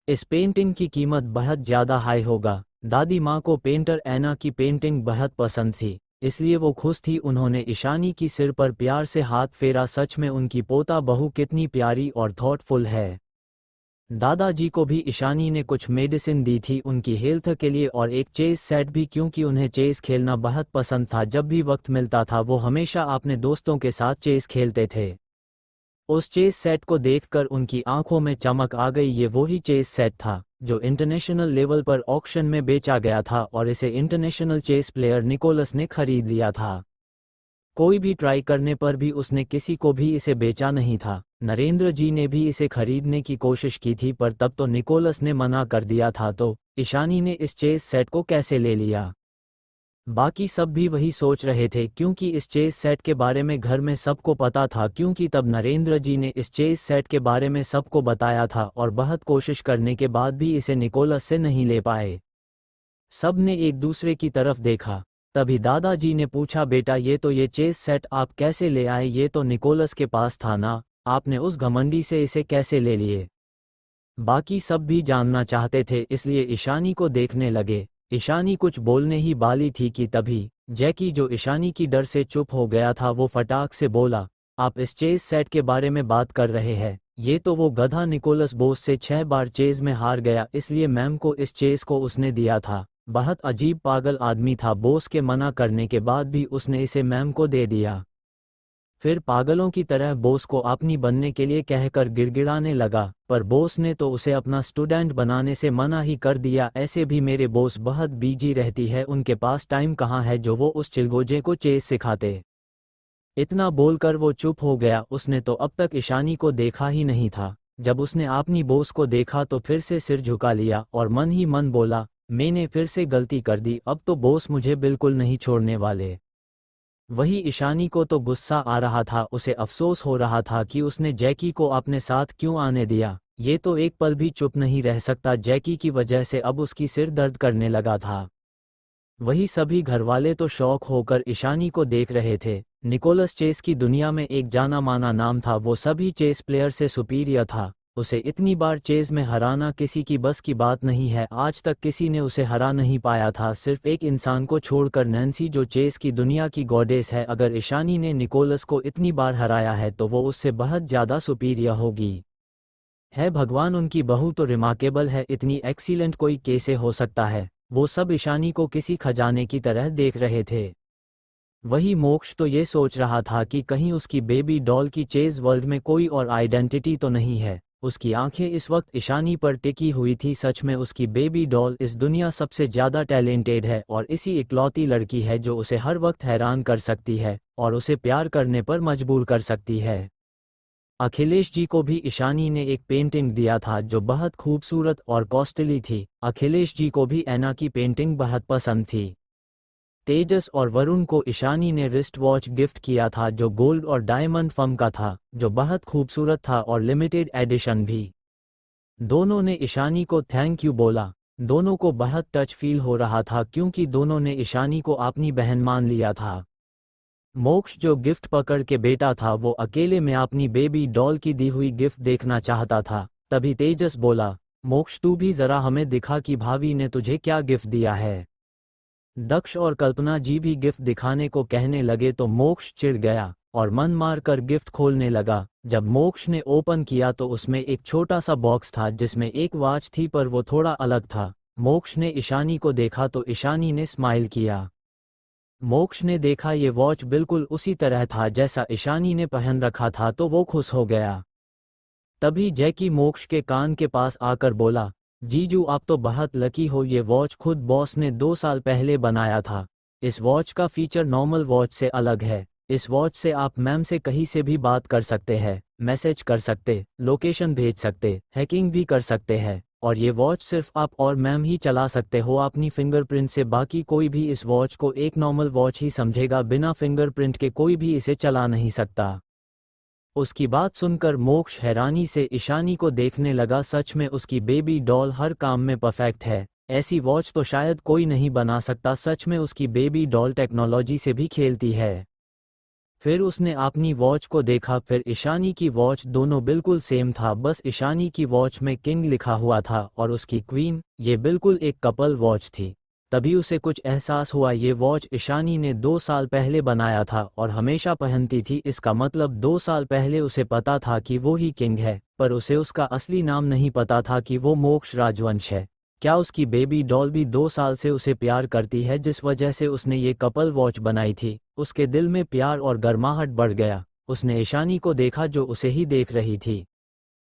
इस पेंटिंग की कीमत बहुत ज़्यादा हाई होगा। दादी माँ को पेंटर ऐना की पेंटिंग बहुत पसंद थी, इसलिए वो खुश थी। उन्होंने ईशानी की सिर पर प्यार से हाथ फेरा। सच में उनकी पोता बहू कितनी प्यारी और थॉटफुल है। दादाजी को भी ईशानी ने कुछ मेडिसिन दी थी उनकी हेल्थ के लिए, और एक चेस सेट भी, क्योंकि उन्हें चेस खेलना बहुत पसंद था। जब भी वक्त मिलता था वो हमेशा अपने दोस्तों के साथ चेस खेलते थे। उस चेस सेट को देखकर उनकी आंखों में चमक आ गई। ये वही चेस सेट था जो इंटरनेशनल लेवल पर ऑक्शन में बेचा गया था, और इसे इंटरनेशनल चेस प्लेयर निकोलस ने खरीद लिया था। कोई भी ट्राई करने पर भी उसने किसी को भी इसे बेचा नहीं था। नरेंद्र जी ने भी इसे खरीदने की कोशिश की थी पर तब तो निकोलस ने मना कर दिया था, तो ईशानी ने इस चेस सेट को कैसे ले लिया। बाकी सब भी वही सोच रहे थे क्योंकि इस चेस सेट के बारे में घर में सबको पता था, क्योंकि तब नरेंद्र जी ने इस चेस सेट के बारे में सबको बताया था और बहुत कोशिश करने के बाद भी इसे निकोलस से नहीं ले पाए। सब ने एक दूसरे की तरफ देखा। तभी दादाजी ने पूछा, बेटा ये चेस सेट आप कैसे ले आए, ये तो निकोलस के पास था ना, आपने उस घमंडी से इसे कैसे ले लिए। बाकी सब भी जानना चाहते थे इसलिए ईशानी को देखने लगे। ईशानी कुछ बोलने ही वाली थी कि तभी जैकी, जो ईशानी की डर से चुप हो गया था, वो फटाक से बोला, आप इस चेस सेट के बारे में बात कर रहे हैं। ये तो वो गधा निकोलस बोस से 6 बार चेस में हार गया, इसलिए मैम को इस चेस को उसने दिया था। बहुत अजीब पागल आदमी था, बोस के मना करने के बाद भी उसने इसे मैम को दे दिया। फिर पागलों की तरह बोस को अपनी बनने के लिए कहकर गिड़गिड़ाने लगा, पर बोस ने तो उसे अपना स्टूडेंट बनाने से मना ही कर दिया। ऐसे भी मेरे बोस बहुत बिजी रहती है, उनके पास टाइम कहाँ है जो वो उस चिलगोजे को चेस सिखाते। इतना बोलकर वो चुप हो गया। उसने तो अब तक ईशानी को देखा ही नहीं था। जब उसने अपनी बोस को देखा तो फिर से सिर झुका लिया और मन ही मन बोला, मैंने फिर से गलती कर दी, अब तो बोस मुझे बिल्कुल नहीं छोड़ने वाले। वही ईशानी को तो गुस्सा आ रहा था, उसे अफसोस हो रहा था कि उसने जैकी को अपने साथ क्यों आने दिया। ये तो एक पल भी चुप नहीं रह सकता, जैकी की वजह से अब उसकी सिर दर्द करने लगा था। वही सभी घरवाले तो शौक होकर ईशानी को देख रहे थे। निकोलस चेस की दुनिया में एक जाना माना नाम था, वो सभी चेस प्लेयर से सुपीरियर था। उसे इतनी बार चेस में हराना किसी की बस की बात नहीं है, आज तक किसी ने उसे हरा नहीं पाया था, सिर्फ एक इंसान को छोड़कर, नैन्सी, जो चेस की दुनिया की गॉडेस है। अगर ईशानी ने निकोलस को इतनी बार हराया है तो वो उससे बहुत ज़्यादा सुपीरियर होगी। है भगवान, उनकी बहू तो रिमार्केबल है, इतनी एक्सीलेंट कोई कैसे हो सकता है। वो सब ईशानी को किसी खजाने की तरह देख रहे थे। वही मोक्ष तो ये सोच रहा था कि कहीं उसकी बेबी डॉल की चेस वर्ल्ड में कोई और आइडेंटिटी तो नहीं है। उसकी आंखें इस वक्त ईशानी पर टिकी हुई थी। सच में उसकी बेबी डॉल इस दुनिया सबसे ज़्यादा टैलेंटेड है और इसी इकलौती लड़की है जो उसे हर वक्त हैरान कर सकती है और उसे प्यार करने पर मजबूर कर सकती है। अखिलेश जी को भी ईशानी ने एक पेंटिंग दिया था जो बहुत खूबसूरत और कॉस्टली थी। अखिलेश जी को भी ऐना की पेंटिंग बहुत पसंद थी। तेजस और वरुण को ईशानी ने रिस्ट वॉच गिफ्ट किया था जो गोल्ड और डायमंड फर्म का था, जो बहुत खूबसूरत था और लिमिटेड एडिशन भी। दोनों ने ईशानी को थैंक यू बोला। दोनों को बहुत टच फील हो रहा था क्योंकि दोनों ने ईशानी को अपनी बहन मान लिया था। मोक्ष, जो गिफ्ट पकड़ के बेटा था, वो अकेले में अपनी बेबी डॉल की दी हुई गिफ्ट देखना चाहता था। तभी तेजस बोला, मोक्ष तू भी जरा हमें दिखा कि भाभी ने तुझे क्या गिफ्ट दिया है। दक्ष और कल्पना जी भी गिफ्ट दिखाने को कहने लगे तो मोक्ष चिढ़ गया और मन मार कर गिफ्ट खोलने लगा। जब मोक्ष ने ओपन किया तो उसमें एक छोटा सा बॉक्स था जिसमें एक वॉच थी, पर वो थोड़ा अलग था। मोक्ष ने ईशानी को देखा तो ईशानी ने स्माइल किया। मोक्ष ने देखा ये वॉच बिल्कुल उसी तरह था जैसा ईशानी ने पहन रखा था तो वो खुश हो गया। तभी जैकी मोक्ष के कान के पास आकर बोला, जीजू आप तो बहुत लकी हो, ये वॉच खुद बॉस ने 2 साल पहले बनाया था। इस वॉच का फीचर नॉर्मल वॉच से अलग है। इस वॉच से आप मैम से कहीं से भी बात कर सकते हैं, मैसेज कर सकते, लोकेशन भेज सकते, हैकिंग भी कर सकते हैं। और ये वॉच सिर्फ आप और मैम ही चला सकते हो अपनी फिंगरप्रिंट से। बाकी कोई भी इस वॉच को एक नॉर्मल वॉच ही समझेगा, बिना फिंगरप्रिंट के कोई भी इसे चला नहीं सकता। उसकी बात सुनकर मोक्ष हैरानी से ईशानी को देखने लगा। सच में उसकी बेबी डॉल हर काम में परफेक्ट है, ऐसी वॉच तो शायद कोई नहीं बना सकता। सच में उसकी बेबी डॉल टेक्नोलॉजी से भी खेलती है। फिर उसने अपनी वॉच को देखा, फिर ईशानी की वॉच, दोनों बिल्कुल सेम था, बस ईशानी की वॉच में किंग लिखा हुआ था और उसकी क्वीन। ये बिल्कुल एक कपल वॉच थी। तभी उसे कुछ एहसास हुआ, ये वॉच ईशानी ने 2 साल पहले बनाया था और हमेशा पहनती थी। इसका मतलब 2 साल पहले उसे पता था कि वो ही किंग है, पर उसे उसका असली नाम नहीं पता था कि वो मोक्ष राजवंश है। क्या उसकी बेबी डॉल भी 2 साल से उसे प्यार करती है जिस वजह से उसने ये कपल वॉच बनाई थी। उसके दिल में प्यार और गर्माहट बढ़ गया। उसने ईशानी को देखा जो उसे ही देख रही थी।